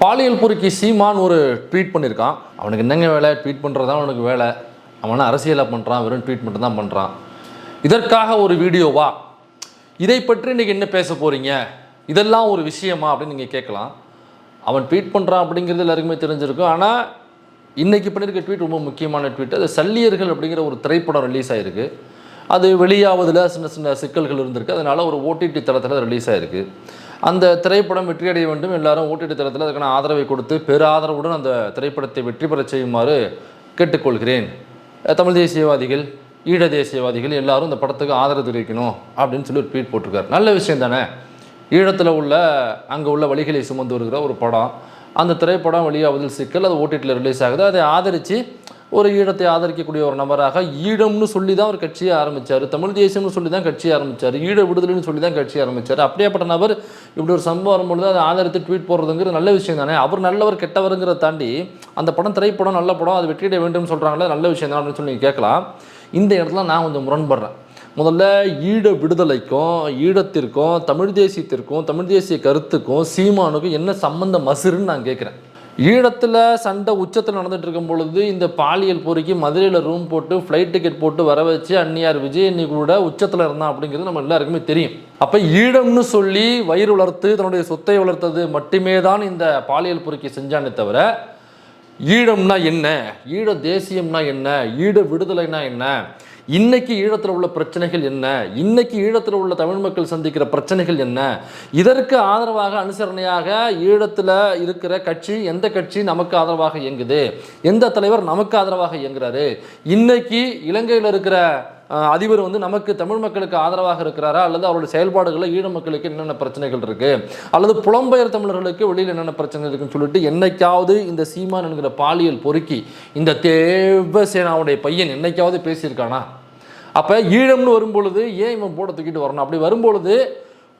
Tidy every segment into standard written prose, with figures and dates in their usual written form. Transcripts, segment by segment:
பாலியல் பொறுக்கி சீமான் ஒரு ட்வீட் பண்ணியிருக்கான். அவனுக்கு என்னங்க வேலை? ட்வீட் பண்ணுறது தான் அவனுக்கு வேலை. அவனை அரசியலாக பண்ணுறான், வெறும் ட்வீட் மட்டும் தான் பண்ணுறான். இதற்காக ஒரு வீடியோவா? இதை பற்றி இன்றைக்கி என்ன பேச போகிறீங்க? இதெல்லாம் ஒரு விஷயமா அப்படின்னு நீங்கள் கேட்கலாம். அவன் ட்வீட் பண்ணுறான் அப்படிங்கிறது எல்லாருக்குமே தெரிஞ்சிருக்கும். ஆனால் இன்றைக்கி பண்ணியிருக்க ட்வீட் ரொம்ப முக்கியமான ட்வீட். அது சல்லியர்கள் அப்படிங்கிற ஒரு திரைப்படம் ரிலீஸ் ஆகிருக்கு. அது வெளியாவதில் சின்ன சின்ன சிக்கல்கள் இருந்திருக்கு. அதனால் ஒரு ஓடிடி தளத்தில் ரிலீஸ் ஆகிருக்கு. அந்த திரைப்படம் வெற்றியடைய வேண்டும், எல்லாரும் ஓடிடி தளத்தில் அதுக்கான ஆதரவை கொடுத்து பெரு ஆதரவுடன் அந்த திரைப்படத்தை வெற்றி பெற செய்யுமாறு கேட்டுக்கொள்கிறேன். தமிழ் தேசியவாதிகள், ஈழ தேசியவாதிகள் எல்லாரும் இந்த படத்துக்கு ஆதரவு தெரிவிக்கணும் அப்படின்னு சொல்லி ஒரு ட்வீட் போட்டிருக்காரு. நல்ல விஷயம் தானே. ஈழத்தில் அங்கே உள்ள வழிகளை சுமந்து வருகிற ஒரு படம். அந்த திரைப்படம் வெளியாவதில் சிக்கல், அது ஓடிடியில் ரிலீஸ் ஆகுது. அதை ஆதரித்து ஒரு ஈழத்தை ஆதரிக்கக்கூடிய ஒரு நபராக ஈழம்னு சொல்லி தான் ஒரு கட்சியை ஆரம்பித்தார். தமிழ் தேசியம்னு சொல்லி தான் கட்சியை ஆரம்பித்தார். ஈழ விடுதலைன்னு சொல்லி தான் கட்சி ஆரம்பித்தார். அப்படியேப்பட்ட நபர் இப்படி ஒரு சம்பவம் வரும்பொழுது அதை ஆதரித்து ட்வீட் போடுறதுங்கிறது நல்ல விஷயம் தானே. அவர் நல்லவர் கெட்டவருங்கிறத தாண்டி அந்த படம் திரைப்படம் நல்ல படம், அது வெற்றியிட வேண்டும்னு சொல்கிறாங்களே, நல்ல விஷயம் தான் அப்படின்னு சொல்லி நீங்கள் கேட்கலாம். இந்த இடத்துல நான் கொஞ்சம் முரண்படுறேன். முதல்ல ஈழ விடுதலைக்கும் ஈழத்திற்கும் தமிழ் தேசியத்திற்கும் தமிழ் தேசிய கருத்துக்கும் சீமானுக்கும் என்ன சம்பந்தம் மசுருன்னு நான் கேட்குறேன். ஈழத்தில் சண்டை உச்சத்தில் நடந்துட்டு இருக்கும் பொழுது இந்த பாலியல் பொறுக்கி மதுரையில் ரூம் போட்டு ஃப்ளைட் டிக்கெட் போட்டு வர வச்சு அந்நியார் விஜயண்ணி கூட உச்சத்தில் இருந்தான் அப்படிங்கிறது நம்ம எல்லாருக்குமே தெரியும். அப்போ ஈழம்னு சொல்லி வயிறு வளர்த்து தன்னுடைய சொத்தை வளர்த்தது மட்டுமே தான் இந்த பாலியல் பொறுக்கி செஞ்சானே தவிர ஈழம்னா என்ன, ஈழ தேசியம்னா என்ன, ஈழ விடுதலைனா என்ன, இன்னைக்கு ஈழத்தில் உள்ள பிரச்சனைகள் என்ன, இன்னைக்கு ஈழத்தில் உள்ள தமிழ் மக்கள் சந்திக்கிற பிரச்சனைகள் என்ன, இதற்கு ஆதரவாக அனுசரணையாக ஈழத்தில் இருக்கிற கட்சி, எந்த கட்சி நமக்கு ஆதரவாக இயங்குது, எந்த தலைவர் நமக்கு ஆதரவாக இயங்குறாரு, இன்னைக்கு இலங்கையில் இருக்கிற அதிபர் நமக்கு தமிழ் மக்களுக்கு ஆதரவாக இருக்கிறாரா, அல்லது அவருடைய செயல்பாடுகளில் ஈழ மக்களுக்கு என்னென்ன பிரச்சனைகள் இருக்கு, அல்லது புலம்பெயர் தமிழர்களுக்கு வெளியில் என்னென்ன பிரச்சனை இருக்குன்னு சொல்லிட்டு என்னைக்காவது இந்த சீமான் என்கிற பாலியல் பொறுக்கி இந்த தேவசேனாவுடைய பையன் என்னைக்காவது பேசியிருக்கானா? அப்போ ஈழம்னு வரும்பொழுது ஏன் இவன் போட தூக்கிட்டு வரணும்? அப்படி வரும்பொழுது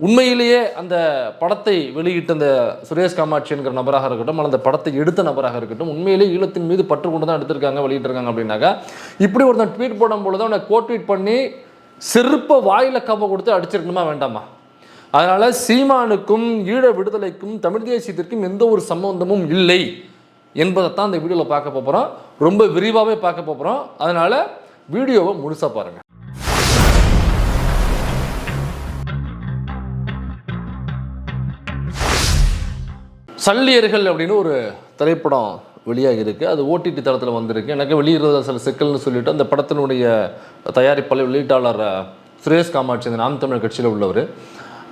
உண்மையிலேயே அந்த படத்தை வெளியிட்ட அந்த சுரேஷ் காமாட்சி என்கிற நபராக இருக்கட்டும், அல்லது அந்த படத்தை எடுத்த நபராக இருக்கட்டும், உண்மையிலேயே ஈழத்தின் மீது பற்று கொண்டு தான் எடுத்திருக்காங்க, வெளியிட்டிருக்காங்க அப்படின்னாக்கா, இப்படி ஒருத்தன் ட்வீட் போடும் பொழுது அவனை கோட்வீட் பண்ணி செருப்ப வாயில கப்ப கொடுத்து அடிச்சிருக்கணுமா வேண்டாமா? அதனால சீமானுக்கும் ஈழ விடுதலைக்கும் தமிழ் தேசியத்திற்கும் எந்த ஒரு சம்பந்தமும் இல்லை என்பதைத்தான் இந்த வீடியோவில் பார்க்க போகிறோம். ரொம்ப விரிவாகவே பார்க்க போகிறோம். அதனால வீடியோவை முழுசாக பாருங்கள். சல்லியர்கள் அப்படின்னு ஒரு திரைப்படம் வெளியாகி இருக்குது. அது ஓடிடி தளத்தில் வந்திருக்கு. எனக்கு வெளியிடுறத சில சிக்கல்னு சொல்லிட்டு அந்த படத்தினுடைய தயாரிப்பாளர் வெளியீட்டாளர் சுரேஷ் காமாட்சி, இந்த நாம் தமிழ் கட்சியில் உள்ளவர்,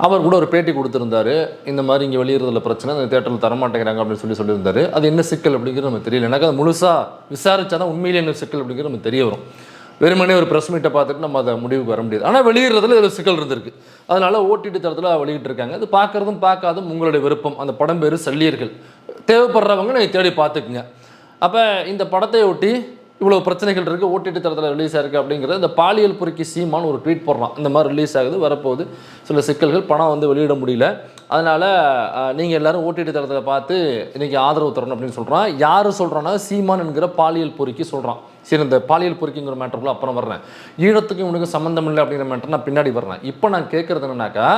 அவர் கூட ஒரு பேட்டி கொடுத்துருந்தாரு. இந்த மாதிரி இங்கே வெளியிடுறதுல பிரச்சனை, அந்த தேட்டரில் தரமாட்டேங்கிறாங்க அப்படின்னு சொல்லியிருந்தாரு. அது என்ன சிக்கல் அப்படிங்கிறது நமக்கு தெரியல. எனக்கு அது முழுசாக விசாரித்தா தான் உண்மையிலே என்ன சிக்கல் அப்படிங்கிறது நமக்கு தெரிய வரும். வெறுமனே ஒரு ப்ரெஸ் மீட்டை பார்த்துட்டு நம்ம அதை முடிவுக்கு வர முடியாது. ஆனால் வெளியிடுறதுல இதில் சிக்கல் இருந்திருக்கு. அதனால் ஓடிடி தளத்தில் வெளியிட்டிருக்காங்க. அது பார்க்குறதும் பார்க்காதும் உங்களுடைய விருப்பம். அந்த படம் பேர் சல்லியர்கள். தேவைப்படுறவங்க நீங்கள் தேடி பார்த்துக்குங்க. அப்போ இந்த படத்தை ஒட்டி இவ்வளோ பிரச்சனைகள் இருக்குது, ஓடிடி தளத்தில் ரிலீஸ் ஆகிருக்கு அப்படிங்கிறது இந்த பாலியல் பொறுக்கி சீமான் ஒரு ட்வீட் போடுறான். இந்த மாதிரி ரிலீஸ் ஆகுது, வரப்போகுது சில சிக்கல்கள், படம் வெளியிட முடியல, அதனால் நீங்கள் எல்லோரும் ஓடிடி தளத்தில் பார்த்து இன்றைக்கி ஆதரவு தரணும் அப்படின்னு சொல்கிறான். யார் சொல்கிறான்னா சீமான் என்கிற பாலியல் பொறுக்கி சொல்கிறான். சரி, இந்த பாலியல் பொறுக்கிங்கிற மேட்டருக்குள்ள அப்புறம் வர்றேன். ஈழத்துக்கும் இவனுக்கு சம்மந்தம் இல்லை அப்படிங்கிற மேட்டர் நான் பின்னாடி வர்றேன். இப்போ நான் கேட்குறது என்னன்னாக்கா,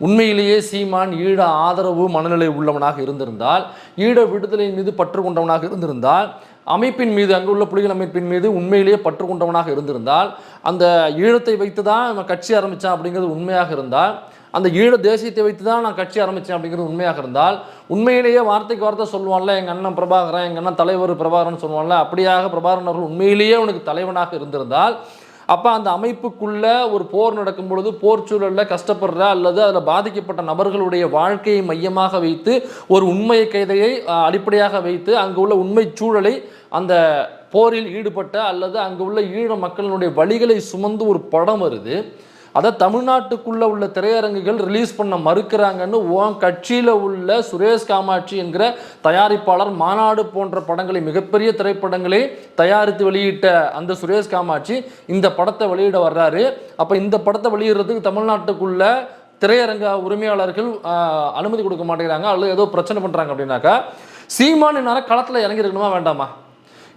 உண்மையிலேயே சீமான் ஈழ ஆதரவு மனநிலை உள்ளவனாக இருந்திருந்தால், ஈழ விடுதலையின் மீது பற்று கொண்டவனாக இருந்திருந்தால், அமைப்பின் மீது, அங்கே உள்ள புலிகள் அமைப்பின் மீது உண்மையிலேயே பற்று கொண்டவனாக இருந்திருந்தால், அந்த ஈழத்தை வைத்து தான் நம்ம கட்சி ஆரம்பித்தான் அப்படிங்கிறது உண்மையாக இருந்தால், அந்த ஈழ தேசியத்தை வைத்து தான் நான் கட்சி ஆரம்பித்தேன் அப்படிங்கிறது உண்மையாக இருந்தால், உண்மையிலேயே வார்த்தைக்கு வார்த்தை சொல்லுவான்ல, எங்கள் அண்ணன் பிரபாகரன், எங்கள் அண்ணன் தலைவர் பிரபாகரன் சொல்லுவான்ல, அப்படியாக பிரபாகரன் அவர்கள் உண்மையிலேயே உனக்கு தலைவனாக இருந்திருந்தால், அப்போ அந்த அமைப்புக்குள்ள ஒரு போர் நடக்கும் பொழுது போர் சூழலில் கஷ்டப்படுற அல்லது அதில் பாதிக்கப்பட்ட நபர்களுடைய வாழ்க்கையை மையமாக வைத்து ஒரு உண்மை கைதையை அடிப்படையாக வைத்து அங்கு உள்ள உண்மை சூழலை, அந்த போரில் ஈடுபட்ட அல்லது அங்கு உள்ள ஈழ மக்களினுடைய வழிகளை சுமந்து ஒரு படம் வருது, அதை தமிழ்நாட்டுக்குள்ளே உள்ள திரையரங்குகள் ரிலீஸ் பண்ண மறுக்கிறாங்கன்னு உன் கட்சியில் உள்ள சுரேஷ் காமாட்சி என்கிற தயாரிப்பாளர் மாநாடு போன்ற படங்களை, மிகப்பெரிய திரைப்படங்களை தயாரித்து வெளியிட்ட அந்த சுரேஷ் காமாட்சி இந்த படத்தை வெளியிட வர்றாரு. அப்போ இந்த படத்தை வெளியிடுறதுக்கு தமிழ்நாட்டுக்குள்ள திரையரங்க உரிமையாளர்கள் அனுமதி கொடுக்க மாட்டேங்கிறாங்க, அல்லது ஏதோ பிரச்சனை பண்ணுறாங்க அப்படின்னாக்கா, சீமான் இந்நேரம் களத்தில் இறங்கிருக்கணுமா வேண்டாமா?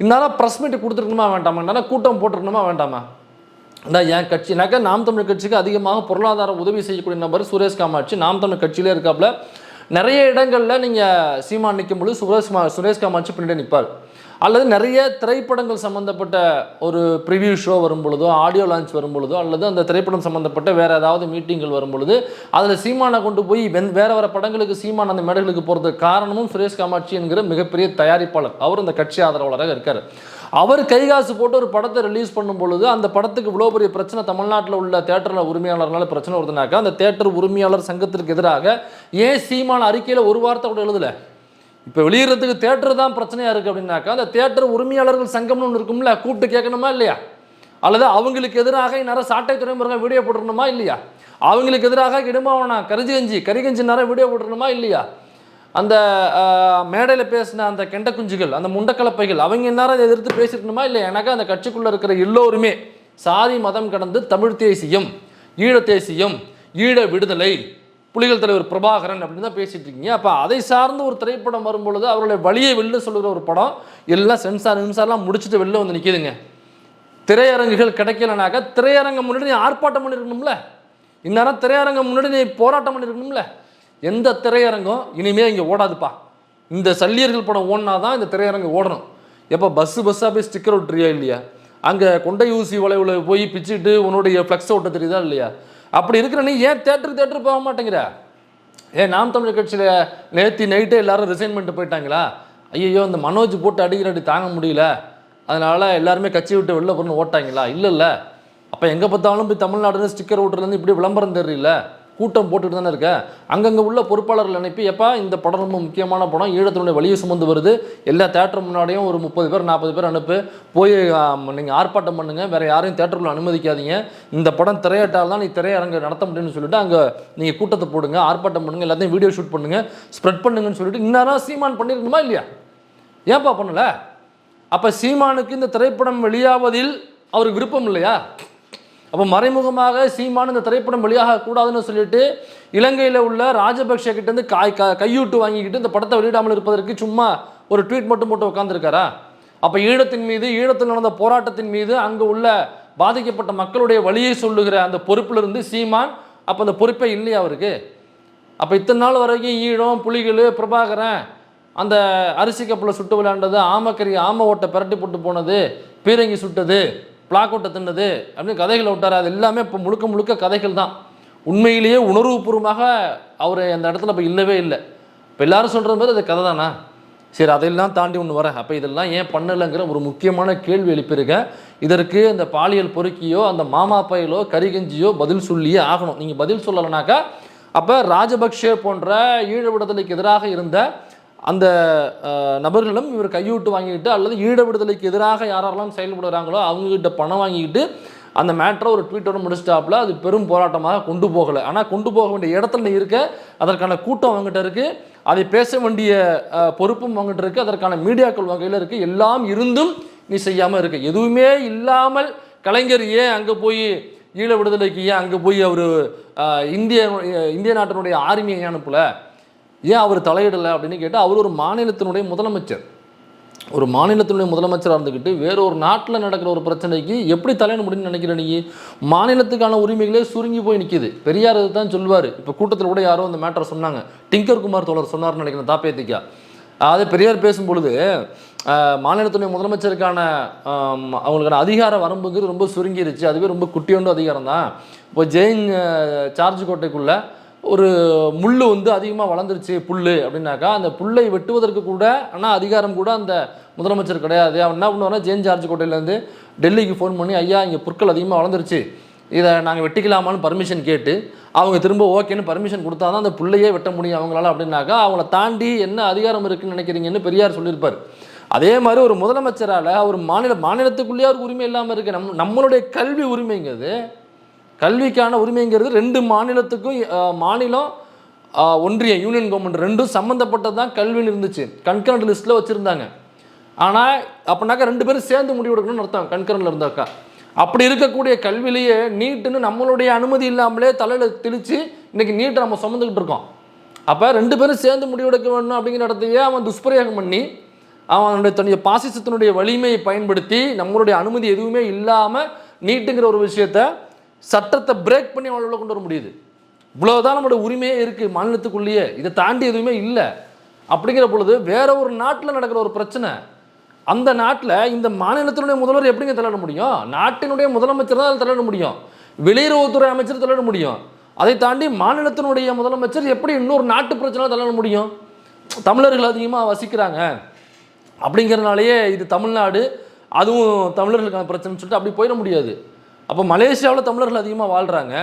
இந்நேரம் ப்ரெஸ் மீட் கொடுத்துருக்கணுமா வேண்டாமா? இந்நேரம் கூட்டம் போட்டிருக்கணுமா வேண்டாமா? என் கட்சினாக்கா நாம் தமிழ் கட்சிக்கு அதிகமாக பொருளாதார உதவி செய்யக்கூடிய நபர் சுரேஷ் காமாட்சி. நாம் தமிழ் கட்சியிலே இருக்காப்புல நிறைய இடங்களில் நீங்கள் சீமான் நிற்கும் பொழுது சுரேஷ் காமாட்சி பின்னாடி நிற்பார். அல்லது நிறைய திரைப்படங்கள் சம்மந்தப்பட்ட ஒரு ப்ரிவியூ ஷோ வரும் பொழுதோ, ஆடியோ லான்ச் வரும் பொழுதோ, அல்லது அந்த திரைப்படம் சம்மந்தப்பட்ட வேறு ஏதாவது மீட்டிங்கள் வரும் பொழுது அதில் சீமானை கொண்டு போய் வேறு படங்களுக்கு சீமான் அந்த மேடைகளுக்கு போகிறதுக்கு காரணமும் சுரேஷ் காமாட்சி என்கிற மிகப்பெரிய தயாரிப்பாளர். அவர் அந்த கட்சி ஆதரவாளராக இருக்கார். அவர் கைகாசு போட்டு ஒரு படத்தை ரிலீஸ் பண்ணும் பொழுது அந்த படத்துக்கு இவ்வளோ பெரிய பிரச்சனை தமிழ்நாட்டில் உள்ள தேட்டரில் உரிமையாளர்னால பிரச்சனை வருதுனாக்கா அந்த தேட்டர் உரிமையாளர் சங்கத்திற்கு எதிராக ஏன் சீமான் அறிக்கையில் ஒரு வார்த்தை கூட எழுதலை? இப்போ வெளியிடறதுக்கு தேட்டர் தான் பிரச்சனையாக இருக்குது அப்படின்னாக்கா அந்த தேட்டர் உரிமையாளர்கள் சங்கம்னு ஒன்று இருக்கும்ல, கூப்பிட்டு கேட்கணுமா இல்லையா? அல்லது அவங்களுக்கு எதிராக இந்நேரம் சாட்டை துறைமுருகன் வீடியோ போட்டுருணுமா இல்லையா? அவங்களுக்கு எதிராக இடுமாவனா கரிகஞ்சி நேரம் வீடியோ போட்டுருணுமா இல்லையா? அந்த மேடையில் பேசின அந்த கெண்ட குஞ்சுகள், அந்த முண்டக்கலப்பைகள், அவங்க நேரம் இதை எதிர்த்து பேசிருக்கணுமா இல்லையா? எனக்கு அந்த கட்சிக்குள்ளே இருக்கிற எல்லோருமே சாதி மதம் கடந்து தமிழ் தேசியம், ஈழ தேசியம், ஈழ விடுதலை, புலிகள் தலைவர் பிரபாகரன் அப்படின்னு தான் பேசிட்டு இருக்கீங்க. அப்போ அதை சார்ந்து ஒரு திரைப்படம் வரும்பொழுது அவருடைய வழியை வெளில சொல்லுகிற ஒரு படம் எல்லாம் சென்சார்லாம் முடிச்சுட்டு வெளில வந்து நிற்கிதுங்க. திரையரங்குகள் கிடைக்கலனாக்கா திரையரங்கம் முன்னாடி நீ ஆர்ப்பாட்டம் பண்ணியிருக்கணும்ல, இந்நேரம் திரையரங்கம் முன்னாடி நீ போராட்டம் பண்ணியிருக்கணும்ல. எந்த திரையரங்கம் இனிமேல் இங்கே ஓடாதுப்பா. இந்த சல்லியர்கள் படம் ஓடினா தான் இந்த திரையரங்கம் ஓடணும். எப்போ பஸ்ஸாக போய் ஸ்டிக்கர் ஒட்டுறியா இல்லையா? அங்கே கொண்டை ஊசி வளைவில் போய் பிச்சுட்டு உன்னுடைய ஃப்ளெக்ஸ் ஓட்ட தெரியுதா இல்லையா? அப்படி இருக்கிற நீ ஏன் தேட்டருக்கு போக மாட்டேங்கிற? ஏன் நாம் தமிழர் கட்சியில் நேற்று நைட்டே எல்லாரும் ரிசைன்மெண்ட் போயிட்டாங்களா? ஐயோ இந்த மனோஜ் போட்டு அடிக்கிற அடி தாங்க முடியல, அதனால் எல்லாருமே கட்சி விட்டு வெளில போகணும்னு ஓட்டாங்களா? இல்லை. அப்போ எங்கே பார்த்தாலும் போய் தமிழ்நாடுன்னு ஸ்டிக்கர் ஓட்டுறதுலேருந்து இப்படி விளம்பரம் தெரியல, கூட்டம் போட்டுட்டு தானே இருக்க. அங்கங்கே உள்ள பொறுப்பாளர்கள் அனுப்பி எப்போ இந்த படம் ரொம்ப முக்கியமான படம், ஈழத்தினுடைய வழியை சுமந்து வருது, எல்லா தேட்டர் முன்னாடியும் ஒரு 30 பேர் 40 பேர் அனுப்பு, போய் நீங்கள் ஆர்ப்பாட்டம் பண்ணுங்கள், வேறு யாரையும் தேட்டருக்குள்ள அனுமதிக்காதீங்க, இந்த படம் திரையிட்டால் தான் நீ திரையரங்கு நடத்த முடியும்னு சொல்லிட்டு அங்கே நீங்கள் கூட்டத்தை போடுங்க, ஆர்ப்பாட்டம் பண்ணுங்கள், எல்லாத்தையும் வீடியோ ஷூட் பண்ணுங்கள், ஸ்ப்ரெட் பண்ணுங்கன்னு சொல்லிட்டு இந்நேரம் சீமான் பண்ணியிருக்கணுமா இல்லையா? ஏன்ப்பா பண்ணலை? அப்போ சீமானுக்கு இந்த திரைப்படம் வெளியாவதில் அவருக்கு விருப்பம் இல்லையா? அப்போ மறைமுகமாக சீமான் இந்த திரைப்படம் வெளியாக கூடாதுன்னு சொல்லிட்டு இலங்கையில் உள்ள ராஜபக்ஷ கிட்டேருந்து கையூட்டு வாங்கிக்கிட்டு இந்த படத்தை வெளியிடாமல் இருப்பதற்கு சும்மா ஒரு ட்வீட் மட்டும் போட்டு உட்காந்துருக்காரா? அப்போ ஈழத்தின் மீது, ஈழத்தில் நடந்த போராட்டத்தின் மீது, அங்கே உள்ள பாதிக்கப்பட்ட மக்களுடைய வழியை சொல்லுகிற அந்த பொறுப்பிலிருந்து சீமான் அப்போ அந்த பொறுப்பே இல்லையா அவருக்கு? அப்போ இத்தனை நாள் வரைக்கும் ஈழம், புலிகள், பிரபாகரன், அந்த அரிசி கப்பலை சுட்டு விளையாண்டது, ஆமை ஓட்டை பிரட்டி போட்டு போனது, பீரங்கி சுட்டது, பிளாக் ஓட்டை தின்னது அப்படின்னு கதைகளை விட்டார். அது எல்லாமே இப்போ முழுக்க கதைகள் தான். உண்மையிலேயே உணர்வுபூர்வமாக அவர் அந்த இடத்துல இப்போ இல்லவே இல்லை. இப்போ எல்லாரும் சொல்கிற மாதிரி அது கதை தானா? சரி, அதையெல்லாம் தாண்டி ஒன்று வரேன். அப்போ இதெல்லாம் ஏன் பண்ணலைங்கிற ஒரு முக்கியமான கேள்வி எழுப்பியிருக்கேன். இதற்கு அந்த பாலியல் பொறுக்கியோ அந்த மாமா பையலோ கரிகஞ்சியோ பதில் சொல்லியே ஆகணும். நீங்கள் பதில் சொல்லலைனாக்கா அப்போ ராஜபக்ஷே போன்ற ஈழ விடுதலைக்கு எதிராக இருந்த அந்த நபர்களும் இவர் கையூட்டு வாங்கிக்கிட்டு அல்லது ஈழ விடுதலைக்கு எதிராக யாரெல்லாம் செயல்படுறாங்களோ அவங்ககிட்ட பணம் வாங்கிக்கிட்டு அந்த மேட்டரை ஒரு ட்வீட்டோட முடிச்சிட்டாப்புல. அது பெரும் போராட்டமாக கொண்டு போகலை. ஆனால் கொண்டு போக வேண்டிய இடத்துல இருக்க அதற்கான கூட்டம் அவங்ககிட்ட இருக்குது, அதை பேச வேண்டிய பொறுப்பும் அவங்ககிட்ட இருக்குது, அதற்கான மீடியாக்கள் வகையில் இருக்குது. எல்லாம் இருந்தும் நீ செய்யாமல் இருக்க. எதுவுமே இல்லாமல் கலைஞர் ஏன் அங்கே போய் ஈழ விடுதலைக்கு ஏன் அங்கே போய் அவர் இந்திய நாட்டினுடைய ஆர்மியை அனுப்பல, ஏன் அவர் தலையிடலை அப்படின்னு கேட்டால் அவர் ஒரு மாநிலத்தினுடைய முதலமைச்சர். ஒரு மாநிலத்தினுடைய முதலமைச்சராக இருந்துக்கிட்டு வேறொரு நாட்டில் நடக்கிற ஒரு பிரச்சனைக்கு எப்படி தலையிட முடியும்னு நினைக்கிற நீ? மாநிலத்துக்கான உரிமைகளே சுருங்கி போய் நிற்கிது. பெரியார் தான் சொல்லுவார். இப்போ கூட்டத்தில் கூட யாரோ அந்த மேட்டரை சொன்னாங்க, டிங்கர் குமார் தோழர் சொன்னார்னு நினைக்கிறேன், தாப்பேத்திக்கா. அதாவது பெரியார் பேசும்பொழுது மாநிலத்துடைய முதலமைச்சருக்கான அவங்களுக்கான அதிகார வரம்புங்கிறது ரொம்ப சுருங்கிருச்சு, அதுவே ரொம்ப குட்டியோண்டு அதிகாரம் தான். இப்போ ஜெயின் சார்ஜ் கோட்டைக்குள்ளே ஒரு முள் அதிகமாக வளர்ந்துருச்சு புல் அப்படின்னாக்கா அந்த புல்லை வெட்டுவதற்கு கூட ஆனால் அதிகாரம் கூட அந்த முதலமைச்சர் கிடையாது. அவன் என்ன பண்ணுவார்னா ஜெயின் ஜார்ஜ் கோட்டையிலேருந்து டெல்லிக்கு ஃபோன் பண்ணி, ஐயா இங்கே புற்கள் அதிகமாக வளர்ந்துருச்சு, இதை நாங்கள் வெட்டிக்கலாமான்னு பர்மிஷன் கேட்டு அவங்க திரும்ப ஓகேன்னு பர்மிஷன் கொடுத்தா தான் அந்த புள்ளையே வெட்ட முடியும் அவங்களால. அப்படின்னாக்கா அவங்கள தாண்டி என்ன அதிகாரம் இருக்குதுன்னு நினைக்கிறீங்கன்னு பெரியார் சொல்லியிருப்பார். அதே மாதிரி ஒரு முதலமைச்சரால் ஒரு மாநிலத்துக்குள்ளேயே ஒரு உரிமை இல்லாமல் இருக்குது. நம்மளுடைய கல்வி உரிமைங்கிறது, கல்விக்கான உரிமைங்கிறது ரெண்டு மாநிலத்துக்கும், மாநிலம் ஒன்றிய யூனியன் கவர்மெண்ட் ரெண்டும் சம்மந்தப்பட்டது தான் கல்வின்னு இருந்துச்சு. கன்கரண்ட் லிஸ்ட்டில் வச்சுருந்தாங்க. ஆனால் அப்படின்னாக்கா ரெண்டு பேரும் சேர்ந்து முடிவு எடுக்கணும்னு அர்த்தம் கன்கரண்டில் இருந்தாக்கா. அப்படி இருக்கக்கூடிய கல்வியிலேயே நீட்டுன்னு நம்மளுடைய அனுமதி இல்லாமலே தலையில் திணிச்சு இன்றைக்கி நீட்டை நம்ம சுமந்துக்கிட்டு இருக்கோம். அப்போ ரெண்டு பேரும் சேர்ந்து முடிவெடுக்க வேணும் அப்படிங்கிற இடத்தையே அவன் துஷ்பிரயோகம் பண்ணி அவனுடைய தன்னுடைய பாசிசத்தினுடைய வலிமையை பயன்படுத்தி நம்மளுடைய அனுமதி எதுவுமே இல்லாமல் நீட்டுங்கிற ஒரு விஷயத்த சட்டத்தை பிரேக் பண்ணி அவளை கொண்டு வர முடியுது. இவ்வளவுதான் நம்மளோட உரிமையே இருக்குது மாநிலத்துக்குள்ளேயே, இதை தாண்டி எதுவுமே இல்லை. அப்படிங்கிற பொழுது வேற ஒரு நாட்டில் நடக்கிற ஒரு பிரச்சனை, அந்த நாட்டில் இந்த மாநிலத்தினுடைய முதல்வர் எப்படிங்க தலையிட முடியும்? நாட்டினுடைய முதலமைச்சர் தான் தலையிட முடியும், வெளியுறவுத்துறை அமைச்சர் தலையிட முடியும். அதை தாண்டி மாநிலத்தினுடைய முதலமைச்சர் எப்படி இன்னொரு நாட்டு பிரச்சனை தலையிட முடியும்? தமிழர்கள் அதிகமாக வசிக்கிறாங்க அப்படிங்கிறதுனாலேயே இது தமிழ்நாடு, அதுவும் தமிழர்களுக்கான பிரச்சனைன்னு சொல்லிட்டு அப்படி போயிட முடியாது. அப்போ மலேசியாவில் தமிழர்கள் அதிகமாக வாழ்கிறாங்க,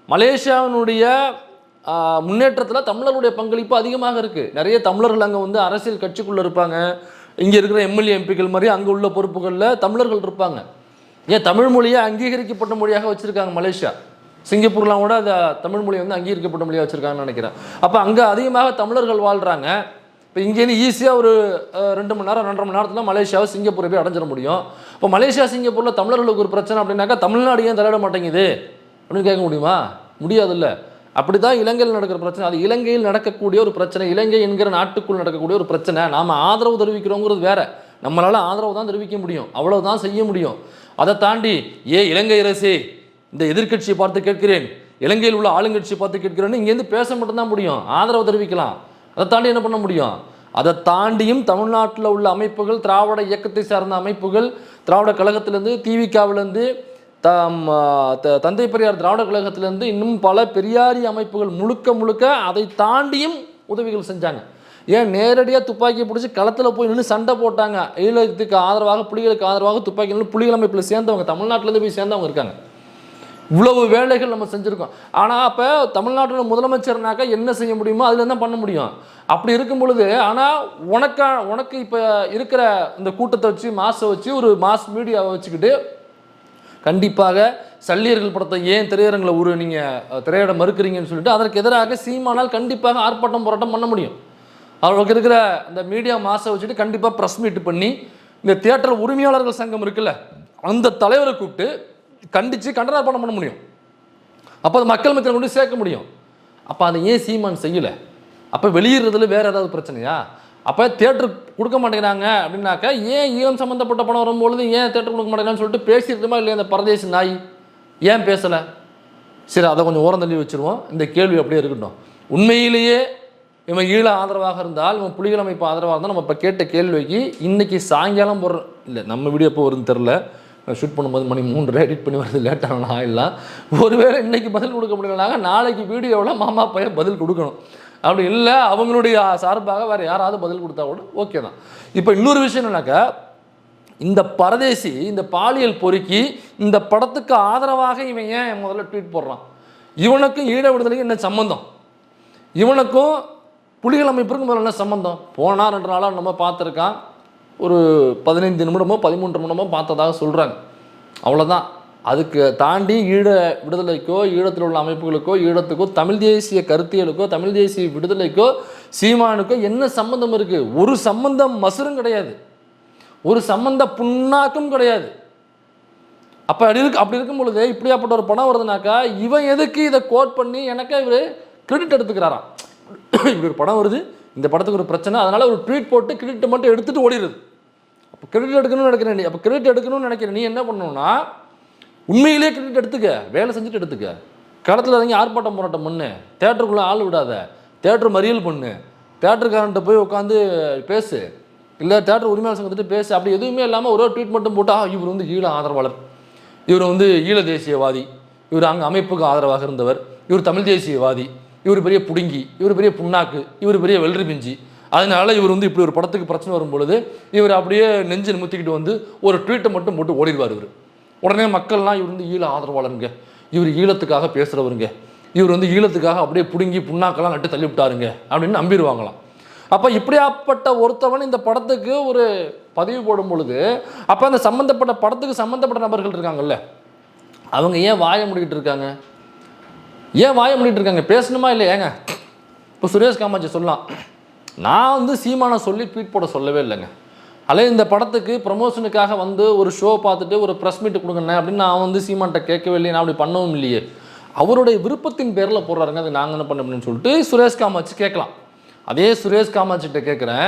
மலேசியாவினுடைய முன்னேற்றத்தில் தமிழர்களுடைய பங்களிப்பு அதிகமாக இருக்குது. நிறைய தமிழர்கள் அங்கே வந்து அரசியல் கட்சிக்குள்ளே இருப்பாங்க, இங்கே இருக்கிற எம்எல்ஏ எம்பிக்கள் மாதிரி அங்கே உள்ள பொறுப்புகளில் தமிழர்கள் இருப்பாங்க. ஏன் தமிழ் மொழியை அங்கீகரிக்கப்பட்ட மொழியாக வச்சுருக்காங்க மலேசியா, சிங்கப்பூர்லாம் கூட அந்த தமிழ் மொழியை வந்து அங்கீகரிக்கப்பட்ட மொழியாக வச்சுருக்காங்கன்னு நினைக்கிறேன். அப்போ அங்கே அதிகமாக தமிழர்கள் வாழ்கிறாங்க. இப்போ இங்கேருந்து ஈஸியாக ஒரு 2 மணி நேரம் 2.5 மணி நேரத்தில் மலேசியாவை சிங்கப்பூரை போய் அடைஞ்சிட முடியும். இப்போ மலேசியா சிங்கப்பூரில் தமிழர்களுக்கு ஒரு பிரச்சனை அப்படின்னாக்கா தமிழ்நாடு ஏன் தலையிட மாட்டேங்குது அப்படின்னு கேட்க முடியுமா? முடியாதுல்ல. அப்படி தான் இலங்கையில் நடக்கிற பிரச்சனை, அது இலங்கையில் நடக்கக்கூடிய ஒரு பிரச்சனை, இலங்கை என்கிற நாட்டுக்குள் நடக்கக்கூடிய ஒரு பிரச்சனை. நாம் ஆதரவு தெரிவிக்கிறோங்கிறது வேற, நம்மளால் ஆதரவு தான் தெரிவிக்க முடியும், அவ்வளவுதான் செய்ய முடியும். அதை தாண்டி இலங்கை அரசே இந்த எதிர்க்கட்சியை பார்த்து கேட்கிறேன், இலங்கையில் உள்ள ஆளுங்கட்சியை பார்த்து கேட்கிறேன்னு இங்கேருந்து பேச மட்டும்தான் முடியும், ஆதரவு தெரிவிக்கலாம். அதை தாண்டி என்ன பண்ண முடியும்? அதை தாண்டியும் தமிழ்நாட்டில் உள்ள அமைப்புகள், திராவிட இயக்கத்தை சார்ந்த அமைப்புகள், திராவிட கழகத்திலேருந்து, திவிகாவிலேருந்து, தந்தை பெரியார் திராவிட கழகத்திலேருந்து இன்னும் பல பெரியாரி அமைப்புகள் முழுக்க அதை தாண்டியும் உதவிகள் செஞ்சாங்க. ஏன் நேரடியாக துப்பாக்கியை பிடிச்சி களத்தில் போய் நின்று சண்டை போட்டாங்க. ஈழத்துக்கு ஆதரவாக, புலிகளுக்கு ஆதரவாக துப்பாக்கி நின்று புலிகள் அமைப்பில் சேர்ந்தவங்க, தமிழ்நாட்டிலேருந்து போய் சேர்ந்தவங்க இருக்காங்க. இவ்வளவு வேலைகள் நம்ம செஞ்சுருக்கோம். ஆனால் அப்போ தமிழ்நாட்டோட முதலமைச்சர்னாக்கா என்ன செய்ய முடியுமோ அதில் தான் பண்ண முடியும். அப்படி இருக்கும் பொழுது ஆனால் உனக்கு இப்போ இருக்கிற இந்த கூட்டத்தை வச்சு, மாஸை வச்சு, ஒரு மாஸ் மீடியாவை வச்சுக்கிட்டு கண்டிப்பாக சல்லியர்கள் படத்தை ஏன் திரையரங்கில் நீங்கள் திரையிட மறுக்கிறீங்கன்னு சொல்லிட்டு அதற்கு எதிராக சீமானால் கண்டிப்பாக ஆர்ப்பாட்டம் போராட்டம் பண்ண முடியும். அவர்களுக்கு இருக்கிற அந்த மீடியா மாஸை வச்சுட்டு கண்டிப்பாக ப்ரெஸ் மீட் பண்ணி, இந்த தியேட்டர் உரிமையாளர்கள் சங்கம் இருக்குல்ல, அந்த தலைவரை கூப்பிட்டு கண்டித்து கண்டனார்ப்பணம் பண்ண முடியும். அப்போ அது மக்கள் மத்தியில் கொண்டு சேர்க்க முடியும். அப்போ அதை ஏன் சீமான் செய்யலை? அப்போ வெளியிடுறதுல வேறு ஏதாவது பிரச்சனையா? அப்போ தேட்டர் கொடுக்க மாட்டேங்கிறாங்க அப்படின்னாக்கா ஏன் ஈழம் சம்மந்தப்பட்ட படம் வரும்பொழுது ஏன் தேட்டர் கொடுக்க மாட்டேங்கிறான்னு சொல்லிட்டு பேசியிருக்கோமா இல்லையா? இந்த பரதேசி நாய் ஏன் பேசலை? சரி, அதை கொஞ்சம் ஓரம் தள்ளி வச்சுருவோம். இந்த கேள்வி அப்படியே இருக்கட்டும். உண்மையிலேயே இவன் ஈழ ஆதரவாக இருந்தால், இவன் புலிகள் அமைப்பு ஆதரவாக இருந்தால், நம்ம இப்போ கேட்ட கேள்விக்கு இன்றைக்கி சாயங்காலம் போடுறோம் இல்லை, நம்ம வீடியோ எப்போ வருதுன்னு தெரில, ஷூட் பண்ணும்போது மணி 3 எடிட் பண்ணி வருது, லேட்டான ஆகிடலாம். ஒருவேளை இன்றைக்கி பதில் கொடுக்க முடியலனாங்க நாளைக்கு வீடியோவில் மாமா பையன் பதில் கொடுக்கணும். அப்படி இல்லை, அவங்களுடைய சார்பாக வேறு யாராவது பதில் கொடுத்தா கூட ஓகே தான். இப்போ இன்னொரு விஷயம் என்னன்னாக்கா, இந்த பரதேசி, இந்த பாலியல் பொறுக்கி இந்த படத்துக்கு ஆதரவாக இவன் ஏன் முதல்ல ட்வீட் போடுறான்? இவனுக்கும் ஈழ விடுதலைக்கும் என்ன சம்மந்தம்? இவனுக்கும் புலிகள் அமைப்பிற்கும் முதல்ல என்ன சம்மந்தம்? போனா 2 நாளாக நம்ம பார்த்துருக்கான், ஒரு 15 நிமிடமோ 13 நிமிடமோ பார்த்ததாக சொல்கிறாங்க, அவ்வளோதான். அதுக்கு தாண்டி ஈழ விடுதலைக்கோ, ஈழத்தில் உள்ள அமைப்புகளுக்கோ, ஈழத்துக்கோ, தமிழ் தேசிய கருத்தியலுக்கோ, தமிழ் தேசிய விடுதலைக்கோ, சீமானுக்கோ என்ன சம்மந்தம் இருக்குது? ஒரு சம்பந்தம் மசுரும் கிடையாது, ஒரு சம்பந்த புண்ணாக்கும் கிடையாது. அப்போ அப்படி இருக்கும் பொழுது இப்படியாப்பட்ட ஒரு படம் வருதுனாக்கா இவன் எதுக்கு இதை கோட் பண்ணி எனக்கு இவர் கிரெடிட் எடுத்துக்கிறாராம்? இப்படி ஒரு படம் வருது, இந்த படத்துக்கு ஒரு பிரச்சனை, அதனால் ஒரு ட்வீட் போட்டு கிரெடிட்டை மட்டும் எடுத்துகிட்டு ஓடிடுது. அப்போ கிரெடிட் எடுக்கணும்னு நினைக்கிறேன் நீ, அப்போ கிரெடிட் எடுக்கணும்னு நினைக்கிறேன் நீ என்ன பண்ணணும்னா உண்மையிலேயே கிரெடிட் எடுத்துக்க, வேலை செஞ்சுட்டு எடுத்துக்க, களத்தில் இறங்கி ஆர்ப்பாட்டம் போராட்டம் பண்ணு, தேட்டருக்குள்ளே ஆள் விடாத, தேட்டர் மறியல் பண்ணு, தேட்டருக்காரன்ட்ட போய் உட்காந்து பேசு, இல்லை தேட்டர் உரிமையாளர் சங்கத்திட்டு பேசு. அப்படி எதுவுமே இல்லாமல் ஒரு ட்வீட் மட்டும் போட்டால் இவர் வந்து ஈழ ஆதரவாளர், இவர் வந்து ஈழ தேசியவாதி, இவர் அங்கே அமைப்புக்கு ஆதரவாக இருந்தவர், இவர் தமிழ் தேசியவாதி, இவர் பெரிய புடுங்கி, இவர் பெரிய புண்ணாக்கு, இவர் பெரிய வெள்ளரி பிஞ்சி, அதனால இவர் வந்து இப்படி ஒரு படத்துக்கு பிரச்சனை வரும் பொழுது இவர் அப்படியே நெஞ்சு நிமித்திக்கிட்டு வந்து ஒரு ட்வீட்டை மட்டும் போட்டு ஓடிடுவார். இவர் உடனே மக்கள்லாம் இவர் வந்து ஈழ ஆதரவாளருங்க, இவர் ஈழத்துக்காக பேசுகிறவருங்க, இவர் வந்து ஈழத்துக்காக அப்படியே புடுங்கி புண்ணாக்கெல்லாம் நட்டு தள்ளி விட்டாருங்க அப்படின்னு நம்பிடுவாங்களாம். அப்போ இப்படியாப்பட்ட ஒருத்தவன் இந்த படத்துக்கு ஒரு பதிவு போடும் பொழுது அப்போ அந்த சம்மந்தப்பட்ட படத்துக்கு சம்மந்தப்பட்ட நபர்கள் இருக்காங்கல்ல, அவங்க ஏன் வாய மூடிக்கிட்டு இருக்காங்க? ஏன் வாய மூடிட்டு இருக்காங்க? பேசணுமா இல்லை? ஏங்க இப்போ சுரேஷ் காமாட்சி சொல்லலாம், நான் வந்து சீமானை சொல்லி ட்வீட் போட சொல்லவே இல்லைங்க, அல்ல இந்த படத்துக்கு ப்ரமோஷனுக்காக வந்து ஒரு ஷோ பார்த்துட்டு ஒரு ப்ரெஸ் மீட்டு கொடுங்கண்ணே அப்படின்னு நான் வந்து சீமான்கிட்ட கேட்கவே இல்லையே, நான் அப்படி பண்ணவும் இல்லையே, அவருடைய விருப்பத்தின் பேரில் போடுறாருங்க, அது நாங்கள் என்ன பண்ண அப்படின்னு சொல்லிட்டு சுரேஷ் காமாட்சி கேட்கலாம். அதே சுரேஷ் காமாட்சிகிட்ட கேட்குறேன்,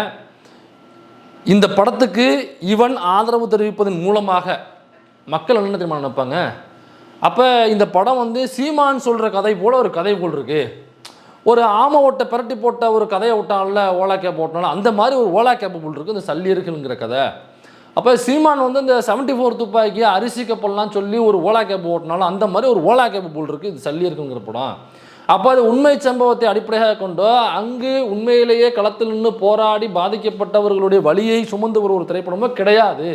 இந்த படத்துக்கு இவன் ஆதரவு தெரிவிப்பதன் மூலமாக மக்கள் என்ன தெரியுமா நினைப்பாங்க? அப்போ இந்த படம் வந்து சீமான் சொல்கிற கதை போல் ஒரு கதை போல் இருக்குது. ஒரு ஆமை ஓட்டை பிரட்டி போட்ட ஒரு கதையை விட்டான்ல, ஓலா கேப் ஓட்டினாலும் அந்த மாதிரி ஒரு ஓலா கேப் போல் இருக்குது இந்த சல்லியர்கள்ங்கிற கதை. அப்போ சீமான் வந்து இந்த 74 துப்பாக்கி அரிசி கப்பல்லாம் சொல்லி ஒரு ஓலா கேப் ஓட்டினாலும் அந்த மாதிரி ஒரு ஓலா கேப் போல் இருக்குது இது சல்லியர்கள்ங்கிற படம். அப்போ அது உண்மை சம்பவத்தை அடிப்படையாக கொண்டு அங்கு உண்மையிலேயே களத்தில் நின்று போராடி பாதிக்கப்பட்டவர்களுடைய வழியை சுமந்து ஒரு திரைப்படமோ கிடையாது.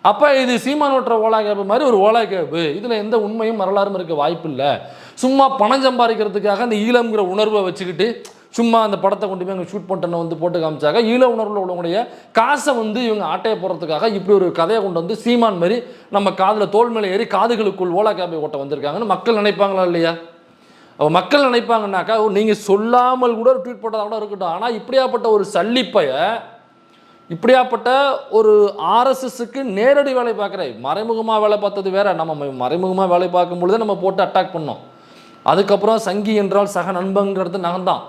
அப்போ இது சீமான் ஓட்டுற ஓலா கேப்பு மாதிரி ஒரு ஓலா கேப்பு, இதில் எந்த உண்மையும் வரலாறும் இருக்க வாய்ப்பு இல்லை. சும்மா பணம் சம்பாதிக்கிறதுக்காக அந்த ஈழம்ங்கிற உணர்வை வச்சுக்கிட்டு சும்மா அந்த படத்தை கொண்டு போய் அங்கே ஷூட் பண்ணிட்டு வந்து போட்டு காமிச்சாங்க. ஈழ உணர்வில் உள்ளவங்களுடைய காசை வந்து இவங்க ஆட்டையை போடுறதுக்காக இப்படி ஒரு கதையை கொண்டு வந்து சீமான் மாதிரி நம்ம காதில் தோல் மேலே ஏறி காதுகளுக்குள் ஓலா கேப்பை ஓட்ட வந்திருக்காங்கன்னு மக்கள் நினைப்பாங்களா இல்லையா? அப்போ மக்கள் நினைப்பாங்கன்னாக்கா நீங்கள் சொல்லாமல் கூட ஒரு ட்வீட் போட்டதாக கூட இருக்கட்டும், ஆனால் இப்படியாப்பட்ட ஒரு சல்லிப்பையை, இப்படியாப்பட்ட ஒரு ஆர்எஸ்எஸ்க்கு நேரடி வேலை பார்க்குற, மறைமுகமாக வேலை பார்த்தது வேற. நம்ம மறைமுகமாக வேலை பார்க்கும் பொழுதே நம்ம போட்டு அட்டாக் பண்ணோம். அதுக்கப்புறம் சங்கி என்றால் சக நண்பங்கிறது நகர்ந்தான்.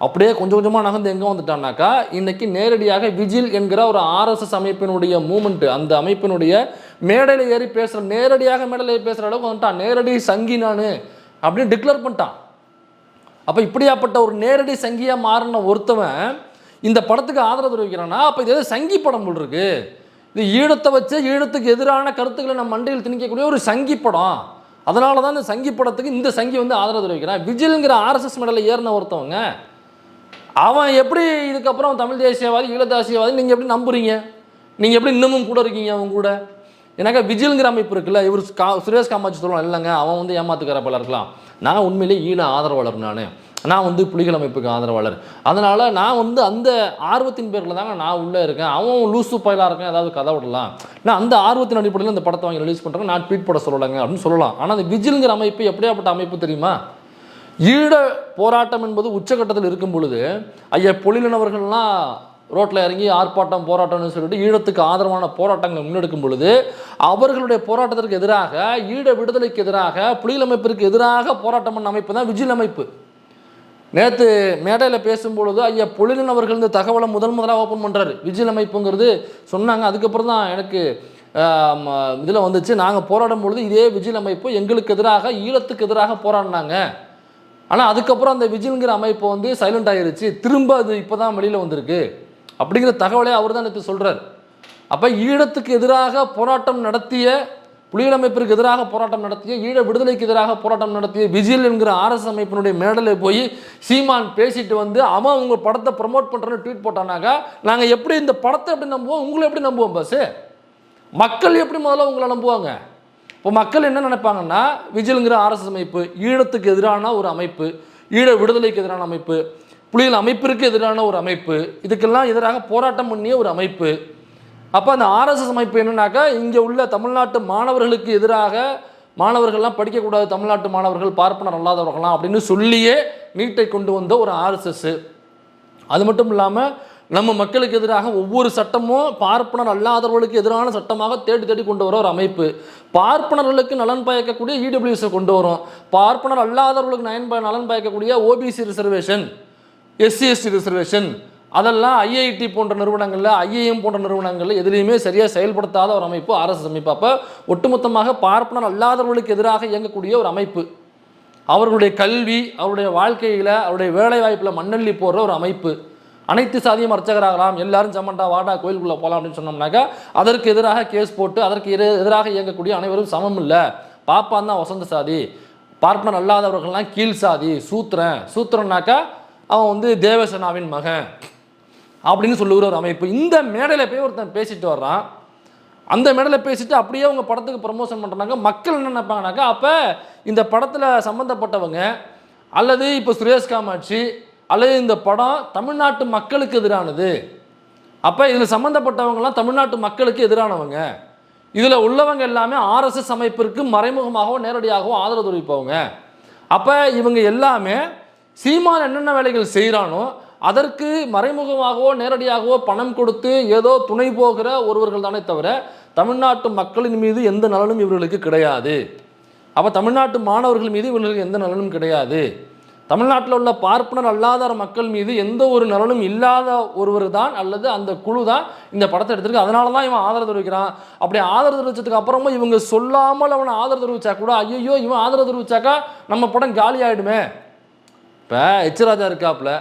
அப்படியே கொஞ்சம் கொஞ்சமாக நகர்ந்து எங்கே வந்துட்டான்னாக்கா இன்றைக்கி நேரடியாக விஜில் என்கிற ஒரு ஆர்எஸ்எஸ் அமைப்பினுடைய மூமெண்ட்டு, அந்த அமைப்பினுடைய மேடையில் ஏறி பேசுகிற, நேரடியாக மேடையில் ஏறி பேசுகிற அளவுக்கு வந்துட்டான். நேரடி சங்கி நான் அப்படின்னு டிக்ளேர் பண்ணிட்டான். அப்போ இப்படியாப்பட்ட ஒரு நேரடி சங்கியாக மாறின ஒருத்தவன் இந்த படத்துக்கு ஆதரவு தெரிவிக்கிறான்னா அப்போ இது எதாவது சங்கி படம் போல் இருக்கு. இது ஈழத்தை வச்சு ஈழத்துக்கு எதிரான கருத்துக்களை நம்ம மண்டையில் திணிக்கக்கூடிய ஒரு சங்கி படம். அதனால தான் இந்த சங்கி படத்துக்கு இந்த சங்கி வந்து ஆதரவு தெரிவிக்கிறான். விஜில்ங்கிற ஆர்எஸ்எஸ் மேடையில் ஏறின ஒருத்தவங்க அவன் எப்படி இதுக்கப்புறம் தமிழ் தேசியவாதி ஈழ தேசியவாதி நீங்கள் எப்படி நம்புறீங்க? நீங்கள் எப்படி இன்னமும் கூட இருக்கீங்க அவங்க கூட? எனக்கு விஜில்ங்கிற அமைப்பு இருக்குல்ல, இவர் சுரேஷ் காமாட்சி சொல்லலாம் இல்லைங்க அவன் வந்து ஏமாத்துக்கிறப்பல இருக்கலாம். நான் உண்மையிலேயே ஈழ ஆதரவாளர், நான் வந்து புலிகள் அமைப்புக்கு ஆதரவாளர். அதனால் நான் வந்து அந்த ஆர்வத்தின் பேரில் தாங்க நான் உள்ளே இருக்கேன். அவன் லூசு பயிலாக இருக்கேன், ஏதாவது கதை விடலாம், நான் அந்த ஆர்வத்தின் அடிப்படையில் இந்த படத்தை வாங்கி ரிலீஸ் பண்ணுறேன், நான் ட்வீட் போட சொல்லலைங்க அப்படின்னு சொல்லலாம். ஆனால் அந்த விஜில்ங்கிற அமைப்பு எப்படியாப்பட்ட அமைப்பு தெரியுமா? ஈழ போராட்டம் என்பது உச்சகட்டத்தில் இருக்கும் பொழுது ஐயா பொழிலனவர்கள்லாம் ரோட்டில் இறங்கி ஆர்ப்பாட்டம் போராட்டம்னு சொல்லிட்டு ஈழத்துக்கு ஆதரவான போராட்டங்களை முன்னெடுக்கும் பொழுது அவர்களுடைய போராட்டத்திற்கு எதிராக, ஈழ விடுதலைக்கு எதிராக, புலிகள் அமைப்பிற்கு எதிராக போராட்டம் பண்ண அமைப்பு தான் விஜில் அமைப்பு. நேற்று மேடையில் பேசும்பொழுது ஐயா பொழிலன் அவர்கள் இந்த தகவலை முதலாக ஓப்பன் பண்ணுறாரு. விஜில் அமைப்புங்கிறது சொன்னாங்க. அதுக்கப்புறம் தான் எனக்கு இதில் வந்துச்சு, நாங்கள் போராடும் பொழுது இதே விஜில் அமைப்பு எங்களுக்கு எதிராக ஈழத்துக்கு எதிராக போராடினாங்க. ஆனால் அதுக்கப்புறம் அந்த விஜில்ங்கிற அமைப்பு வந்து சைலண்ட் ஆகிருச்சு, திரும்ப அது இப்போ தான் வெளியில் வந்திருக்கு அப்படிங்கிற தகவலை அவர் தான் நேற்று சொல்கிறார். அப்போ ஈழத்துக்கு எதிராக போராட்டம் நடத்திய, புலிகள் அமைப்பிற்கு எதிராக போராட்டம் நடத்திய, ஈழ விடுதலைக்கு எதிராக போராட்டம் நடத்திய விஜில் என்கிற ஆர்எஸ் அமைப்பினுடைய மேடலில் போய் சீமான் பேசிட்டு வந்து அவன் உங்கள் படத்தை ப்ரமோட் பண்ணுறேன்னு ட்வீட் போட்டானாக்கா நாங்கள் எப்படி இந்த படத்தை எப்படி நம்புவோம், உங்களை எப்படி நம்புவோம்? பஸ்ஸு மக்கள் எப்படி முதல்ல உங்களை நம்புவாங்க? இப்போ மக்கள் என்ன நினைப்பாங்கன்னா விஜில்ங்கிற ஆர்எஸ்எஸ் அமைப்பு ஈழத்துக்கு எதிரான ஒரு அமைப்பு, ஈழ விடுதலைக்கு எதிரான அமைப்பு, புலிகள் அமைப்பிற்கு எதிரான ஒரு அமைப்பு, இதுக்கெல்லாம் எதிராக போராட்டம் பண்ணிய ஒரு அமைப்பு. அப்போ அந்த ஆர்எஸ்எஸ் அமைப்பு என்னன்னாக்கா இங்கே உள்ள தமிழ்நாட்டு மாணவர்களுக்கு எதிராக, மாணவர்கள்லாம் படிக்கக்கூடாது, தமிழ்நாட்டு மாணவர்கள் பார்ப்பனர் அல்லாதவர்களாம் அப்படின்னு சொல்லியே நீட்டை கொண்டு வந்த ஒரு ஆர்எஸ்எஸ். அது மட்டும் இல்லாமல் நம்ம மக்களுக்கு எதிராக ஒவ்வொரு சட்டமும் பார்ப்பனர் அல்லாதவர்களுக்கு எதிரான சட்டமாக தேடி தேடி கொண்டு வர ஒரு அமைப்பு. பார்ப்பனர்களுக்கு நலன் பயக்கக்கூடிய இடபிள்யூஎஸை கொண்டு வரும், பார்ப்பனர் அல்லாதவர்களுக்கு நலன் பயக்கக்கூடிய ஓபிசி ரிசர்வேஷன், எஸ்சி/எஸ்டி ரிசர்வேஷன், அதெல்லாம் ஐஐடி போன்ற நிறுவனங்களில், ஐஏஎம் போன்ற நிறுவனங்களில் எதுலேயுமே சரியாக செயல்படுத்தாத ஒரு அமைப்பு ஆர்எஸ்எஸ் அமைப்பு. அப்போ ஒட்டுமொத்தமாக பார்ப்பனர் அல்லாதவர்களுக்கு எதிராக இயங்கக்கூடிய ஒரு அமைப்பு. அவர்களுடைய கல்வி, அவருடைய வாழ்க்கையில், அவருடைய வேலை வாய்ப்பில் மண்ணள்ளி போடுற ஒரு அமைப்பு. அனைத்து சாதியும் அர்ச்சகராகலாம், எல்லாரும் சமண்டா வாடா கோயிலுக்குள்ளே போகலாம் அப்படின்னு சொன்னோம்னாக்கா அதற்கு எதிராக கேஸ் போட்டு அதற்கு எதிராக இயங்கக்கூடிய அனைவரும் சமம் இல்லை, பாப்பான் தான் வசந்த சாதி, பார்ப்பனர் அல்லாதவர்கள்லாம் கீழ் சாதி, சூத்திரன்னாக்கா அவன் வந்து தேவசேனாவின் மகன் அப்படின்னு சொல்லுகிற ஒரு அமைப்பு. இந்த மேடையில் போய் ஒருத்தன் பேசிட்டு வர்றான். அந்த மேடையில் பேசிட்டு அப்படியே அவங்க படத்துக்கு ப்ரமோஷன் பண்ணுறாங்க. மக்கள் என்ன நினைப்பாங்கனாக்கா அப்போ இந்த படத்தில் சம்மந்தப்பட்டவங்க அல்லது இப்போ சுரேஷ் காமாட்சி அல்லது இந்த படம் தமிழ்நாட்டு மக்களுக்கு எதிரானது, அப்போ இதில் சம்மந்தப்பட்டவங்கலாம் தமிழ்நாட்டு மக்களுக்கு எதிரானவங்க, இதில் உள்ளவங்க எல்லாமே ஆர்எஸ்எஸ் அமைப்பிற்கு மறைமுகமாகவோ நேரடியாகவோ ஆதரவு தெரிவிப்பவங்க. அப்போ இவங்க எல்லாமே சீமான் என்னென்ன வேலைகள் செய்கிறானோ அதற்கு மறைமுகமாகவோ நேரடியாகவோ பணம் கொடுத்து ஏதோ துணை போகிற ஒருவர்கள் தானே தவிர தமிழ்நாட்டு மக்களின் மீது எந்த நலனும் இவர்களுக்கு கிடையாது. அப்போ தமிழ்நாட்டு மாணவர்கள் மீது இவர்களுக்கு எந்த நலனும் கிடையாது. தமிழ்நாட்டில் உள்ள பார்ப்பனர் அல்லாத மக்கள் மீது எந்த ஒரு நலனும் இல்லாத ஒருவர் தான் அல்லது அந்த குழு தான் இந்த படத்தை எடுத்திருக்கு. அதனால தான் இவன் ஆதரவு தெரிவிக்கிறான். அப்படி ஆதரவு தெரிவிச்சதுக்கு அப்புறமா இவங்க சொல்லாமல் அவனை ஆதரவு தெரிவிச்சா கூட ஐயோ இவன் ஆதரவு தெரிவிச்சாக்கா நம்ம படம் காலி ஆகிடுமே. இப்போ எச் ராஜா இருக்காப்புல,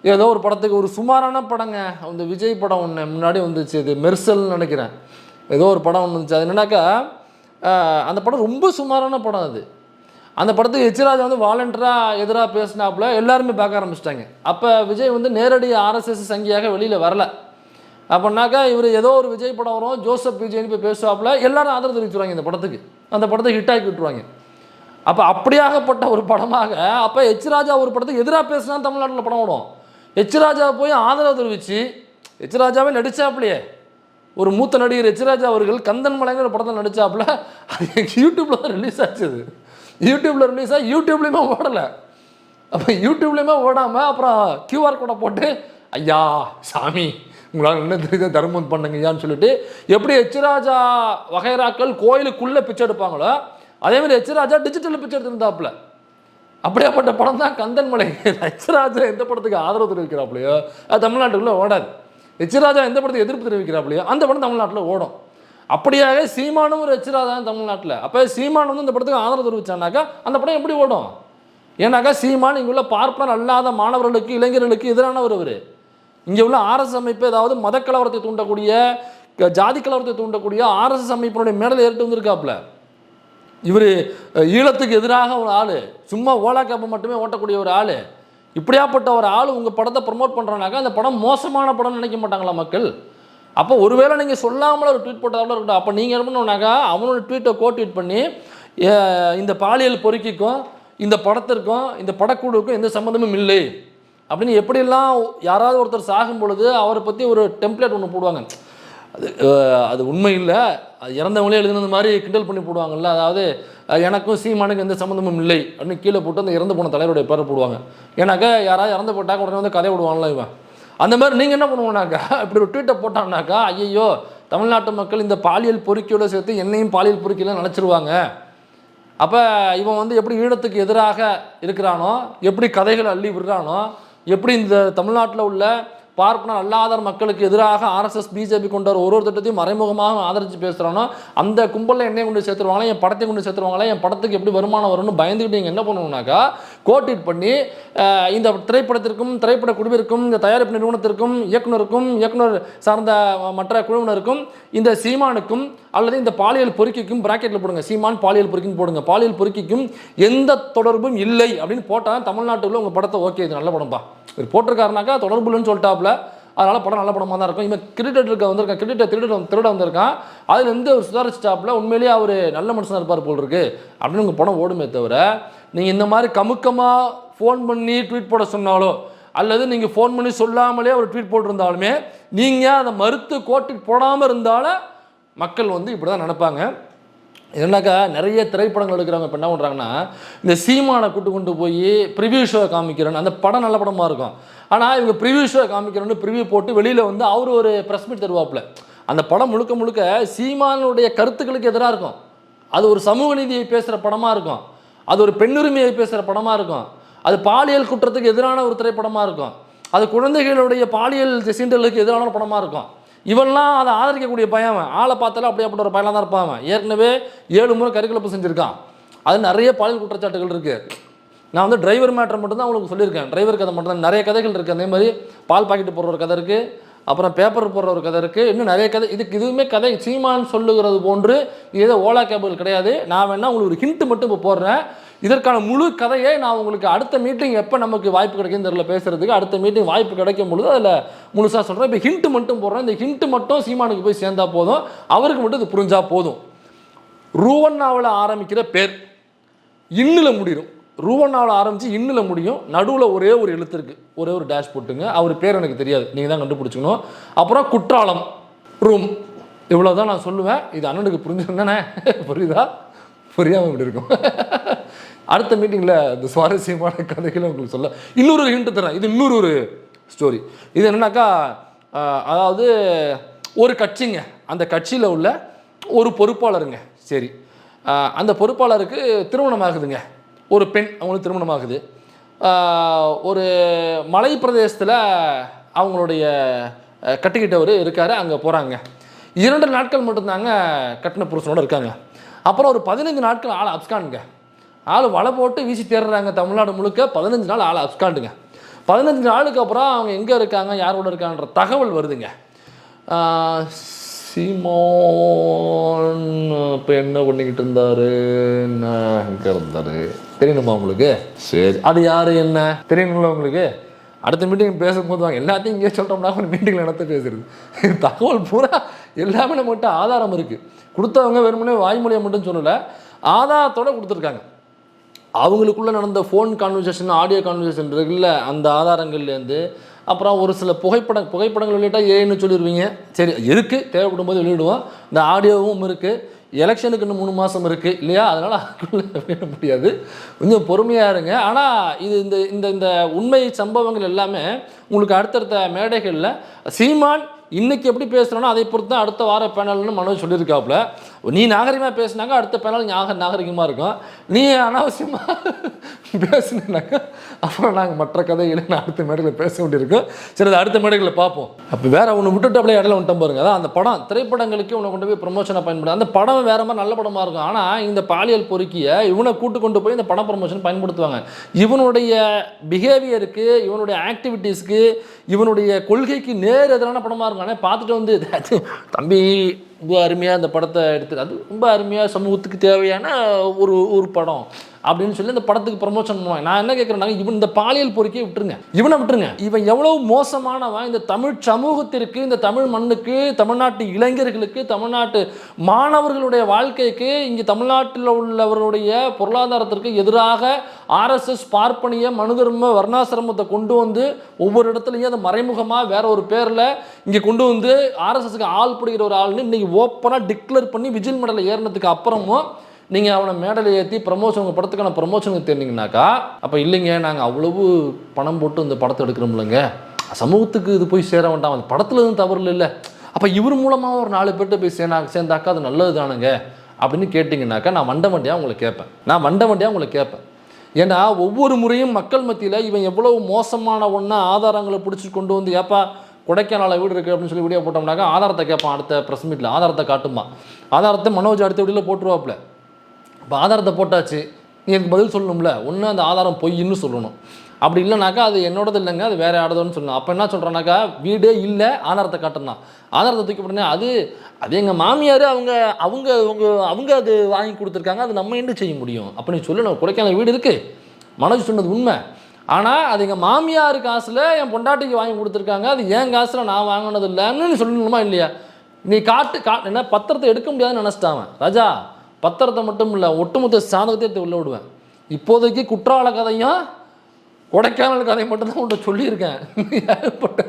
ஏதோ ஒரு படத்துக்கு ஒரு சுமாரான படங்க, அந்த விஜய் படம் ஒன்று முன்னாடி வந்துச்சு, இது மெர்சல்னு நினைக்கிறேன், ஏதோ ஒரு படம் ஒன்று வந்துச்சு. அது என்னன்னாக்கா அந்த படம் ரொம்ப சுமாரான படம். அது அந்த படத்துக்கு எச் ராஜா வந்து வாலண்டராக எதிராக பேசினாப்புல எல்லாருமே பார்க்க ஆரம்பிச்சிட்டாங்க. அப்போ விஜய் வந்து நேரடி ஆர்எஸ்எஸ் சங்கியாக வெளியில் வரல. அப்படின்னாக்கா இவர் ஏதோ ஒரு விஜய் படம் வரும், ஜோசப் விஜய்னு போய் பேசுவாப்புல, எல்லாரும் ஆதரவு தெரிவிச்சுருவாங்க இந்த படத்துக்கு, அந்த படத்தை ஹிட் ஆக்கி விட்டுருவாங்க. அப்போ அப்படியாகப்பட்ட ஒரு படமாக அப்போ எச் ராஜா ஒரு படத்துக்கு எதிராக பேசினா தமிழ்நாட்டில் படம் ஓடும். எச் ராஜா போய் ஆதரவு தெரிவித்து எச் ராஜாவே நடித்தாப்புலையே ஒரு மூத்த நடிகர் எச் ராஜா அவர்கள் கந்தன் மலைங்கிற படத்தில் நடித்தாப்புல, அது யூடியூப்பில் தான் ரிலீஸ் ஆச்சு. அது யூடியூப்பில் ரிலீஸ் ஆகி யூடியூப்லேயுமே ஓடலை. அப்போ யூடியூப்லேயுமே ஓடாமல் அப்புறம் கியூஆர் கோடை போட்டு ஐயா சாமி உங்களால் என்ன தெரியுது தர்மம் பண்ணுங்கய்யான்னு சொல்லிட்டு எப்படி எச் ராஜா வகைராக்கள் கோயிலுக்குள்ளே பிச்சை எடுப்பாங்களோ அதேமாதிரி எச் ராஜா டிஜிட்டலில் பிச்சை எடுத்துருந்தாப்புல. அப்படியாப்பட்ட படம் தான் கந்தன் மலை. எச் ராஜா எந்த படத்துக்கு ஆதரவு தெரிவிக்கிறாப்புலையோ அது தமிழ்நாட்டுக்குள்ளே ஓடாது. எச் ராஜா எந்த படத்துக்கு எதிர்ப்பு தெரிவிக்கிறாப்புலையோ அந்த படம் தமிழ்நாட்டில் ஓடும். அப்படியாக சீமானும் ஒரு எச் ராஜா தமிழ்நாட்டில். அப்போ சீமான் வந்து இந்த படத்துக்கு ஆதரவு தெரிவிச்சானாக்கா அந்த படம் எப்படி ஓடும்? ஏன்னாக்கா சீமான் இங்கே உள்ள பார்ப்பனர் அல்லாத மாணவர்களுக்கு இளைஞர்களுக்கு எதிரானவர். அவர் இங்கே உள்ள ஆர்எஸ்எஸ் அமைப்பு ஏதாவது மதக்கலவரத்தை தூண்டக்கூடிய ஜாதி கலவரத்தை தூண்டக்கூடிய ஆர்எஸ்எஸ் அமைப்பினுடைய மேடல் ஏறிட்டு வந்திருக்காப்புல. இவர் ஈழத்துக்கு எதிராக ஒரு ஆள், சும்மா ஓலா கேப்பை மட்டுமே ஓட்டக்கூடிய ஒரு ஆள். இப்படியாப்பட்ட ஒரு ஆள் உங்கள் படத்தை ப்ரமோட் பண்ணுறானாக்கா அந்த படம் மோசமான படம்னு நினைக்க மாட்டாங்களா மக்கள்? அப்போ ஒருவேளை நீங்கள் சொல்லாமல் ஒரு ட்வீட் போட்டதால இருக்கட்டும், அப்போ நீங்கள் என்ன பண்ணுவோம்னாக்கா அவனோட ட்வீட்டை ட்வீட் பண்ணி இந்த பாலியல் பொறுக்கிக்கும் இந்த படத்திற்கும் இந்த படக்குழுவுக்கும் எந்த சம்மந்தமும் இல்லை அப்படின்னு எப்படியெல்லாம் யாராவது ஒருத்தர் சாகும் பொழுது அவரை பற்றி ஒரு டெம்ப்ளேட் ஒன்று போடுவாங்க. அது உண்மை இல்லை, அது இறந்தவங்களே எழுதுனது மாதிரி கிண்டல் பண்ணி போடுவாங்கல்ல. அதாவது எனக்கும் சீமானுக்கு எந்த சம்மந்தமும் இல்லை அப்படின்னு கீழே போட்டு அந்த இறந்து போன தலைவருடைய பேரை போடுவாங்க. ஏன்னாக்கா யாராவது இறந்து போட்டாக்க உடனே வந்து கதை விடுவாங்கல்ல இவன். அந்த மாதிரி நீங்கள் என்ன பண்ணுவோம்னாக்கா இப்படி ஒரு ட்வீட்டை போட்டான்னாக்கா ஐயோ தமிழ்நாட்டு மக்கள் இந்த பாலியல் பொறுக்கியோடு சேர்த்து என்னையும் பாலியல் பொறுக்கியில் நினச்சிருவாங்க. அப்போ இவன் வந்து எப்படி ஈழத்துக்கு எதிராக இருக்கிறானோ, எப்படி கதைகளை அள்ளி விடுறானோ, எப்படி இந்த தமிழ்நாட்டில் உள்ள பார்ப்பனர் அல்லாத மக்களுக்கு எதிராக ஆர்எஸ்எஸ் பிஜேபி கொண்டார் ஒரு திட்டத்தையும் மறைமுகமாக ஆதரித்து பேசுகிறானோ அந்த கும்பலில் என்னை கொண்டு சேர்த்துருவாங்களா, என் படத்தை கொண்டு சேர்த்துருவாங்களா, என் படத்துக்கு எப்படி வருமானம் வரும்னு பயந்துக்கிட்டு நீங்கள் என்ன பண்ணுவோம்னாக்கா கோட்வீட் பண்ணி இந்த திரைப்படத்திற்கும் திரைப்பட குழுவிற்கும் இந்த தயாரிப்பு நிறுவனத்திற்கும் இயக்குனர் சார்ந்த மற்ற குழுவினருக்கும் இந்த சீமானுக்கும் அல்லது இந்த பாலியல் பொறுக்கிக்கும் பிராக்கெட்டில் போடுங்க, சீமான் பாலியல் பொறுக்கின்னு போடுங்க, பாலியல் பொறுக்கிக்கும் எந்த தொடர்பும் இல்லை அப்படின்னு போட்டால் தமிழ்நாட்டுக்குள்ள உங்கள் படத்தை ஓகே இது நல்ல படம்பா இவர் போட்டிருக்காருனாக்கா தொடர்பு இல்லைன்னு சொல்லிட்டாப்புல, அதனால் படம் நல்ல படமாக தான் இருக்கும். இவன் கிரிக்கெட்டருக்கு வந்திருக்கான், திருட வந்திருக்கான், அதுலேருந்து அவர் சுதாரிச்சிட்டாப்புல உண்மையிலேயே அவர் நல்ல மனுஷனாக இருப்பார் போல் இருக்கு அப்படின்னு உங்கள் படம் ஓடுமே தவிர நீங்கள் இந்த மாதிரி கமுக்கமாக ஃபோன் பண்ணி ட்வீட் போட சொன்னாலோ அல்லது நீங்கள் ஃபோன் பண்ணி சொல்லாமலே ஒரு ட்வீட் போட்டிருந்தாலுமே நீங்கள் அதை மறுத்து கோட்டுக்கு போடாமல் இருந்தாலும் மக்கள் வந்து இப்படி தான் நினைப்பாங்க. என்னன்னாக்கா நிறைய திரைப்படங்கள் எடுக்கிறவங்க இப்போ என்ன பண்ணுறாங்கன்னா இந்த சீமானை கொண்டு போய் ப்ரிவியூ ஷோ காமிக்கிறேன்னு, அந்த படம் நல்ல படமாக இருக்கும், ஆனால் இவங்க ப்ரிவியூ ஷோ காமிக்கிறேன்னு ப்ரிவியூ போட்டு வெளியில் வந்து அவர் ஒரு ப்ரெஸ் மீட் தருவாப்புல. அந்த படம் முழுக்க சீமானுடைய கருத்துக்களுக்கு எதிராக இருக்கும், அது ஒரு சமூக நீதியை பேசுகிற படமாக இருக்கும், அது ஒரு பெண்ணுரிமையை பேசுகிற படமாக இருக்கும், அது பாலியல் குற்றத்துக்கு எதிரான ஒரு திரைப்படமாக இருக்கும், அது குழந்தைகளுடைய பாலியல் சீண்டலுக்கு எதிரான படமாக இருக்கும். இவெல்லாம் அதை ஆதரிக்கக்கூடிய பையன், ஆளை பார்த்தாலும் அப்படியேப்பட்ட ஒரு பையனாக தான் இருப்பான். ஏற்கனவே 7 முறை கறிக்கலப்பு செஞ்சுருக்கான், அது நிறைய பாலியல் குற்றச்சாட்டுகள் இருக்குது. நான் வந்து டிரைவர் மேட்டர் மட்டும்தான் உங்களுக்கு சொல்லியிருக்கேன், டிரைவர் கதை மட்டும்தான், நிறைய கதைகள் இருக்குது. அதே மாதிரி பால் பாக்கெட்டு போடுற ஒரு கதை இருக்குது, அப்புறம் பேப்பர் போடுற ஒரு கதை இருக்குது, இன்னும் நிறைய கதை. இதுவுமே கதை சீமான் சொல்லுகிறது போன்று ஏதோ ஓலா கேபிள் கிடையாது. நான் வேணா உங்களுக்கு ஒரு ஹிண்ட் மட்டும் இப்போ போடுறேன், இதற்கான முழு கதையை நான் உங்களுக்கு அடுத்த மீட்டிங் எப்போ நமக்கு வாய்ப்பு கிடைக்குன்னு தெரியல பேசுகிறதுக்கு, அடுத்த மீட்டிங் வாய்ப்பு கிடைக்கும் பொழுது அதில் முழுசாக சொல்கிறேன். இப்போ ஹிண்ட்டு மட்டும் போடுறேன், இந்த ஹிண்ட்டு மட்டும் சீமானுக்கு போய் சேர்ந்தா போதும், அவருக்கு மட்டும் இது புரிஞ்சால் போதும். ரூவண்ணாவில் ஆரம்பிக்கிற பேர் இன்னில் முடியும், ரூவண்ணாவில் ஆரம்பித்து இன்னில் முடியும், நடுவில் ஒரே ஒரு எழுத்து இருக்குது, ஒரே ஒரு டேஷ் போட்டுங்க, அவர் பேர் எனக்கு தெரியாது, நீங்கள் தான் கண்டுபிடிச்சிக்கணும். அப்புறம் குற்றாலம் ரூம், இவ்வளோ தான் நான் சொல்லுவேன். இது அண்ணனுக்கு புரிஞ்சுருந்தானே, புரியுதா? புரியாமல் இப்படி இருக்கும். அடுத்த மீட்டிங்கில் இந்த சுவாரஸ்யமான கதைகளை உங்களுக்கு சொல்ல இன்னொரு ஹிண்ட் தரேன். இது இன்னொரு ஒரு ஸ்டோரி. இது என்னன்னாக்கா அதாவது ஒரு கட்சிங்க, அந்த கட்சியில் உள்ள ஒரு பொறுப்பாளருங்க. சரி, அந்த பொறுப்பாளருக்கு திருமணம் ஆகுதுங்க, ஒரு பெண், அவங்களுக்கு திருமணம் ஆகுது. ஒரு மலை பிரதேசத்தில் அவங்களுடைய கட்டிக்கிட்டவர் இருக்கார். அங்கே போகிறாங்க. 2 நாட்கள் மட்டும்தாங்க கட்டின புருஷனோடு இருக்காங்க. அப்புறம் ஒரு 15 நாட்கள் ஆள் அப்ஸ்காண்டுங்க. ஆள் வலை போட்டு வீசி தேடுறாங்க தமிழ்நாடு முழுக்க. 15 நாள் ஆள் அப்ஸ்காண்டுங்க. 15 நாளுக்கு அப்புறம் அவங்க எங்கே இருக்காங்க, யாரோட இருக்காங்கன்ற தகவல் வருதுங்க. சீமான் இப்போ என்ன பண்ணிக்கிட்டு இருந்தார், எங்கே இருந்தார் தெரியணுமா உங்களுக்கு? சரி, அது யார் என்ன தெரியணுங்களா உங்களுக்கு? அடுத்த மீட்டிங் பேசும்போது வாங்க, எல்லாத்தையும் இங்கே சொல்கிறோம்னா ஒரு மீட்டிங்கில் நடத்த பேசுறது. தகவல் பூரா எல்லாமே நம்மகிட்ட ஆதாரம் இருக்குது. கொடுத்தவங்க வெறுமனே வாய்மொழியை மட்டும் சொல்லலை, ஆதாரத்தோடு கொடுத்துருக்காங்க. அவங்களுக்குள்ளே நடந்த ஃபோன் கான்வர்சேஷன், ஆடியோ கான்வர்சேஷன் இருக்குல்ல, அந்த ஆதாரங்கள்லேருந்து அப்புறம் ஒரு சில புகைப்படங்கள் வெளியிட்டால் ஏன்னு சொல்லிடுவீங்க. சரி, இருக்குது, தேவைப்படும் போது வெளியிடுவோம். இந்த ஆடியோவும் இருக்குது. எலெக்ஷனுக்கு இன்னும் 3 மாதம் இருக்குது இல்லையா? அதனால் அதுக்குள்ளே வெளியிட முடியாது. கொஞ்சம் பொறுமையாக இருங்க. ஆனால் இது இந்த இந்த இந்த உண்மை சம்பவங்கள் எல்லாமே உங்களுக்கு அடுத்தடுத்த மேடைகளில் சீமான் இன்றைக்கி எப்படி பேசுகிறோன்னா அதை பொறுத்து தான் அடுத்த வார பேனல்னு மனோஜ் சொல்லியிருக்காப்புல. நீ நாகரிகமாக பேசினாங்க, அடுத்த பேனல் நாகரிகமாக இருக்கும். நீ அனாவசியமாக பேசினாக்கா அப்புறம் நாங்கள் மற்ற கதைகளை நான் அடுத்த மேடையில் பேச வேண்டியிருக்கோம். சரி, அது அடுத்த மேடைகளில் பார்ப்போம். அப்போ வேறு ஒன்று விட்டுட்டு அப்படியே இடையில வந்துட்டோம் பாருங்க. அதான் அந்த படம் திரைப்படங்களுக்கு உன்னை கொண்டு போய் ப்ரொமோஷனை பயன்படுது. அந்த படம் வேறு மாதிரி நல்ல படமாக இருக்கும். ஆனால் இந்த பாலியல் பொறுக்கியை இவனை கூட்டு கொண்டு போய் இந்த படம் ப்ரொமோஷன் பயன்படுத்துவாங்க. இவனுடைய பிஹேவியருக்கு, இவனுடைய ஆக்டிவிட்டீஸ்க்கு, இவனுடைய கொள்கைக்கு நேர் எதிரான படமாக இருக்கும். ஆனால் பார்த்துட்டு வந்து தம்பி ரொம்ப அருமையாக அந்த படத்தை எடுத்து, அது ரொம்ப அருமையாக சமூகத்துக்கு தேவையான ஒரு படம் அப்படின்னு சொல்லி இந்த படத்துக்கு ப்ரமோஷன் பண்ணுவாங்க. நான் என்ன கேட்குறேன்னா, இவன் இந்த பாலியல் பொறுக்கியை விட்டுருங்க, இவனை விட்டுருங்க. இவன் எவ்வளவு மோசமானவன் இந்த தமிழ் சமூகத்திற்கு, இந்த தமிழ் மண்ணுக்கு, தமிழ்நாட்டு இளைஞர்களுக்கு, தமிழ்நாட்டு மாணவர்களுடைய வாழ்க்கைக்கு, இங்கே தமிழ்நாட்டில் உள்ளவர்களுடைய பொருளாதாரத்திற்கு எதிராக ஆர்எஸ்எஸ் பார்ப்பனிய மனுதர்ம வர்ணாசிரமத்தை கொண்டு வந்து ஒவ்வொரு இடத்துலையும் அதை மறைமுகமாக வேற ஒரு பேரில் இங்கே கொண்டு வந்து ஆர்எஸ்எஸ்க்கு ஆள் பிடிக்கிற ஒரு ஆள்னு இன்னைக்கு ஓப்பனாக டிக்ளேர் பண்ணி விஜில் மெடலை ஏறினதுக்கு அப்புறமும் நீங்கள் அவனை மேடலை ஏற்றி ப்ரமோஷன், உங்கள் படத்துக்கான ப்ரமோஷனுக்கு தெரிஞ்சிங்கனாக்கா, அப்போ இல்லைங்க நாங்கள் அவ்வளவு பணம் போட்டு இந்த படத்தை எடுக்கிறோம்லங்க, சமூகத்துக்கு இது போய் சேர வேண்டாம், அந்த படத்தில் எதுவும் தவறு இல்லை, அப்போ இவர் மூலமாக ஒரு 4 பேர்கிட்ட போய் சேர்ந்தாக்கா அது நல்லது தானுங்க அப்படின்னு கேட்டிங்கனாக்கா நான் வண்ட வண்டியாக உங்களை கேட்பேன். ஏன்னா ஒவ்வொரு முறையும் மக்கள் மத்தியில் இவன் எவ்வளவு மோசமான ஒன்றா ஆதாரங்களை பிடிச்சி கொண்டு வந்து, ஏப்பா கொடைக்கானல வீடு இருக்குது அப்படின்னு சொல்லி வீடியோ போட்டோம்னாக்கா ஆதாரத்தை கேட்பான். அடுத்த ப்ரெஸ் மீட்டில் ஆதாரத்தை காட்டுமா, ஆதாரத்தை மனோஜ் அடுத்த வீடியோவில் போட்டுருவாப்புல. இப்போ ஆதாரத்தை போட்டாச்சு, நீ எனக்கு பதில் சொல்லணும்ல. ஒன்று அந்த ஆதாரம் பொய்ன்னு சொல்லணும், அப்படி இல்லைனாக்கா அது என்னோடது இல்லைங்க, அது வேறு யாரோடதுன்னு சொல்லணும். அப்போ என்ன சொல்கிறேன்னாக்கா, வீடே இல்லை ஆதாரத்தை காட்டணும், ஆதாரத்தை தூக்கி போட்டேன்னா அது எங்கள் மாமியார் அவங்க அது வாங்கி கொடுத்துருக்காங்க, அது நம்ம என்ன செய்ய முடியும் அப்படின்னு சொல்லணும். கொடைக்கானல் வீடு இருக்குது, மனோஜ் சொன்னது உண்மை. ஆனால் அது எங்கள் மாமியார் காசில் என் பொண்டாட்டிக்கு வாங்கி கொடுத்துருக்காங்க, அது என் காசில் நான் வாங்கினது இல்லைன்னு நீ சொல்லணுமா இல்லையா? நீ என்ன பத்திரத்தை எடுக்க முடியாதுன்னு நினச்சிட்டாங்க ராஜா. பத்திரத்தை மட்டும் இல்லை, ஒட்டுமொத்த சாதகத்தை உள்ள விடுவேன். இப்போதைக்கு குற்றால கதையும் கொடைக்கானல் கதை மட்டும்தான் உங்கள்கிட்ட சொல்லியிருக்கேன். ஏற்பட்ட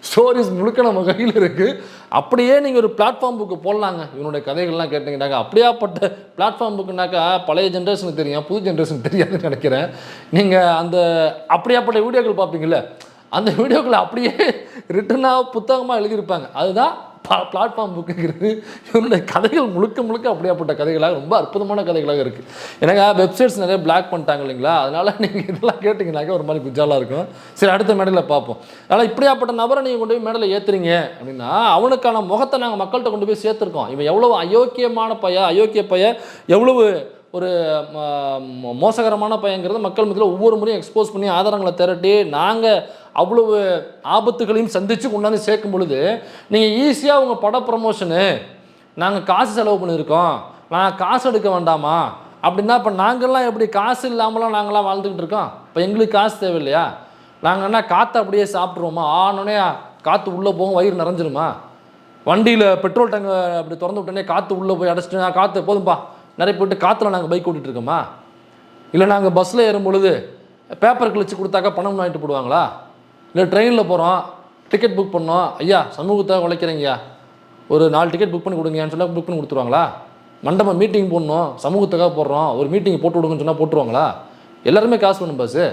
ஸ்டோரிஸ் முழுக்க நம்ம கையில் இருக்குது. அப்படியே நீங்கள் ஒரு பிளாட்ஃபார்ம் புக்கு போடலாங்க. இவனுடைய கதைகள்லாம் கேட்டிங்கனாக்கா, அப்படியாப்பட்ட பிளாட்ஃபார்ம் புக்குனாக்கா பழைய ஜென்ரேஷனுக்கு தெரியும், புது ஜென்ரேஷனுக்கு தெரியாதுன்னு நினைக்கிறேன். நீங்கள் அந்த அப்படியாப்பட்ட வீடியோக்கள் பார்ப்பீங்கள்ல, அந்த வீடியோக்களை அப்படியே ரிட்டனாக புத்தகமாக எழுதியிருப்பாங்க. அதுதான் பிளாட்ஃபார்ம் புக்குங்கிறது. இவருடைய கதைகள் முழுக்க அப்படியாப்பட்ட கதைகளாக, ரொம்ப அற்புதமான கதைகளாக இருக்குது. எனக்கு வெப்சைட்ஸ் நிறைய பிளாக் பண்ணிட்டாங்க இல்லைங்களா, அதனால் நீங்கள் இதெல்லாம் கேட்டிங்கனாக்கா ஒரு மாதிரி குஜாலாக இருக்கும். சரி, அடுத்த மேடையில் பார்ப்போம். அதனால் இப்படியாப்பட்ட நபரை நீங்கள் கொண்டு போய் மேடையில் ஏற்றுறீங்க அப்படின்னா அவனுக்கான முகத்தை நாங்கள் மக்கள்கிட்ட கொண்டு போய் சேர்த்துருக்கோம். இவன் எவ்வளவு அயோக்கிய பைய எவ்வளவு ஒரு மோசகரமான பையங்கிறது மக்கள் மத்தியில் ஒவ்வொரு முறையும் எக்ஸ்போஸ் பண்ணி ஆதாரங்களை திரட்டி நாங்கள் அவ்வளவு ஆபத்துகளையும் சந்தித்து கொண்டாந்து சேர்க்கும் பொழுது நீங்கள் ஈஸியாக உங்கள் பட ப்ரமோஷனு நாங்கள் காசு செலவு பண்ணியிருக்கோம், நாங்கள் காசு எடுக்க வேண்டாமா அப்படின்னா, இப்போ நாங்கள்லாம் எப்படி காசு இல்லாமலாம் நாங்களாம் வாழ்ந்துக்கிட்டு இருக்கோம்? இப்போ எங்களுக்கு காசு தேவையில்லையா? நாங்கள் என்ன காற்றை அப்படியே சாப்பிட்ருவோமா? ஆனோடனே காற்று உள்ளே போகும், வயிறு நிறைஞ்சிருமா? வண்டியில் பெட்ரோல் டேங்க் அப்படி திறந்து விட்டோன்னே காற்று உள்ளே போய் அடைச்சிட்டு காற்று போதும்பா நிறைய போய்ட்டு காற்றுல நாங்கள் பைக் ஓட்டிகிட்டு இருக்கோமா? இல்லை நாங்கள் பஸ்ஸில் ஏறும் பொழுது பேப்பர் கிழிச்சு கொடுத்தாக்கா பணம் வாங்கிட்டு போடுவாங்களா? இல்லை ட்ரெயினில் போகிறோம், டிக்கெட் புக் பண்ணோம், ஐயா சமூகத்தை உழைக்கிறீங்கய்யா ஒரு 4 டிக்கெட் புக் பண்ணி கொடுங்கன்னு சொன்னால் புக் பண்ணி கொடுத்துருவாங்களா? மண்டபம் மீட்டிங் போடணும், சமூகத்துக்காக போடுறோம், ஒரு மீட்டிங் போட்டு விடுங்கன்னு சொன்னால் போட்டுருவாங்களா? எல்லாருமே காசு வேணும் பஸ்ஸு.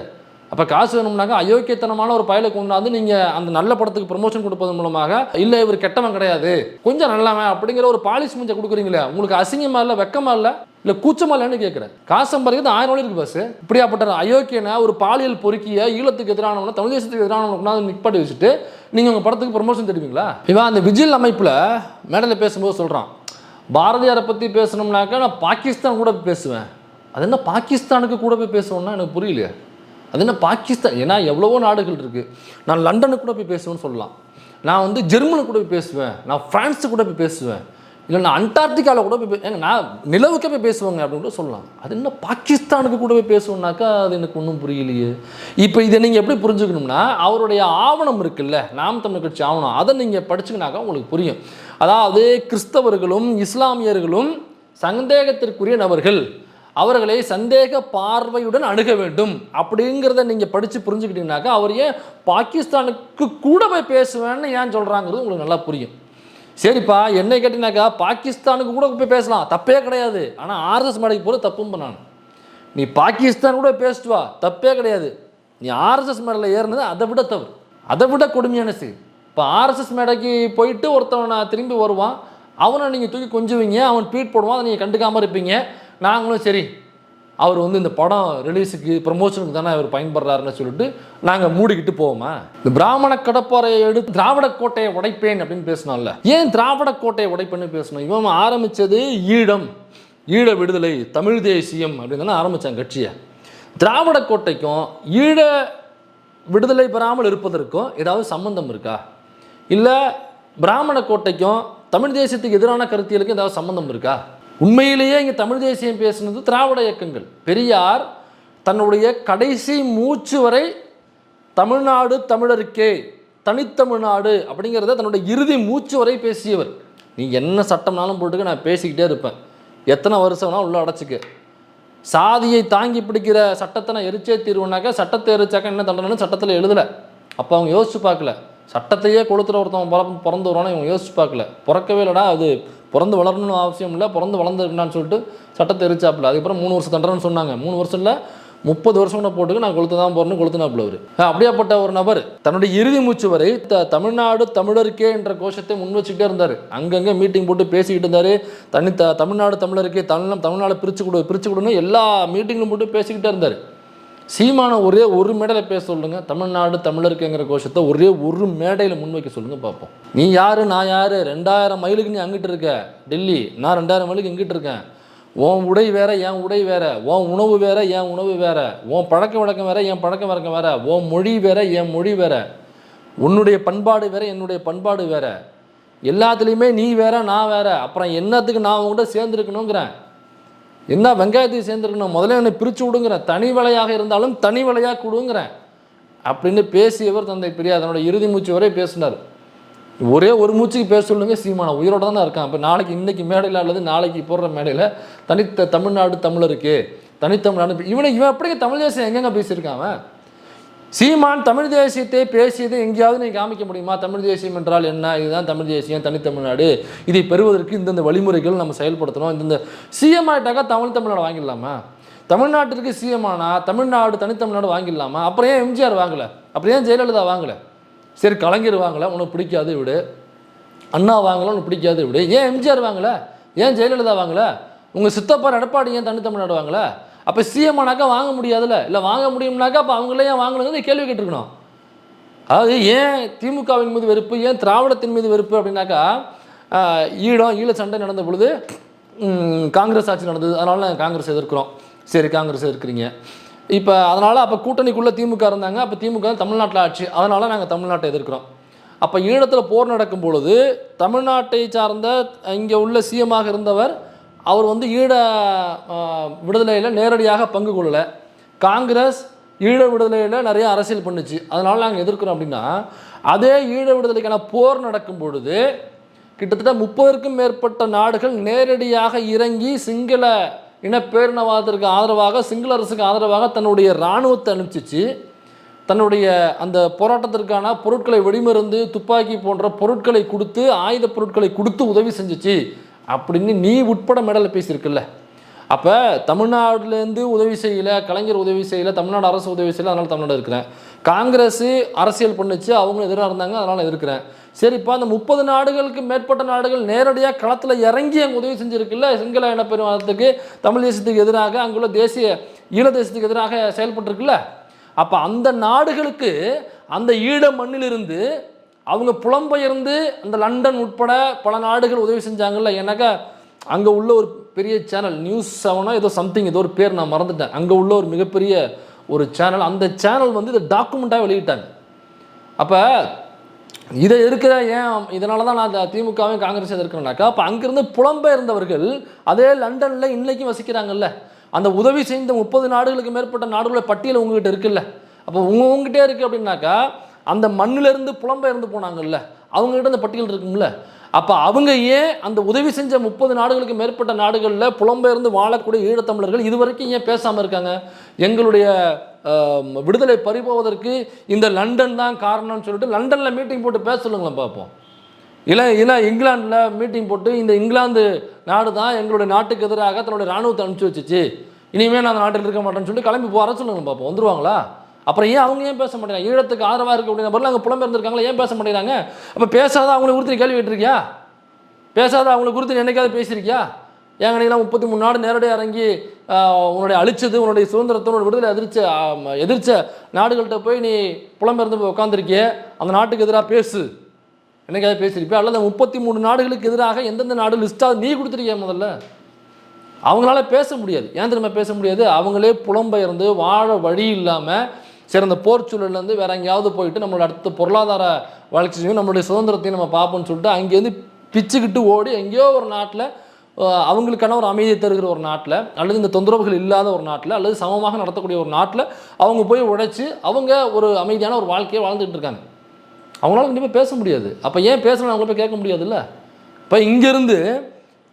அப்போ காசு வேணும்னாக்கா அயோக்கியத்தனமான ஒரு பயலை கொண்டாந்து நீங்கள் அந்த நல்ல படத்துக்கு ப்ரமோஷன் கொடுப்பதன் மூலமாக, இல்லை இவர் கெட்டவன் கிடையாது கொஞ்சம் நல்லவன் அப்படிங்கிற ஒரு பாலிஷ் மூஞ்சை கொடுக்குறீங்களே, உங்களுக்கு அசிங்கமாக இல்லை, வெக்கமாக இல்லை? இல்லை கூச்சமா இல்லைன்னு கேட்குறேன். காசு சம்பாதிக்கிறது 1000 வழி இருக்குது பஸ். இப்படியாப்பட்ட அயோக்கியனை, ஒரு பாலியல் பொறுக்கிய, ஈழத்துக்கு எதிரானவனை, தமிழ் தேசத்துக்கு எதிரானவனை நிப்பாட்டி வச்சுட்டு நீங்கள் உங்கள் படத்துக்கு ப்ரொமோஷன் தருவீங்களா? இவன் அந்த விஜில் அமைப்பில் மேடையில் பேசும்போது சொல்கிறான், பாரதியாரை பற்றி பேசணும்னாக்கா நான் பாகிஸ்தான் கூட பேசுவேன். அது என்ன பாகிஸ்தானுக்கு கூட போய் பேசுவேன்னா எனக்கு புரியலையே. அது என்ன பாகிஸ்தான்? ஏன்னா எவ்வளவோ நாடுகள் இருக்குது. நான் லண்டனுக்கு கூட போய் பேசுவேன்னு சொல்லலாம், நான் வந்து ஜெர்மனுக்கு கூட போய் பேசுவேன், நான் ஃப்ரான்ஸுக்கு கூட போய் பேசுவேன், இல்லை நான் அண்டார்டிகாவில் கூட போய் ஏங்க நான் நிலவுக்கே போய் பேசுவேங்க அப்படின்னு கூட சொல்லலாம். அது என்ன பாகிஸ்தானுக்கு கூட போய் பேசுவோம்னாக்கா அது எனக்கு ஒன்றும் புரியலையே. இப்போ இதை நீங்கள் எப்படி புரிஞ்சுக்கணும்னா, அவருடைய ஆவணம் இருக்குல்ல, நாம் தமிழர் கட்சி ஆவணம், அதை நீங்கள் படிச்சுக்கினாக்கா உங்களுக்கு புரியும். அதாவது கிறிஸ்தவர்களும் இஸ்லாமியர்களும் சந்தேகத்திற்குரிய நபர்கள், அவர்களை சந்தேக பார்வையுடன் அணுக வேண்டும் அப்படிங்கிறத நீங்கள் படித்து புரிஞ்சுக்கிட்டீங்கன்னாக்கா அவர் ஏன் பாகிஸ்தானுக்கு கூட போய் பேசுவேன்னு ஏன் சொல்கிறாங்கிறது உங்களுக்கு நல்லா புரியும். சரிப்பா, என்னை கேட்டீங்கன்னாக்கா பாகிஸ்தானுக்கு கூட போய் பேசலாம், தப்பே கிடையாது. ஆனால் ஆர்எஸ்எஸ் மேடைக்கு போல தப்பும் பண்ணான். நீ பாகிஸ்தான் கூட பேசிட்டு வா, தப்பே கிடையாது. நீ ஆர்எஸ்எஸ் மேடையில் ஏறினது அதை விட தவறு, அதை விட கொடுமையான செய்தி. இப்போ ஆர்எஸ்எஸ் மேடைக்கு போயிட்டு ஒருத்தவனை திரும்பி வருவான், அவனை நீங்கள் தூக்கி கொஞ்சுவீங்க, அவன் ட்வீட் போடுவான், அதை நீங்கள் கண்டுக்காமல் இருப்பீங்க. நாங்களும் சரி அவர் வந்து இந்த படம் ரிலீஸுக்கு ப்ரமோஷனுக்கு தானே அவர் பயன்படுறாருன்னு சொல்லிட்டு நாங்கள் மூடிக்கிட்டு போவோமா? இந்த பிராமண கடப்பாறையை எடுத்து திராவிட கோட்டையை உடைப்பேன் அப்படின்னு பேசினால, ஏன் திராவிட கோட்டையை உடைப்பேன்னு பேசணும்? இவன் ஆரம்பித்தது ஈழ விடுதலை, தமிழ் தேசியம் அப்படின்னு தானே ஆரம்பித்தான் கட்சியை. திராவிட கோட்டைக்கும் ஈழ விடுதலை பெறாமல் இருப்பதற்கும் ஏதாவது சம்பந்தம் இருக்கா? இல்லை பிராமண கோட்டைக்கும் தமிழ் தேசியத்துக்கு எதிரான கருத்தியலுக்கும் ஏதாவது சம்பந்தம் இருக்கா? உண்மையிலேயே இங்கே தமிழ் தேசியம் பேசுனது திராவிட இயக்கங்கள். பெரியார் தன்னுடைய கடைசி மூச்சு வரை தமிழ்நாடு தமிழருக்கே, தனித்தமிழ்நாடு அப்படிங்கிறத தன்னுடைய இறுதி மூச்சு வரை பேசியவர். நீ என்ன சட்டம்னாலும் போட்டுக்க, நான் பேசிக்கிட்டே இருப்பேன், எத்தனை வருஷம்னா உள்ள அடைச்சிக்க. சாதியை தாங்கி பிடிக்கிற சட்டத்தை நான் எரிச்சே தீர்வுனாக்கா, சட்டத்தை எரிச்சாக்கா என்ன தண்டனைன்னு சட்டத்தில் எழுதலை. அப்போ அவங்க யோசிச்சு பார்க்கல. சட்டத்தையே கொளுத்துற ஒருத்தவன் பிறந்து வருவானா இவங்க யோசிச்சு பார்க்கல. பிறக்கவே இல்லைடா, அது பிறந்து வளரணும்னு அவசியம் இல்லை, பிறந்து வளர்ந்துருக்கான்னு சொல்லிட்டு சட்டத்தை எரிச்சாப்பில்ல. அதுக்கப்புறம் 3 வருஷம் தண்டனைன்னு சொன்னாங்க. 3 வருஷம் இல்லை 30 வருஷம் போட்டுக்கு நான் கொளுத்து தான் போகிறேன்னு கொளுத்துனாப்புல அவர். அப்படியாப்பட்ட ஒரு நபர் தன்னுடைய இறுதி மூச்சு வரை தமிழ்நாடு தமிழருக்கே என்ற கோஷத்தை முன் வச்சுக்கிட்டே இருந்தார். அங்கங்கே மீட்டிங் போட்டு பேசிக்கிட்டு இருந்தார். தமிழ்நாடு தமிழருக்கே, தமிழ்நாடு பிரித்து கொடுன்னு எல்லா மீட்டிங்கும் போட்டு பேசிக்கிட்டே இருந்தார். சீமான ஒரே ஒரு மேடையில் பேச சொல்லுங்க, தமிழ்நாடு தமிழருக்குங்கிற கோஷத்தை ஒரே ஒரு மேடையில் முன்வைக்க சொல்லுங்க பார்ப்போம். நீ யாரு, நான் யாரு? 2000 மைலுக்கு நீ அங்கிட்டு இருக்க டெல்லி, நான் 2000 மைலுக்கு இங்கிட்டு இருக்கேன். உன் உடை வேற, என் உடை வேற, உன் உணவு வேற, என் உணவு வேற, உன் பழக்க வழக்கம் வேற, என் பழக்க வழக்கம் வேற, உன் மொழி வேற, என் மொழி வேற, உன்னுடைய பண்பாடு வேற, என்னுடைய பண்பாடு வேற, எல்லாத்துலேயுமே நீ வேற நான் வேற. அப்புறம் என்னத்துக்கு நான் உங்கள்கிட்ட சேர்ந்துருக்கணுங்கிறேன்? என்ன வெங்காயத்தையும் சேர்ந்துருக்கணும்? முதல்ல என்னை பிரித்து விடுங்கிறேன், தனி வலையாக இருந்தாலும் தனி வலையாக கொடுங்கிறேன் அப்படின்னு பேசியவர் தந்தை பெரியார். தன்னோட இறுதி மூச்சு வரை பேசினார். ஒரே ஒரு மூச்சுக்கு பேச சொல்லுங்க, சீமான உயிரோடு தானே இருக்கான். இப்போ நாளைக்கு இன்றைக்கி மேடையில் அல்லது நாளைக்கு போடுற மேடையில் தமிழ்நாடு தமிழருக்கு, தனித்தமிழ்நாடு, இவன் அப்படியே தமிழ் தேசியம் எங்கெங்க பேசியிருக்கான்? சீமான் தமிழ் தேசியத்தை பேசியது எங்கேயாவது நீங்கள் காமிக்க முடியுமா? தமிழ் தேசியம் என்றால் என்ன, இதுதான் தமிழ் தேசியம், தனித்தமிழ்நாடு, இதை பெறுவதற்கு இந்தந்த வழிமுறைகள் நம்ம செயல்படுத்தணும். இந்தந்த சிஎம் ஆகிட்டாக்கா தமிழ்நாடு வாங்கிடலாமா? தமிழ்நாட்டிற்கு சிஎம் ஆனால் தமிழ்நாடு தனித்தமிழ்நாடு வாங்கிடலாமா? அப்புறம் ஏன் எம்ஜிஆர் வாங்கலை? அப்புறம் ஏன் ஜெயலலிதா வாங்கலை? சரி, கலைஞர் வாங்கலை, உனக்கு பிடிக்காது விடு. அண்ணா வாங்கலை, உனக்கு பிடிக்காது விடு. ஏன் எம்ஜிஆர் வாங்கலை? ஏன் ஜெயலலிதா வாங்கலை? உங்கள் சித்தப்பா எடப்பாடி ஏன் தனித்தமிழ்நாடு வாங்கலை? அப்போ சிஎம் ஆனாக்கா வாங்க முடியாதுல்ல? இல்லை வாங்க முடியும்னாக்கா அப்போ அவங்களே ஏன் வாங்கணுங்கிறது கேள்வி கேட்டிருக்கணும். அதாவது ஏன் திமுகவின் மீது வெறுப்பு, ஏன் திராவிடத்தின் மீது வெறுப்பு அப்படின்னாக்கா, ஈழ சண்டை நடந்த பொழுது காங்கிரஸ் ஆட்சி நடந்தது, அதனால நாங்கள் காங்கிரஸ் எதிர்க்கிறோம். சரி, காங்கிரஸ் எதிர்க்கிறீங்க. இப்போ அதனால் அப்போ கூட்டணிக்குள்ளே திமுக இருந்தாங்க, அப்போ திமுக தமிழ்நாட்டில் ஆட்சி, அதனால் நாங்கள் தமிழ்நாட்டை எதிர்க்கிறோம். அப்போ ஈழத்தில் போர் நடக்கும் பொழுது தமிழ்நாட்டை சார்ந்த இங்கே உள்ள சிஎம்மாக இருந்தவர் அவர் வந்து ஈழ விடுதலையில் நேரடியாக பங்கு கொள்ளலை. காங்கிரஸ் ஈழ விடுதலையில் நிறைய அரசியல் பண்ணுச்சு, அதனால் நாங்கள் எதிர்க்கிறோம் அப்படின்னா, அதே ஈழ விடுதலைக்கான போர் நடக்கும் பொழுது கிட்டத்தட்ட 30க்கும் மேற்பட்ட நாடுகள் நேரடியாக இறங்கி சிங்கள இனப்பேரினவாதத்திற்கு ஆதரவாக, சிங்கள அரசுக்கு ஆதரவாக தன்னுடைய இராணுவத்தை அனுப்பிச்சிச்சு. தன்னுடைய அந்த போராட்டத்திற்கான பொருட்களை, வெடிமருந்து, துப்பாக்கி போன்ற பொருட்களை கொடுத்து, ஆயுத பொருட்களை கொடுத்து உதவி செஞ்சிச்சு அப்படின்னு நீ உட்பட மேடையில் பேசியிருக்குல்ல. அப்போ தமிழ்நாடுலேருந்து உதவி செய்யலை, கலைஞர் உதவி செய்யலை, தமிழ்நாடு அரசு உதவி செய்யலை, அதனால் தமிழ்நாடு இருக்கிறேன். காங்கிரஸ் அரசியல் பண்ணுச்சு, அவங்க எதிராக இருந்தாங்க, அதனால் எதிர்க்கிறேன். சரிப்பா, அந்த 30 நாடுகளுக்கு மேற்பட்ட நாடுகள் நேரடியாக களத்தில் இறங்கி அங்கே உதவி செஞ்சுருக்குல்ல, சிங்கள இனப்பெருமானத்துக்கு, தமிழ் தேசத்துக்கு எதிராக, அங்குள்ள தேசிய ஈழ தேசத்துக்கு எதிராக செயல்பட்டுருக்குல்ல. அப்போ அந்த நாடுகளுக்கு அந்த ஈழ மண்ணிலிருந்து அவங்க புலம்பெயர்ந்து அந்த லண்டன் உட்பட பல நாடுகள் உதவி செஞ்சாங்கல்ல. ஏன்னாக்கா அங்கே உள்ள ஒரு பெரிய சேனல் நியூஸ் 7 ஏதோ சம்திங், ஏதோ ஒரு பேர் நான் மறந்துட்டேன், அங்கே உள்ள ஒரு மிகப்பெரிய ஒரு சேனல், அந்த சேனல் வந்து இதை டாக்குமெண்ட்டாக வெளியிட்டாங்க. அப்போ இதை இருக்கிற ஏன் இதனால தான் நான் திமுகவும் காங்கிரஸ் எதிர்க்கிறேன்னாக்கா, அப்போ அங்கேருந்து புலம்பெயர்ந்தவர்கள் அதே லண்டனில் இன்றைக்கும் வசிக்கிறாங்கல்ல. அந்த உதவி செய்த 30 நாடுகளுக்கு மேற்பட்ட நாடுகளோட பட்டியல் உங்ககிட்ட இருக்குல்ல. அப்போ உங்ககிட்டே இருக்குது அப்படின்னாக்கா, அந்த மண்ணிலிருந்து புலம்பெயர்ந்து போனாங்கல்ல, அவங்ககிட்ட அந்த பட்டியல் இருக்கும்ல. அப்போ அவங்க ஏன் அந்த உதவி செஞ்ச 30 நாடுகளுக்கு மேற்பட்ட நாடுகளில் புலம்பெயர்ந்து வாழக்கூடிய ஈழத்தமிழர்கள் இதுவரைக்கும் ஏன் பேசாமல் இருக்காங்க? எங்களுடைய விடுதலை பறிபோவதற்கு இந்த லண்டன் தான் காரணம்னு சொல்லிட்டு லண்டனில் மீட்டிங் போட்டு பேச சொல்லுங்களேன் பார்ப்போம். இல்லை இங்கிலாந்தில் மீட்டிங் போட்டு இந்த இங்கிலாந்து நாடு தான் எங்களுடைய நாட்டுக்கு எதிராக தன்னுடைய இராணுவத்தை அனுப்பிச்சி வச்சிச்சு, இனிமேல் நான் அந்த நாட்டில் இருக்க மாட்டேன்னு சொல்லிட்டு கிளம்பி போகிற சொல்லுங்க பார்ப்போம். வந்துருவாங்களா? அப்புறம் ஏன் அவங்க ஏன் பேச மாட்டேங்கிறாங்க? ஈழத்துக்கு ஆதரவாக இருக்க அப்படின்னா பதில் அங்கே புலம்பெயர்ந்துருக்காங்களா, ஏன் பேச மாட்டேங்கிறாங்க? அப்போ பேசாத அவங்களை குறித்து நீ கேள்வி கேட்டிருக்கியா? பேசாத அவங்களை குறித்து நீ என்னைக்காவது பேசியிருக்கியா? ஏங்க நீங்களாம் 33 நாடு நேரடியாக இறங்கி உன்னுடைய அழிச்சது, உன்னுடைய சுதந்திரத்தை, உன்னோட விடுதலை எதிர்த்த நாடுகள்கிட்ட போய் நீ புலம்பெயர்ந்து போய் உட்காந்துருக்கிய, அந்த நாட்டுக்கு எதிராக பேசு, என்னைக்காவது பேசியிருப்பியா? அல்லது 33 நாடுகளுக்கு எதிராக எந்தெந்த நாடு லிஸ்ட்டாக நீ கொடுத்துருக்கிய? முதல்ல அவங்களால பேச முடியாது. ஏன் திரும்ப பேச முடியாது? அவங்களே புலம்பெயர்ந்து வாழ வழி இல்லாமல் சரி அந்த போர் சூழல்லேருந்து வேறு எங்கேயாவது போயிட்டு நம்மளோட அடுத்த பொருளாதார வளர்ச்சியும் நம்மளுடைய சுதந்திரத்தையும் நம்ம பார்ப்போம்னு சொல்லிட்டு அங்கேருந்து பிச்சுக்கிட்டு ஓடி எங்கேயோ ஒரு நாட்டில் அவங்களுக்கான ஒரு அமைதியை தருகிற ஒரு நாட்டில், அல்லது இந்த தொந்தரவுகள் இல்லாத ஒரு நாட்டில், அல்லது சமமாக நடத்தக்கூடிய ஒரு நாட்டில் அவங்க போய் உழைச்சி அவங்க ஒரு அமைதியான ஒரு வாழ்க்கையை வாழ்ந்துகிட்டு இருக்காங்க. அவங்களால கண்டிப்பாக பேச முடியாது. அப்போ ஏன் பேசணும் அவங்கள போய் கேட்க முடியாதுல்ல. இப்போ இங்கேருந்து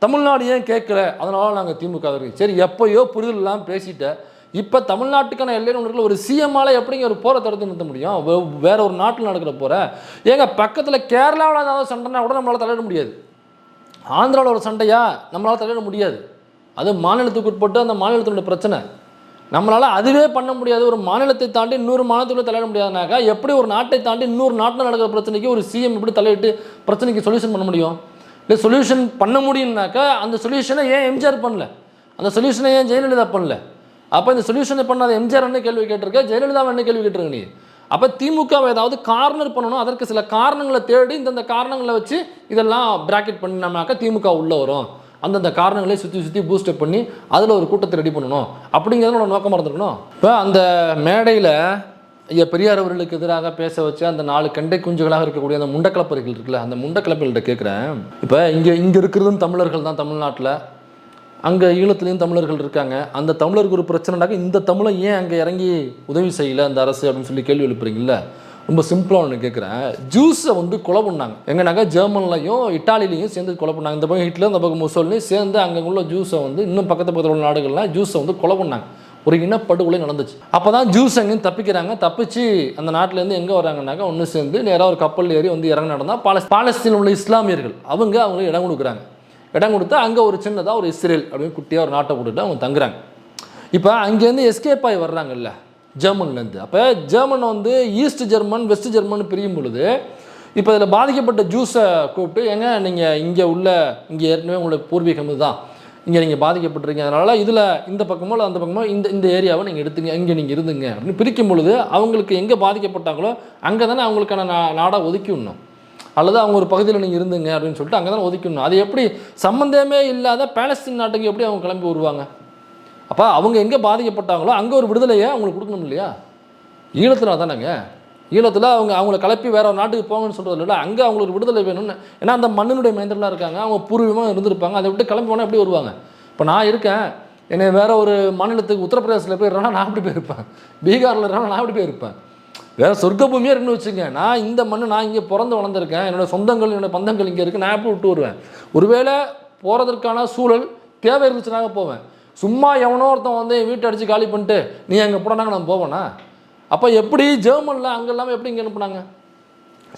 தமிழ்நாடு ஏன் கேட்கல? அதனால நாங்கள் திமுக இருக்கு. சரி, எப்போயோ புரிதல் இல்லாமல் பேசிட்டேன். இப்போ தமிழ்நாட்டுக்கான எல்லையில் ஒரு சிஎம்மால் எப்படிங்க ஒரு போரை தடுத்து நிறுத்த முடியும்? வேற ஒரு நாட்டில் நடக்கிற போகிற ஏங்க பக்கத்தில் கேரளாவில் ஏதாவது சண்டைனா கூட நம்மளால் தலையிட முடியாது. ஆந்திராவில் ஒரு சண்டையா நம்மளால் தலையிட முடியாது. அது மாநிலத்துக்கு உட்பட்டு அந்த மாநிலத்தினுடைய பிரச்சனை. நம்மளால் அதுவே பண்ண முடியாது. ஒரு மாநிலத்தை தாண்டி இன்னொரு மாநிலத்துக்குள்ளே தலையிட முடியாதுனாக்கா எப்படி ஒரு நாட்டை தாண்டி இன்னொரு நாட்டில் நடக்கிற பிரச்சனைக்கு ஒரு சிஎம் எப்படி தலையிட்டு பிரச்சனைக்கு சொல்யூஷன் பண்ண முடியும்? இல்லை சொல்யூஷன் பண்ண முடியும்னாக்கா அந்த சொல்யூஷனை ஏன் எம்ஜிஆர் பண்ணல? அந்த சொல்யூஷனை ஏன் ஜெயலலிதா பண்ணல? அப்போ இந்த சொல்யூஷனை பண்ணாத எம்ஜிஆர் என்ன கேள்வி கேட்டிருக்க, ஜெயலலிதா என்ன கேள்வி கேட்டிருக்க நீ? அப்போ திமுகவை ஏதாவது கார்னர் பண்ணணும், அதற்கு சில காரணங்களை தேடி இந்தந்த காரணங்களை வச்சு இதெல்லாம் பிராக்கெட் பண்ணினோம்னாக்கா திமுக உள்ளே வரும். அந்தந்த காரணங்களே சுற்றி பூஸ்டப் பண்ணி அதில் ஒரு கூட்டத்தை ரெடி பண்ணணும் அப்படிங்கிறத நம்ம நோக்கமாக இருந்திருக்கணும். இப்போ அந்த மேடையில் ஐயா பெரியார் அவர்களுக்கு எதிராக பேச வச்சு அந்த 4 கண்டை குஞ்சுகளாக இருக்கக்கூடிய அந்த முண்டக்கலப்பறைகள் இருக்குல்ல, அந்த முண்டக்கலப்பைகள்கிட்ட கேட்குறேன். இப்போ இங்கே இருக்கிறதும் தமிழர்கள் தான் தமிழ்நாட்டில், அங்கே ஈழத்துலேயும் தமிழர்கள் இருக்காங்க. அந்த தமிழருக்கு ஒரு பிரச்சனைனாக்க இந்த தமிழை ஏன் அங்கே இறங்கி உதவி செய்யலை அந்த அரசு அப்படின்னு சொல்லி கேள்வி எழுப்புறீங்கள. ரொம்ப சிம்பிளாக ஒன்று கேட்குறேன். ஜூஸை கொலை பண்ணாங்க எங்கன்னாக்கா ஜெர்மன்லையும் இட்டாலிலையும் சேர்ந்து கொலை பண்ணாங்க. இந்த பக்கம் ஹிட்லர், இந்த பக்கம் முசோலினி சேர்ந்து அங்கே உள்ள ஜூஸை இன்னும் பக்கத்தில் உள்ள நாடுகள்லாம் ஜூஸை கொலை பண்ணாங்க. ஒரு இனப்படுகொலை நடந்துச்சு. அப்போ தான் ஜூஸ் அங்கேயும் தப்பிக்கிறாங்க. தப்பிச்சு அந்த நாட்டிலேருந்து எங்கே வராங்கன்னாக்கா ஒன்று சேர்ந்து நேராக ஒரு கப்பல் ஏறி இறங்க நடந்தால் பாலஸ்தீனில் உள்ள இஸ்லாமியர்கள் அவங்களுக்கு இடம் கொடுக்குறாங்க. இடம் கொடுத்தா அங்கே ஒரு சின்னதாக ஒரு இஸ்ரேல் அப்படின்னு குட்டியாக ஒரு நாட்டை போட்டுட்டு அவங்க தங்குறாங்க. இப்போ அங்கேருந்து எஸ்கேப் ஆகி வர்றாங்கல்ல ஜெர்மன்லேருந்து. அப்போ German east German west German பிரியும் பொழுது இப்போ இதில் பாதிக்கப்பட்ட ஜூஸை கூப்பிட்டு ஏங்க நீங்கள் இங்கே ஏற்கனவே உங்களோட பூர்வீகம் தான், இங்கே நீங்கள் பாதிக்கப்பட்டிருக்கீங்க, அதனால் இதில் இந்த பக்கமோ இல்லை அந்த பக்கமோ இந்த ஏரியாவை நீங்கள் எடுத்துங்க, இங்கே நீங்கள் இருந்துங்க அப்படின்னு பிரிக்கும் பொழுது அவங்களுக்கு எங்கே பாதிக்கப்பட்டாங்களோ அங்கே தானே அவங்களுக்கான நாடாக ஒதுக்கி விடணும். அல்லது அவங்க ஒரு பகுதியில் நீங்கள் இருந்துங்க அப்படின்னு சொல்லிட்டு அங்கே தான் ஒதுக்கணும். அது எப்படி சம்மந்தமே இல்லாத பாலஸ்தீன் நாட்டுக்கு எப்படி அவங்க கிளம்பி வருவாங்க? அப்போ அவங்க எங்கே பாதிக்கப்பட்டாங்களோ அங்கே ஒரு விடுதலையை அவங்களுக்கு கொடுக்கணும் இல்லையா? ஈழத்தில் தானேங்க, ஈழத்தில் அவங்கள கிளப்பி வேற ஒரு நாட்டுக்கு போங்கன்னு சொல்கிறது இல்லை, அங்கே அவங்களுக்கு விடுதலை வேணும்னு. ஏன்னா அந்த மண்ணினுடைய மைந்தர்களாக இருக்காங்க, அவங்க பூர்வீகமாக இருந்திருப்பாங்க. அதை விட்டு கிளம்பி போனால் எப்படி வருவாங்க? இப்போ நான் இருக்கேன், என்னை வேற ஒரு மாநிலத்துக்கு உத்தரப்பிரதேசத்தில் போயிடுறேன்னா நான் அப்படி போயிருப்பேன், பீகாரில் இருக்கிறாங்க நான் அப்படி போயிருப்பேன், வேறு சொர்க்க பூமியாக இருக்குன்னு வச்சுங்க. நான் இந்த மண்ணு நான் இங்கே பிறந்து வளர்ந்துருக்கேன், என்னோடய சொந்தங்கள் என்னோடய பந்தங்கள் இங்கே இருக்குது, நான் எப்படி விட்டு வருவேன்? ஒருவேளை போகிறதுக்கான சூழல் தேவை இருந்துச்சுனாங்க போவேன். சும்மா எவனோ ஒருத்தன் வீட்டை அடித்து காலி பண்ணிட்டு நீ அங்கே போனாங்க நான் போவேண்ணா? அப்போ எப்படி ஜெர்மனில் அங்கே இல்லாமல் எப்படி இங்கே அனுப்புனாங்க?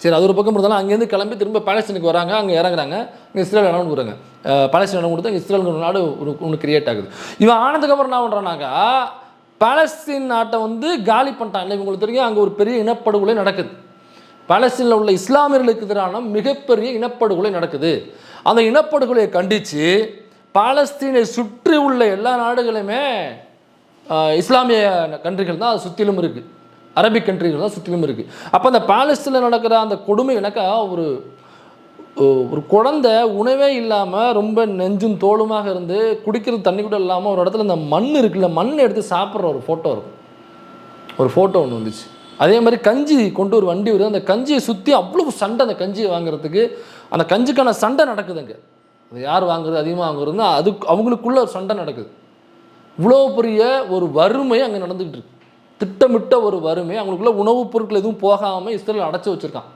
சரி, அது ஒரு பக்கம் இருந்தாலும் அங்கேருந்து கிளம்பி திரும்ப பாலஸ்தீனுக்கு வராங்க, அங்கே இறங்குறாங்க, இங்கே இஸ்ரேல் இடம் கொடுக்குறாங்க. பாலஸ்தீன் இடம் கொடுத்தா இங்கே இஸ்ரேலுங்கிற நாடு ஒன்று கிரியேட் ஆகுது. இவன் ஆனதுக்கப்புறம் என்ன பண்ணுறானாக்கா பாலஸ்தீன் நாட்டை வந்து காலி பண்ணிட்டாங்க. உங்களுக்கு தெரியும், அங்கே ஒரு பெரிய இனப்படுகொலை நடக்குது. பாலஸ்தீனில் உள்ள இஸ்லாமியர்களுக்கு எதிரான மிகப்பெரிய இனப்படுகொலை நடக்குது. அந்த இனப்படுகொலையை கண்டித்து பாலஸ்தீனை சுற்றி உள்ள எல்லா நாடுகளுமே இஸ்லாமிய கண்ட்ரிகள் தான் அது சுற்றிலும் இருக்குது, அரபிக் கண்ட்ரிகள் தான் சுற்றிலும் இருக்குது. அப்போ அந்த பாலஸ்தீனில் நடக்கிற அந்த கொடுமை எனக்கா ஒரு குழந்தை உணவே இல்லாமல் ரொம்ப நெஞ்சும் தோளுமாக இருந்து குடிக்கிறது தண்ணி கூட இல்லாமல் ஒரு இடத்துல இந்த மண் இருக்குல்ல, மண் எடுத்து சாப்பிட்ற ஒரு ஃபோட்டோ இருக்கும். ஒரு ஃபோட்டோ ஒன்று வந்துச்சு. அதே மாதிரி கஞ்சி கொண்டு ஒரு வண்டி வருது, அந்த கஞ்சியை சுற்றி அவ்வளோ சண்டை, அந்த கஞ்சியை வாங்குறதுக்கு அந்த கஞ்சிக்கான சண்டை நடக்குதுங்க. அது யார் வாங்குறது அதிகமாக வாங்குறதுன்னா அது அவங்களுக்குள்ள ஒரு சண்டை நடக்குது. இவ்வளோ பெரிய ஒரு வறுமை அங்கே நடந்துக்கிட்டு இருக்கு, திட்டமிட்ட ஒரு வறுமை. அவங்களுக்குள்ள உணவுப் பொருட்கள் எதுவும் போகாமல் இஸ்ரேல் அடைச்சி வச்சுருக்கான்,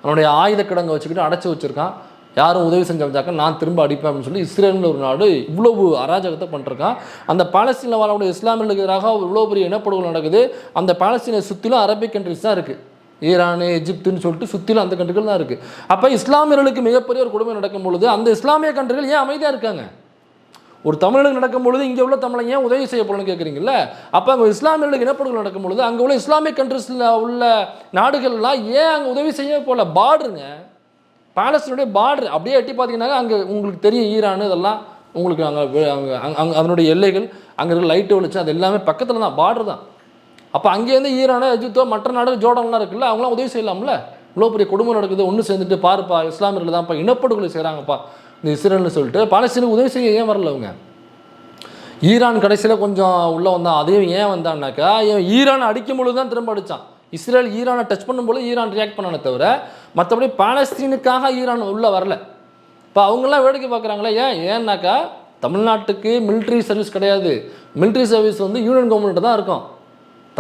அவனுடைய ஆயுத கிடங்கை வச்சுக்கிட்டு அடைச்சி வச்சுருக்கான். யாரும் உதவி செஞ்சாக்க நான் திரும்ப அடிப்பேன் அப்படின்னு சொல்லி இஸ்ரேலில் ஒரு நாடு இவ்வளவு அராஜகத்தை பண்ணிருக்கான். அந்த பாலஸ்தீனில் வாழக்கூடிய இஸ்லாமியர்களுக்கு எதிராக இவ்வளோ பெரிய இனப்படுகொலை நடக்குது. அந்த பாலஸ்தீனை சுற்றிலும் அரபிக் கண்ட்ரிஸ் தான் இருக்குது, ஈரான், எஜிப்துன்னு சொல்லிட்டு சுற்றிலும் அந்த கண்ட்ரிகள் தான் இருக்குது. அப்போ இஸ்லாமியர்களுக்கு மிகப்பெரிய ஒரு கொடுமை நடக்கும் பொழுது அந்த இஸ்லாமிய கண்ட்ரிகள் ஏன் அமைதியாக இருக்காங்க? ஒரு தமிழர்களுக்கு நடக்கும் பொழுது இங்கே உள்ள தமிழை ஏன் உதவி செய்யப்படணும்னு கேட்குறீங்களா? அப்போ அங்கே இஸ்லாமியர்களுக்கு இனப்படுகொலை நடக்கும் பொழுது அங்கே உள்ள இஸ்லாமிக் கண்ட்ரிஸில் உள்ள நாடுகள்லாம் ஏன் அங்கே உதவி செய்ய போல? பார்டருங்க, பாலஸ்தீனுடைய பார்டர் அப்படியே எட்டி பார்த்தீங்கன்னா அங்கே உங்களுக்கு தெரியும், ஈரான் இதெல்லாம் உங்களுக்கு அங்கே அதனுடைய எல்லைகள், அங்கே இருக்க லைட்டு வெளிச்சம் அது எல்லாமே பக்கத்தில் தான், பார்டர் தான். அப்போ அங்கேருந்து ஈரானோ எஜிப்தோ மற்ற நாடு ஜோர்டான்லாம் இருக்குல்ல, அவங்களாம் உதவி செய்யலாம்ல. இவ்வளோ பெரிய குடும்பம் நடக்குது, ஒன்று சேர்ந்துட்டு பாருப்பா இஸ்லாமியர்கள் தான்ப்பா இனப்படுகொலை செய்கிறாங்கப்பா இந்த இஸ்ரேல்னு சொல்லிட்டு பாலஸ்தீனுக்கு உதவி செய்ய ஏன் வரல அவங்க? ஈரான் கடைசியில் கொஞ்சம் உள்ளே வந்தான், அதையும் ஏன் வந்தான்னாக்கா ஈரான் அடிக்கும் பொழுது தான் திரும்ப அடித்தான். இஸ்ரேல் ஈரானை டச் பண்ணும்போது ஈரான் ரியாக்ட் பண்ணானே தவிர மற்றபடி பாலஸ்தீனுக்காக ஈரான் உள்ளே வரல. இப்போ அவங்களாம் வேடிக்கை பார்க்குறாங்களே ஏன்னாக்கா தமிழ்நாட்டுக்கு மிலிட்ரி சர்வீஸ் கிடையாது, மிலிட்ரி சர்வீஸ் வந்து யூனியன் கவர்மெண்ட்டு தான் இருக்கும்.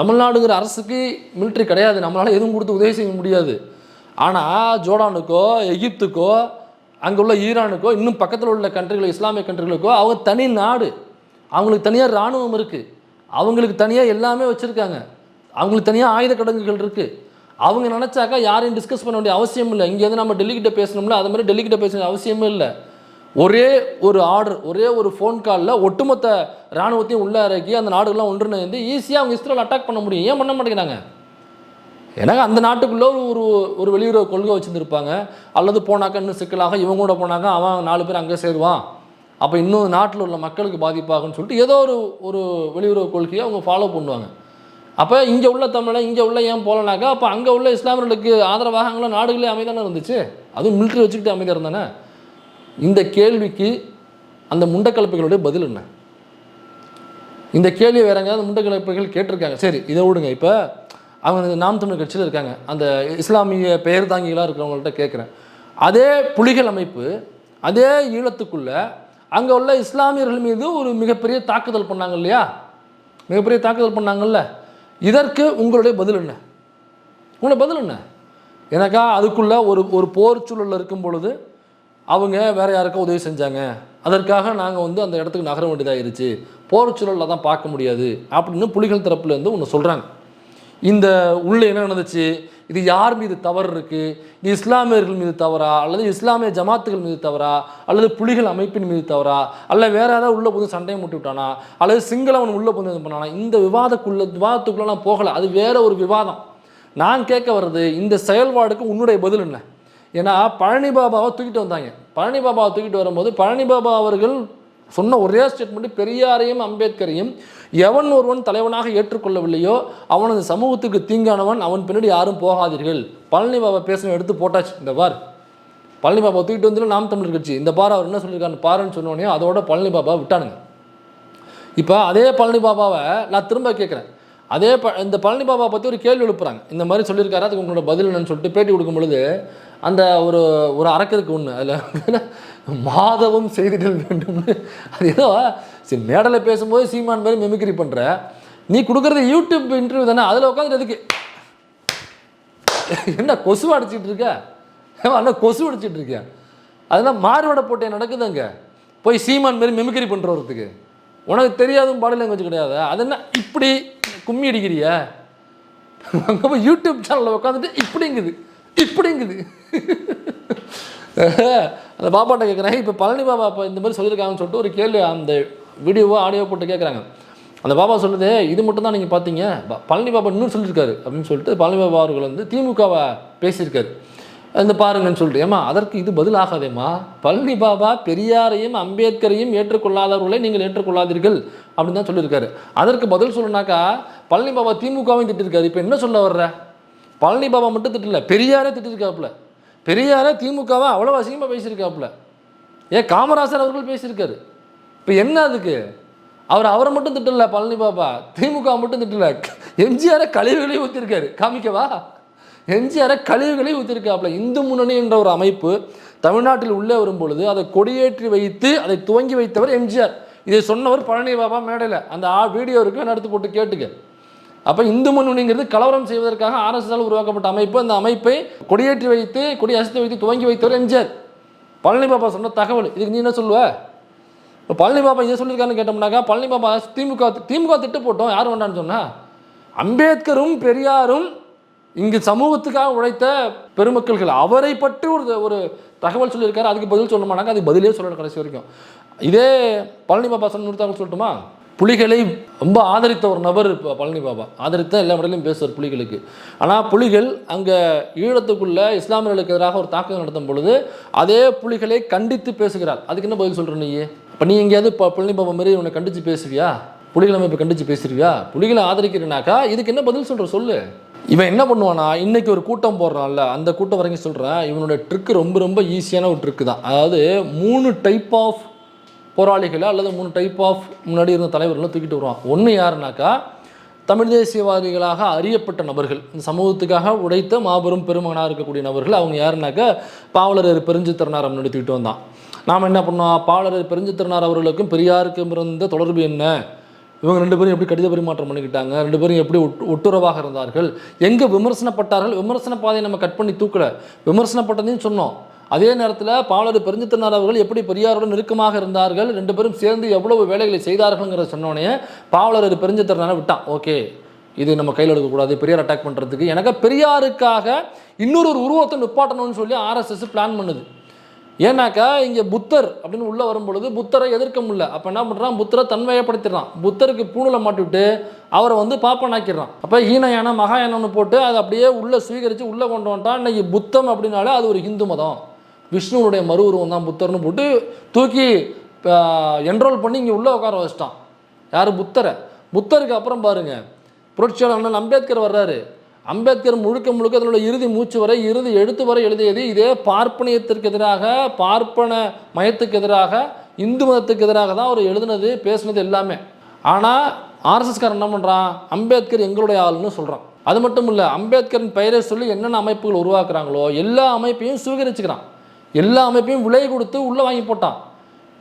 தமிழ்நாடுங்கிற அரசுக்கு மிலிட்ரி கிடையாது, நம்மளால் எதுவும் கொடுத்து உதவி செய்ய முடியாது. ஆனால் ஜோர்டானுக்கோ எகிப்துக்கோ அங்கே உள்ள ஈரானுக்கோ இன்னும் பக்கத்தில் உள்ள கண்ட்ரிகள் இஸ்லாமிய கண்ட்ரிகளுக்கோ அவங்க தனி நாடு, அவங்களுக்கு தனியாக இராணுவம் இருக்குது, அவங்களுக்கு தனியாக எல்லாமே வச்சுருக்காங்க, அவங்களுக்கு தனியாக ஆயுத கிடங்குகள் இருக்குது. அவங்க நினச்சாக்கா யாரையும் டிஸ்கஸ் பண்ண வேண்டிய அவசியம் இல்லை. இங்கேருந்து நம்ம டெல்லிக்கிட்ட பேசணும்ல, அது மாதிரி டெல்லிக்கிட்ட பேச அவசியமே இல்லை. ஒரே ஒரு ஆர்டர், ஒரே ஒரு ஃபோன் காலில் ஒட்டுமொத்த இராணுவத்தையும் உள்ளே இறக்கி அந்த நாடுகள்லாம் ஒன்றுன்னு ஈஸியாக அவங்க இஸ்ரேல் அட்டாக் பண்ண முடியும். ஏன் பண்ண மாட்டேங்கிறாங்க? ஏன்னா அந்த நாட்டுக்குள்ளே ஒரு வெளியுறவு கொள்கை வச்சுருந்துருப்பாங்க, அல்லது போனாக்கா இன்னும் சிக்கலாக இவங்க கூட போனாக்கா அவன் 4 பேர் அங்கே சேருவான், அப்போ இன்னும் நாட்டில் உள்ள மக்களுக்கு பாதிப்பாகுன்னு சொல்லிட்டு ஏதோ ஒரு வெளியுறவு கொள்கையை அவங்க ஃபாலோ பண்ணுவாங்க. அப்போ இங்கே உள்ள தமிழை இங்கே உள்ள ஏன் போகலனாக்கா அப்போ அங்கே உள்ள இஸ்லாமியர்களுக்கு ஆதரவாக அங்கே நாடுகளே அமைதியானே இருந்துச்சு, அதுவும் மிலிட்ரி வச்சுக்கிட்டு அமைதியாக இருந்தானே. இந்த கேள்விக்கு அந்த முண்டக்கலப்புகளுடைய பதில் என்ன? இந்த கேள்வியை வேற எங்கேயாவது முண்டக்கலப்புகள் கேட்டிருக்காங்க? சரி, இதை விடுங்க. இப்போ அவங்க நாம் தமிழர் கட்சியில் இருக்காங்க, அந்த இஸ்லாமிய பெயர் தாங்கிகளாக இருக்கிறவங்கள்ட்ட கேட்குறேன், அதே புலிகள் அமைப்பு அதே ஈழத்துக்குள்ளே அங்கே உள்ள இஸ்லாமியர்கள் மீது ஒரு மிகப்பெரிய தாக்குதல் பண்ணாங்க இல்லையா, மிகப்பெரிய தாக்குதல் பண்ணாங்கல்ல, இதற்கு உங்களுடைய பதில் என்ன? உங்களுடைய பதில் என்ன? எனக்கா அதுக்குள்ளே ஒரு போர் சூழலில் இருக்கும் பொழுது அவங்க வேறு யாருக்கும் உதவி செஞ்சாங்க, அதற்காக நாங்கள் வந்து அந்த இடத்துக்கு நகர வேண்டியதாகிருச்சு, போர் சூழலில் தான் பார்க்க முடியாது அப்படின்னு புலிகள் தரப்புலேருந்து ஒன்று சொல்கிறாங்க. இந்த உள்ளே என்ன நடந்துச்சு, இது யார் மீது தவறு இருக்குது, இது இஸ்லாமியர்கள் மீது தவறா, அல்லது இஸ்லாமிய ஜமாத்துகள் மீது தவறா, அல்லது புலிகள் அமைப்பின் மீது தவறா, அல்ல வேறு ஏதாவது உள்ளே போது சண்டையை முட்டி விட்டானா, அல்லது சிங்களவன் உள்ளே போது இது பண்ணானா, இந்த விவாதத்துக்குள்ளே நான் போகலை, அது வேற ஒரு விவாதம். நான் கேட்க வர்றது இந்த செயல்பாடுக்கு உன்னுடைய பதில் என்ன? ஏன்னா பழனி பாபாவை தூக்கிட்டு வந்தாங்க, பழனி பாபாவை தூக்கிட்டு வரும்போது பழனி பாபா அவர்கள் சொன்ன ஒரே ஸ்டேட்மெண்ட், பெரியாரையும் அம்பேத்கரையும் எவன் ஒருவன் தலைவனாக ஏற்றுக்கொள்ளவில்லையோ அவன் அந்த சமூகத்துக்கு தீங்கானவன், அவன் பின்னாடி யாரும் போகாதீர்கள். பழனி பாபா பேசணும், எடுத்து போட்டாச்சு. இந்த பார் பழனி பாபா தூக்கிட்டு வந்து நாம் தமிழர் கட்சி, இந்த பார் அவர் என்ன சொல்லியிருக்காரு பாருன்னு சொன்னோடனே அதோட பழனி பாபா விட்டானுங்க. இப்போ அதே பழனி பாபாவை நான் திரும்ப கேட்குறேன், இந்த பழனி பாபா பற்றி ஒரு கேள்வி எழுப்புறாங்க, இந்த மாதிரி சொல்லியிருக்காரு, அதுக்கு உங்களோட பதில் என்னன்னு சொல்லிட்டு பேட்டி கொடுக்கும் பொழுது அந்த ஒரு அறக்கிறதுக்கு ஒன்று அதில் மாதவம் செய்திடல் வேண்டும்னு, அது ஏதோ சரி மேடலில் பேசும்போது சீமான் மாதிரி மெமிக்ரி பண்ணுற, நீ கொடுக்குறது யூடியூப் இன்டர்வியூ தானே, அதில் உட்காந்துட்டு எதுக்கு என்ன கொசு அடிச்சிட்டு இருக்க, அண்ணா கொசு அடிச்சிட்டு இருக்கேன், அதெல்லாம் மாறுவடை போட்டே நடக்குதுங்க, போய் சீமான் மாதிரி மெமிக்ரி பண்ணுறதுக்கு உனக்கு தெரியாதும் பாடி லாங்குவேஜ் கிடையாது, அது என்ன இப்படி கும்மி அடிக்கிறிய, அங்கே போய் யூடியூப் சேனலில் உட்காந்துட்டு இப்படிங்குது அந்த பாப்பாட்ட கேட்குறேன். இப்போ பழனி பாபா இப்போ இந்த மாதிரி சொல்லியிருக்காங்கன்னு சொல்லிட்டு ஒரு கேள்வி அந்த வீடியோவோ ஆடியோ போட்டு கேட்குறாங்க. அந்த பாபா சொல்லுது, இது மட்டும் தான் நீங்கள் பார்த்தீங்க, பழனி பாபா இன்னும் சொல்லியிருக்காரு அப்படின்னு சொல்லிட்டு பழனி பாபா அவர்கள் வந்து திமுகவை பேசியிருக்காரு இந்த பாருங்கன்னு சொல்லிட்டு. ஏமா அதற்கு இது பதில் ஆகாதேம்மா, பழனி பாபா பெரியாரையும் அம்பேத்கரையும் ஏற்றுக்கொள்ளாதவர்களை நீங்கள் ஏற்றுக்கொள்ளாதீர்கள் அப்படின்னு தான் சொல்லியிருக்காரு. அதற்கு பதில் சொல்லணுனாக்கா பழனி பாபா திமுகவையும் திட்டிருக்காரு. இப்போ என்ன சொல்ல வர்ற? பழனி பாபா மட்டும் திட்டல, பெரியாரே திட்டிருக்காப்புல. பெரியாரே திமுகவை அவ்வளோ அசிங்கமாக பேசியிருக்காப்புல. ஏன் காமராசர் அவர்கள் பேசியிருக்காரு. இப்போ என்ன அதுக்கு? அவரை மட்டும் திட்டல பழனி பாபா, திமுக மட்டும் திட்டல, எம்ஜிஆரை கழிவுகளையும் ஊற்றிருக்காரு. காமிக்கவா? எம்ஜிஆரை கழிவுகளையும் ஊற்றிருக்காப்புல. இந்து முன்னணி என்ற ஒரு அமைப்பு தமிழ்நாட்டில் உள்ளே வரும் பொழுது அதை கொடியேற்றி வைத்து அதை துவங்கி வைத்தவர் எம்ஜிஆர். இதை சொன்னவர் பழனி பாபா மேடையில். அந்த வீடியோ இருக்கு, எடுத்து போட்டு கேட்டுக்க. அப்போ இந்து முன்னணிங்கிறது கலவரம் செய்வதற்காக ஆர்எஸ்எஸ் உருவாக்கப்பட்ட அமைப்பு. அந்த அமைப்பை கொடியேற்றி வைத்து கொடி அசைத்து வைத்து துவங்கி வைத்தவர் எம்ஜிஆர். பழனி பாபா சொன்ன தகவல். இதுக்கு நீ என்ன சொல்லுவ? இப்போ பழனி பாபா இதை சொல்லியிருக்காருன்னு கேட்டோம்னாக்கா, பழனி பாபா திமுக திட்டு போட்டோம், யார் வேண்டான்னு சொன்னா? அம்பேத்கரும் பெரியாரும் இங்கு சமூகத்துக்காக உழைத்த பெருமக்கள்கள், அவரை பற்றி ஒரு தகவல் சொல்லியிருக்காரு. அதுக்கு பதில் சொல்லமாட்டாங்க, அதுக்கு பதிலே சொல்லணும் கடைசி வரைக்கும். இதே பழனி பாபா சொன்ன தகவல் சொல்லட்டுமா? புலிகளை ரொம்ப ஆதரித்த ஒரு நபர் இப்போ பழனி பாபா. ஆதரித்த எல்லா இடத்துலையும் பேசுவார் புலிகளுக்கு. ஆனால் புலிகள் அங்கே ஈழத்துக்குள்ள இஸ்லாமியர்களுக்கு எதிராக ஒரு தாக்குதல் நடத்தும் பொழுது அதே புலிகளை கண்டித்து பேசுகிறார். அதுக்கு என்ன பதில் சொல்கிற நீ? இப்போ நீ எங்கேயாவது பழனி பாபா மாரி உன்னை கண்டித்து பேசுவியா? புலிகளை அமைப்பை கண்டித்து பேசுவியா? புலிகளை ஆதரிக்கிறனாக்கா இதுக்கு என்ன பதில் சொல்கிற சொல்லு. இவன் என்ன பண்ணுவானா, இன்றைக்கி ஒரு கூட்டம் போடுறான்ல, அந்த கூட்டம் வரைக்கும் சொல்கிறேன். இவனோட ட்ரிக்கு ரொம்ப ரொம்ப ஈஸியான ஒரு ட்ரிக்கு தான். அதாவது 3 டைப் ஆஃப் போராளிகளை அல்லது 3 டைப் ஆஃப் முன்னாடி இருந்த தலைவர்களும் தூக்கிட்டு வருவான். ஒன்று யாருனாக்கா, தமிழ் தேசியவாதிகளாக அறியப்பட்ட நபர்கள், இந்த சமூகத்துக்காக உடைத்த மாபெரும் பெருமகனாக இருக்கக்கூடிய நபர்கள். அவங்க யாருனாக்கா, பாவலர் பெருஞ்சித்திரனார் முன்னாடி தூக்கிட்டு வந்தான். நாம் என்ன பண்ணோம், பாவலர் பெருஞ்சித்திரனார் அவர்களுக்கும் பெரியாருக்கும் இருந்த தொடர்பு என்ன, இவங்க 2 பேரும் எப்படி கடித பரிமாற்றம் பண்ணிக்கிட்டாங்க, 2 பேரும் எப்படி ஒட்டுறவாக இருந்தார்கள், எங்கே விமர்சனப்பட்டார்கள், விமர்சன பாதையை நம்ம கட் பண்ணி தூக்கலை, விமர்சனப்பட்டதையும் சொன்னோம். அதே நேரத்தில் பாவலர் பெருஞ்சித்திரனார் அவர்கள் எப்படி பெரியாருடன் நெருக்கமாக இருந்தார்கள், 2 பேரும் சேர்ந்து எவ்வளவு வேலைகளை செய்தார்கள்ங்கிற சொன்னோடனே பாவலர் பெருஞ்சித்திரனாரை விட்டான். ஓகே, இது நம்ம கையில் எடுக்கக்கூடாது, பெரியார் அட்டாக் பண்ணுறதுக்கு. எனக்கு பெரியாருக்காக இன்னொரு உருவத்தை நிப்பாட்டணும்னு சொல்லி ஆர்எஸ்எஸ் பிளான் பண்ணுது. ஏன்னாக்கா இங்கே புத்தர் அப்படின்னு உள்ளே வரும்பொழுது புத்தரை எதிர்க்க முடியல. அப்போ என்ன பண்ணுறான், புத்தரை தன்மையப்படுத்திடுறான். புத்தருக்கு பூணில் மாட்டிவிட்டு அவரை வந்து பாப்பனாக்கிடுறான். அப்போ ஈனயான மகாயானம்னு போட்டு அதை அப்படியே உள்ளே சுவீகரித்து உள்ளே கொண்டு வந்துட்டான். இன்னைக்கு புத்தம் அப்படின்னாலே அது ஒரு ஹிந்து மதம், விஷ்ணுவுடைய மறு உருவம் தான் புத்தர்னு போட்டு தூக்கி என்ரோல் பண்ணி இங்கே உள்ளே உட்கார வச்சிட்டான். யார்? புத்தரை. புத்தருக்கு அப்புறம் பாருங்கள், புரட்சியாளர் அண்ணல் அம்பேத்கர் வர்றாரு. அம்பேத்கர் முழுக்க அதனோட இறுதி மூச்சு வரை, இறுதி எழுத்து வரை எழுதியது இதே பார்ப்பனியத்திற்கு எதிராக, பார்ப்பன மயத்துக்கு எதிராக, இந்து மதத்துக்கு எதிராக தான் அவர் எழுதுனது, பேசுனது எல்லாமே. ஆனால் ஆர்எஸ்எஸ்காரன் என்ன பண்ணுறான், அம்பேத்கர் எங்களுடைய ஆளுன்னு சொல்கிறான். அது மட்டும் இல்லை, அம்பேத்கரின் பெயரை சொல்லி என்னென்ன அமைப்புகள் உருவாக்குறாங்களோ எல்லா அமைப்பையும் சுவீகரிச்சுக்கிறான். எல்லா அமைப்பையும் விலை கொடுத்து உள்ளே வாங்கி போட்டான்.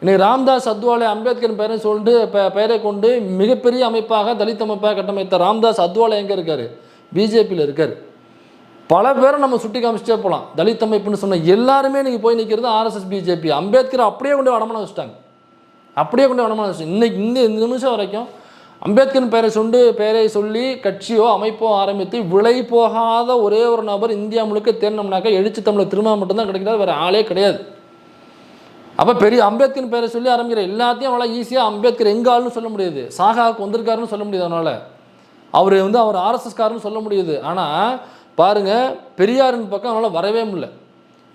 இன்னைக்கு ராம்தாஸ் அத்வாலே அம்பேத்கரின் பெயரை சொல்லிட்டு பெயரை கொண்டு மிகப்பெரிய அமைப்பாக தலித் அமைப்பாக கட்டமைத்த ராம்தாஸ் அத்வாலே எங்கே இருக்கார்? பிஜேபியில் இருக்கார். பல பேரை நம்ம சுட்டி காமிச்சிட்டே போகலாம். தலித் அமைப்புன்னு சொன்ன எல்லாருமே நீங்கள் போய் நிற்கிறது ஆர்எஸ்எஸ் பிஜேபி. அம்பேத்கர் அப்படியே கொண்டு அடமானம் வச்சுட்டாங்க, அப்படியே கொண்டு அடமானம் வச்சுட்டாங்க. இன்னைக்கு இந்த நிமிஷம் வரைக்கும் அம்பேத்கரின் பெயரை சொல்லி கட்சியோ அமைப்போ ஆரம்பித்து விலை போகாத ஒரே ஒரு நபர் இந்தியா முழுக்க தேர்ந்தோம்னாக்கா எழுச்சி தமிழர் திரும்ப மட்டும்தான் கிடைக்கிறார், வேறு ஆளே கிடையாது. அப்போ பெரிய அம்பேத்கரின் பெயரை சொல்லி ஆரம்பிக்கிற எல்லாத்தையும் அவனால் ஈஸியாக அம்பேத்கர் எங்க ஆளுன்னு சொல்ல முடியாது, சாகாவுக்கு வந்திருக்காருன்னு சொல்ல முடியாது. அதனால் அவர் ஆர்எஸ்எஸ்காரன்னு சொல்ல முடியுது. ஆனால் பாருங்கள், பெரியாரின் பக்கம் அவனால் வரவே முடியல,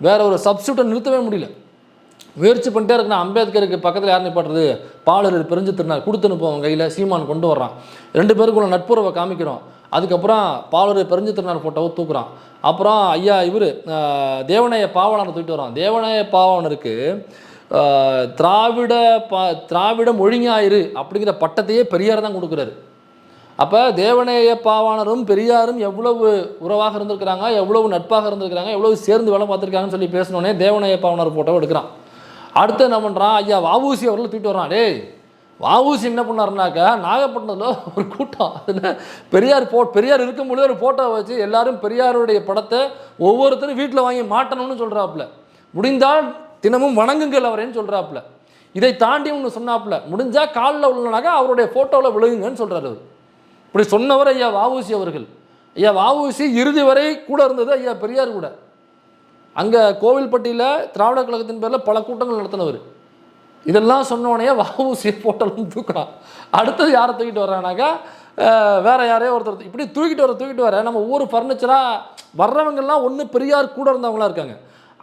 வேற ஒரு சப்ஸ்டியூட்டை நிறுத்தவே முடியல. முயற்சி பண்ணிட்டே இருக்குன்னா அம்பேத்கருக்கு பக்கத்தில் யார் நிப்பாட்டுறது? பாவலர் பெருஞ்சித்திரனார் கொடுத்து அனுப்புவோம் கையில், சீமான் கொண்டு வர்றான். 2 பேருக்குள்ள நட்புறவை காமிக்கிறோம். அதுக்கப்புறம் பாவலர் பெருஞ்சித்திரனார் ஃபோட்டோவை தூக்குறான். அப்புறம் ஐயா இவர் தேவநாய பாவாணரை தூக்கிட்டு வரான். தேவநாய பாவாணருக்கு திராவிட மொழிஞாயிறு அப்படிங்கிற பட்டத்தையே பெரியார் தான் கொடுக்குறாரு. அப்போ தேவநேய பாவாணரும் பெரியாரும் எவ்வளவு உறவாக இருந்திருக்கிறாங்க, எவ்வளவு நட்பாக இருந்திருக்கிறாங்க, எவ்வளவு சேர்ந்து வேலை பார்த்துருக்காங்கன்னு சொல்லி பேசினோடனே தேவநேய பாவாணர் ஃபோட்டோ எடுக்கிறான். அடுத்து என்ன பண்ணுறான், ஐயா வஉசி அவர்கள் தூக்கிட்டு வர்றான். டேய் வஉசி என்ன பண்ணாருனாக்கா, நாகப்பட்டினத்தில் ஒரு கூட்டம், அதில் பெரியார் இருக்கும்போது ஒரு ஃபோட்டோ வச்சு எல்லாரும் பெரியாருடைய படத்தை ஒவ்வொருத்தரும் வீட்டில் வாங்கி மாட்டணும்னு சொல்கிறாப்புல. முடிந்தால் தினமும் வணங்குங்கள் அவரேன்னு சொல்கிறாப்புல. இதை தாண்டி ஒன்று சொன்னாப்புல, முடிஞ்சால் காலில் உள்ளனாக்கா அவருடைய ஃபோட்டோவில் விழுகுங்கன்னு சொல்கிறார். அவர் இப்படி சொன்னவர் ஐயா வஉசி அவர்கள். ஐயா வஉசி இறுதி வரை கூட இருந்தது ஐயா பெரியார் கூட. அங்கே கோவில்பட்டியில் திராவிட கழகத்தின் பேரில் பல கூட்டங்கள் நடத்தினவர். இதெல்லாம் சொன்னோடனே வஉசி போட்டோன்னு தூக்குறான். அடுத்தது யாரை தூக்கிட்டு வர்றானாக்கா வேற யாரையோ ஒருத்தர் இப்படி தூக்கிட்டு வர நம்ம ஊர் ஃபர்னிச்சராக வர்றவங்கெல்லாம் ஒன்று பெரியார் கூட இருந்தவங்களா இருக்காங்க.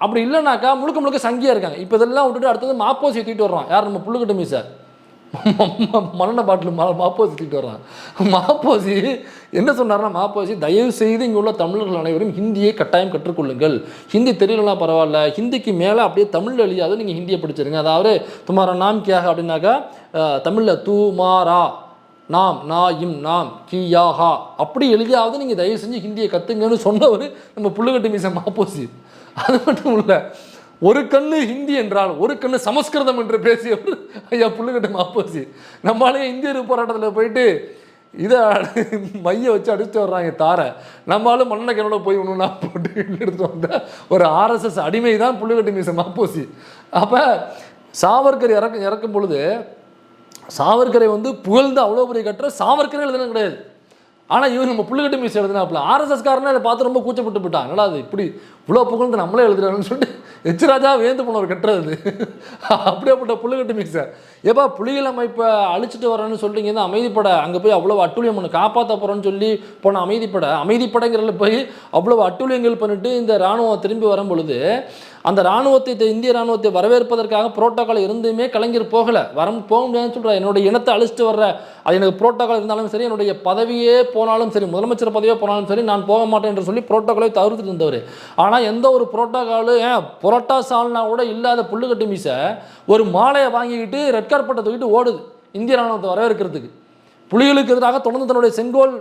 அப்படி இல்லைனாக்கா முழுக்க முழுக்க சங்கியாக இருக்காங்க. இப்போ இதெல்லாம் விட்டுட்டு அடுத்தது மாப்போசி தூக்கிட்டு வர்றான். யார்? நம்ம புல்லுக்கட்டு மீசை மண்ணெண்ண பாட்டில் மாப்போசி தூக்கிட்டு வர்றான். மாப்போசி என்ன சொன்னார்னா, மாப்போசி தயவு செய்து இங்கே உள்ள தமிழர்கள் அனைவரும் ஹிந்தியை கட்டாயம் கற்றுக்கொள்ளுங்கள். ஹிந்தி தெரியலனா பரவாயில்ல, ஹிந்திக்கு மேலே அப்படியே தமிழில் எழுதியாவது நீங்கள் ஹிந்தியை படிச்சிருங்க. அதாவது துமாரா நாம் கியாக அப்படின்னாக்கா தமிழில் தூ மாரா நாம் நா இம் நாம் கியா ஹா அப்படி எழுதியாவது நீங்கள் தயவு செஞ்சு ஹிந்தியை கற்றுங்கன்னு சொன்னவர் நம்ம புல்லுக்கட்டு மீசை மாப்போசி. அது மட்டும் இல்லை, ஒரு கண்ணு ஹிந்தி என்றால் ஒரு கண்ணு சமஸ்கிருதம் என்று பேசியவர் ஐயா புல்லுக்கட்டு மாப்போசி. நம்மளாலே இந்திய போராட்டத்தில் போயிட்டு இதை மைய வச்சு அடிச்சுட்டு வர்றாங்க தாரை. நம்மளாலும் மண்ணை கிணோட போய் ஒன்றுனா போட்டு எடுத்துகிட்டு வந்த ஒரு ஆர்எஸ்எஸ் அடிமை தான் புல்லுக்கட்டு மீசை மாப்போசி. அப்போ சாவர்கர் இறக்கும் பொழுது சாவர்கரை புகழ்ந்து அவ்வளோ பெரிய கட்டுற சாவர்கரே எழுதுனது கிடையாது. ஆனால் இவர் நம்ம புல்லுக்கட்டு மீசை எழுதுனாப்புல ஆர்எஸ்எஸ்காரனே அதை பார்த்து ரொம்ப கூச்சப்பட்டு போட்டான். என்னடா அது இப்படி இவ்வளோ புகழ்ந்து நம்மளே எழுதுறாங்கன்னு சொல்லிட்டு எச் ராஜா வேந்து போனவர் கட்டுறது. அப்படியேப்பட்ட புல்லுக்கட்டு மீசை. ஏப்பா புலிகள் அமைப்பை அழிச்சிட்டு வரேன்னு சொல்லிட்டு இங்கே அமைதிப்படை அங்கே போய் அவ்வளோ அட்டூழியம் பண்ணு காப்பாற்ற போகிறோன்னு சொல்லி போன அமைதிப்படைங்கிறதுல போய் அவ்வளோ அட்டூழியங்கள் பண்ணிட்டு இந்த இராணுவம் திரும்பி வரும் பொழுது அந்த இராணுவத்தை இந்திய இராணுவத்தை வரவேற்பதற்காக புரோட்டோக்கால் இருந்துமே கலைஞர் போகலை. போக முடியாதுன்னு சொல்கிறார். என்னுடைய இனத்தை அழிச்சிட்டு வர்ற அது எனக்கு புரோட்டோக்கால் இருந்தாலும் சரி, என்னுடைய பதவியே போனாலும் சரி, முதலமைச்சர் பதவியே போனாலும் சரி, நான் போக மாட்டேன் என்று சொல்லி புரோட்டோக்காலை தவிர்த்துட்டு இருந்தவர். ஆனால் எந்த ஒரு புரோட்டோக்காலு புரோட்டா சால்னா கூட இல்லாத புல்லுக்கட்டு மீசை ஒரு மாலையை வாங்கிக்கிட்டு ரெட் கார்பெட்டை தூக்கிட்டு ஓடுது இந்திய இராணுவத்தை வரவேற்கிறதுக்கு. புலிகளுக்கு எதிராக தொடர்ந்து தன்னுடைய செங்கோல்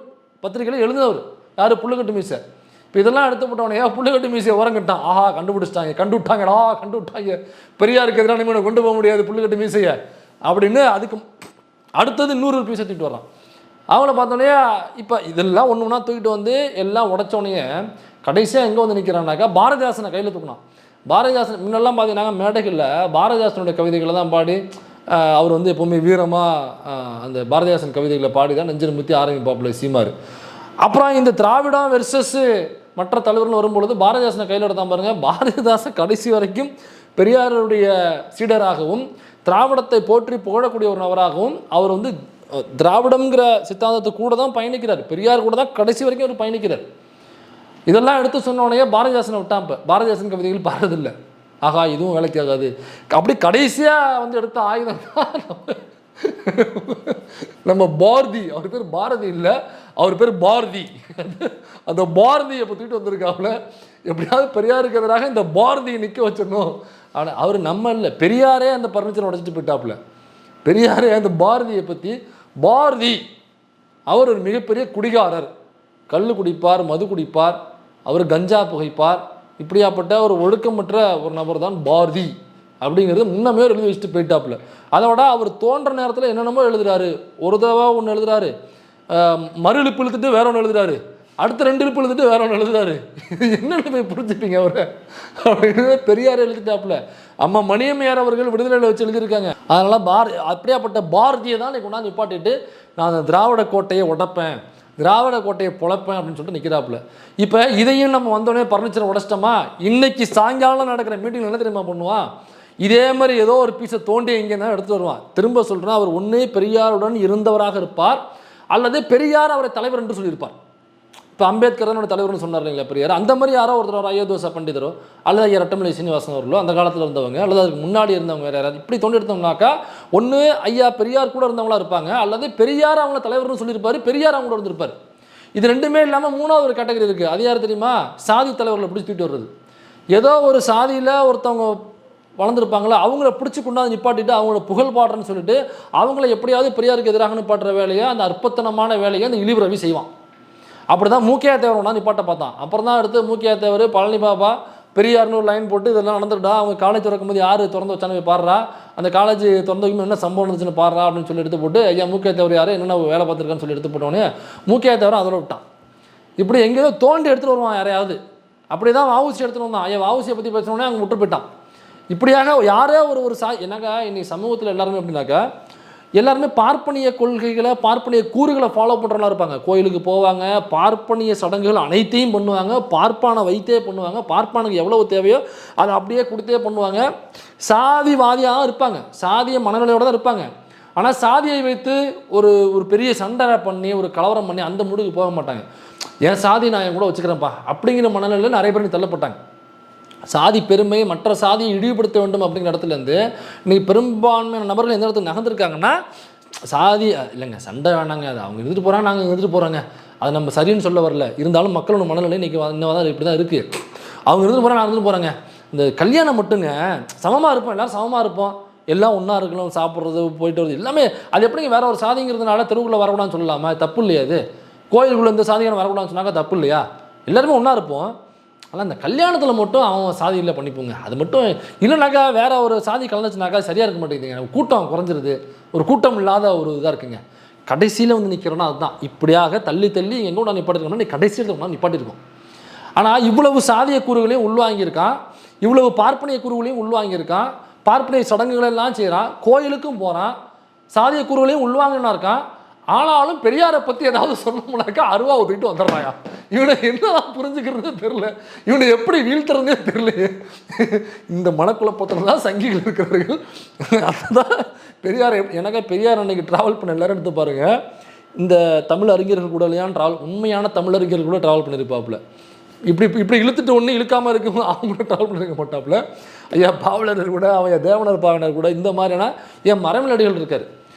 பத்திரிகையில் எழுந்தவர் யார்? புல்லுக்கட்டு மீசை. இப்போ இதெல்லாம் எடுத்து போட்டவனே புல்லுக்கட்டு மீசையை உரங்கிட்டான். ஆஹா கண்டுவிட்டாங்க பெரியாருக்கு எதிராக நம்ம கொண்டு போக முடியாது புல்லுக்கட்டு மீசையை அப்படின்னு அதுக்கு அடுத்தது இன்னொரு பீஸை தூக்கிட்டு வர்றான். அவங்கள பார்த்தோன்னே இப்போ இதெல்லாம் ஒன்று ஒன்றா தூக்கிட்டு எல்லாம் உடச்சோடனே கடைசியாக எங்கே நிற்கிறான்னாக்கா பாரதிதாசனை கையில் தூக்கினான். பாரதிதாசன் முன்னெல்லாம் பார்த்தீங்கன்னா மேடைகளில் பாரதிதாசனுடைய கவிதைகளை தான் பாடி அவர் எப்போவுமே வீரமாக அந்த பாரதிதாசன் கவிதைகளை பாடி தான் நெஞ்சில் முத்தி ஆரம்பிப்பாப்புல சீமார். அப்புறம் இந்த திராவிடம் வெர்சஸ் மற்ற தலைவர்கள் வரும்பொழுது பாரதிதாசனை கையில் எடுத்தான் பாருங்கள். பாரதிதாசன் கடைசி வரைக்கும் பெரியாருடைய சீடராகவும் திராவிடத்தை போற்றி புகழக்கூடிய ஒரு நபராகவும் அவர் திராவிடம்ங்கிற சித்தாந்தத்தை கூட தான் பயணிக்கிறார். பெரியார் கூட தான் கடைசி வரைக்கும் அவர் பயணிக்கிறார். இதெல்லாம் எடுத்து சொன்னோடனே பாரதிதாசனை விட்டான். இப்போ பாரதிதாசன் கவிதைகள் பாடுறதில்லை. ஆகா இதுவும் வேலைக்கு ஆகாது. அப்படி கடைசியாக எடுத்த ஆயுதம் நம்ம பாரதி. அவர் பேர் பாரதி இல்லை, அவர் பேர் பாரதி. அந்த பாரதியை இப்போ தூக்கிட்டு வந்திருக்காப்புல. எப்படியாவது பெரியாருக்கு எதிராக இந்த பாரதியை நிற்க வச்சிடணும். ஆனால் அவர் நம்ம இல்லை, பெரியாரே அந்த பர்மிஷன் உடச்சிட்டு போயிட்டாப்புல. பெரியாரே அந்த பாரதியை பற்றி பாரதி அவர் ஒரு மிகப்பெரிய குடிகாரர், கல் குடிப்பார், மது குடிப்பார், அவர் கஞ்சா புகைப்பார், இப்படியாப்பட்ட ஒரு ஒழுக்கமற்ற ஒரு நபர் தான் பாரதி அப்படிங்கிறது முன்னமே எழுதி வச்சுட்டு போயிட்டாப்புல. அதோட அவர் தோன்ற நேரத்தில் என்னென்னமோ எழுதுறாரு. ஒரு தடவை ஒன்று எழுதுறாரு, மறு இழுப்பு இழுத்துட்டு வேற ஒன்று எழுதுறாரு, அடுத்த 2 இழுப்பு எழுதுட்டு வேற ஒன்று எழுதுறாரு. என்னென்ன போய் புரிஞ்சுப்பீங்க அவரை அப்படின்னு பெரியார் எழுதிட்டாப்புல. அம்மா மணியம்மையார் அவர்கள் விடுதலையில் வச்சு எழுதியிருக்காங்க. அதனால் அப்படியாப்பட்ட பாரதியை தான் கொண்டாந்து நிப்பாட்டிட்டு நான் அந்த திராவிட கோட்டையை உடைப்பேன், திராவிட கோட்டையை பொழப்பேன் அப்படின்னு சொல்லிட்டு நிற்கிறாப்புல. இப்போ இதையும் நம்ம வந்தோடனே பர்னிச்சரை உடைச்சிட்டோமா, இன்னைக்கு சாயங்காலம் நடக்கிற மீட்டிங் என்ன தெரியுமா பண்ணுவான்? இதே மாதிரி ஏதோ ஒரு பீஸை தோண்டி எங்கே தான் எடுத்துகிட்டு வருவான். திரும்ப சொல்கிறேன், அவர் ஒன்றே பெரியாருடன் இருந்தவராக இருப்பார் அல்லது பெரியார் அவரை தலைவர் என்று சொல்லியிருப்பார். இப்போ அம்பேத்கர் தான் தலைவர்னு சொன்னார் இல்லைங்களா பெரியார். அந்த மாதிரி யாரோ ஒருத்தர் அயோத்தியோசா பண்டிதரோ அல்லது ஐயா ரட்டமலை சீனிவாசன் அவர்களோ அந்த காலத்தில் இருந்தவங்க அல்லது அதுக்கு முன்னாடி இருந்தவங்க வேறு யாராவது இப்படி தோண்டி எடுத்தோம்னாக்கா ஒன்று ஐயா பெரியார் கூட இருந்தவங்களா இருப்பாங்க அல்லது பெரியார் அவங்கள தலைவர்னு சொல்லியிருப்பார், பெரியார் அவங்க கூட இருந்திருப்பார். இது ரெண்டுமே இல்லாமல் மூணாவது ஒரு கேட்டகரி இருக்குது. அது யார் தெரியுமா? சாதி தலைவர்களை பிடிச்சி தூக்கிட்டு வர்றது. ஏதோ ஒரு சாதியில் ஒருத்தவங்க வளர்ந்துருப்பாங்களா அவங்கள பிடிச்சி கொண்டாந்து நிப்பாட்டிட்டு அவங்கள புகழ் பாடுறேன்னு சொல்லிட்டு அவங்கள எப்படியாவது பெரியாருக்கு எதிராக நிப்பாட்டுற வேலையை, அந்த அற்பத்தனமான வேலையை அந்த இழிவு ரவி செய்வான். அப்படி தான் மூக்கையா தேவர் ஒன்றா நிப்பாட்ட பார்த்தான். அப்புறம் தான் அடுத்து மூக்கையா தேவர் பழனி பாபா பெரியார்னு ஒரு லைன் போட்டு இதெல்லாம் நடந்துட்டா, அவங்க காலேஜ் திறக்கும்போது யார் திறந்து வச்சானு போய் பாடுறா, அந்த காலேஜ் திறந்து வைக்கும் என்ன சம்பவம் இருந்துச்சுன்னு பாடுறா அப்படின்னு சொல்லி எடுத்து போட்டு ஐயா மூக்கையா தேவர் யார் என்னென்ன வேலை பார்த்துருக்கான்னு சொல்லி எடுத்து போட்டோன்னே மூக்கையா தேவரும் அதோட விட்டான். இப்படி எங்கேயோ தோண்டி எடுத்துகிட்டு வருவான் யாரையாவது. அப்படி தான் வஉசி எடுத்துகிட்டு வந்தான். ஐயா வஉசியை பற்றி பேசினோடனே அவங்க விட்டு போயிட்டான். இப்படியாக யாரோ ஒரு என்னக்கா இன்னைக்கு சமூகத்தில் எல்லாருமே எப்படின்னாக்கா எல்லாருமே பார்ப்பனிய கொள்கைகளை பார்ப்பனிய கூறுகளை ஃபாலோ பண்ணுறவங்களா இருப்பாங்க. கோயிலுக்கு போவாங்க, பார்ப்பனிய சடங்குகள் அனைத்தையும் பண்ணுவாங்க, பார்ப்பானை வைத்தே பண்ணுவாங்க, பார்ப்பானுக்கு எவ்வளவு தேவையோ அதை அப்படியே கொடுத்தே பண்ணுவாங்க. சாதிவாதியாக இருப்பாங்க, சாதிய மனநிலையோடு தான் இருப்பாங்க. ஆனால் சாதியை வைத்து ஒரு ஒரு பெரிய சண்டை பண்ணி ஒரு கலவரம் பண்ணி அந்த முடிவுக்கு போக மாட்டாங்க. என் சாதி நான் என் கூட வச்சுக்கிறேன்ப்பா அப்படிங்கிற மனநிலையில் நிறைய பேர் தள்ளப்பட்டாங்க. சாதி பெருமை மற்ற சாதியை இழிவுபடுத்த வேண்டும் அப்படிங்கிற இடத்துலேருந்து நீ பெரும்பான்மையான நபர்கள் எந்த இடத்துக்கு நகர்ந்துருக்காங்கன்னா, சாதி இல்லைங்க சண்டை வேணாங்க, அது அவங்க இருந்துட்டு போகிறாங்க, நாங்கள் இருந்துட்டு போகிறாங்க, அது நம்ம சரின்னு சொல்ல வரல. இருந்தாலும் மக்களோட மனநிலை இன்றைக்கி இன்னும் தான் இப்படி தான் இருக்குது. அவங்க இருந்துட்டு போகிறாங்க, நான் இருந்துட்டு போகிறாங்க. இந்த கல்யாணம் மட்டுங்க சமமாக இருப்போம், எல்லோரும் சமமாக இருப்போம், எல்லாம் ஒன்றா இருக்கணும், சாப்பிட்றது போயிட்டு வருது எல்லாமே. அது எப்படிங்க வேற ஒரு சாதிங்கிறதுனால தெருவுக்குள்ளே வரக்கூடாதுன்னு சொல்லலாமா? தப்பு இல்லையா? அது கோயிலுக்குள்ளே இந்த சாதிகளை வரக்கூடாதுன்னு சொன்னாக்கா தப்பு இல்லையா? எல்லாருமே ஒன்றா இருப்போம். ஆனால் இந்த கல்யாணத்தில் மட்டும் அவன் சாதியில் பண்ணிப்போங்க. அது மட்டும் இல்லைனாக்கா வேற ஒரு சாதி கலந்துச்சுனாக்கா சரியாக இருக்க மாட்டேங்குதுங்க. கூட்டம் குறைஞ்சிருது, ஒரு கூட்டம் இல்லாத ஒரு இதாக இருக்குங்க. கடைசியில் வந்து நிற்கிறோன்னா அதுதான். இப்படியாக தள்ளி தள்ளி எங்கூட நிப்பாட்டிருக்கோம்னா நீ கடைசியில் நிப்பாட்டிருக்கோம். ஆனால் இவ்வளவு சாதிய கூறுகளையும் உள்வாங்கியிருக்கான், இவ்வளவு பார்ப்பனிய கூறுகளையும் உள்வாங்கியிருக்கான், பார்ப்பனிய சடங்குகளெல்லாம் செய்கிறான், கோயிலுக்கும் போகிறான், சாதிய கூறுகளையும் உள்வாங்கினா இருக்கான். ஆனாலும் பெரியாரை பற்றி ஏதாவது சொல்லணும்னாக்கா அருவா ஒதுக்கிட்டு வந்துடுறாயா? இவனை என்னதான் புரிஞ்சுக்கிறதே தெரில, இவனை எப்படி வீழ்த்துறதே தெரில. இந்த மனக்குழப்பத்தில் தான் சங்கிகள் இருக்கிறார்கள். அதுதான் பெரியார். எனக்கு பெரியார் அன்னைக்கு ட்ராவல் பண்ண எல்லாரும் எடுத்து பாருங்கள். இந்த தமிழ் அறிஞர்கள் கூட இல்லையான்னு உண்மையான தமிழ் அறிஞர்கள் கூட ட்ராவல் பண்ணியிருப்பாப்புல. இப்படி இப்படி இழுத்துட்டு ஒன்று இழுக்காமல் இருக்கும் அவங்க கூட ட்ராவல் பண்ணியிருக்க மாட்டாப்புல. ஐயா பாவலர் கூட, ஐயா தேவனர் பாவனர் கூட, இந்த மாதிரியான ஏன் மரமலடிகள் இருக்கார்.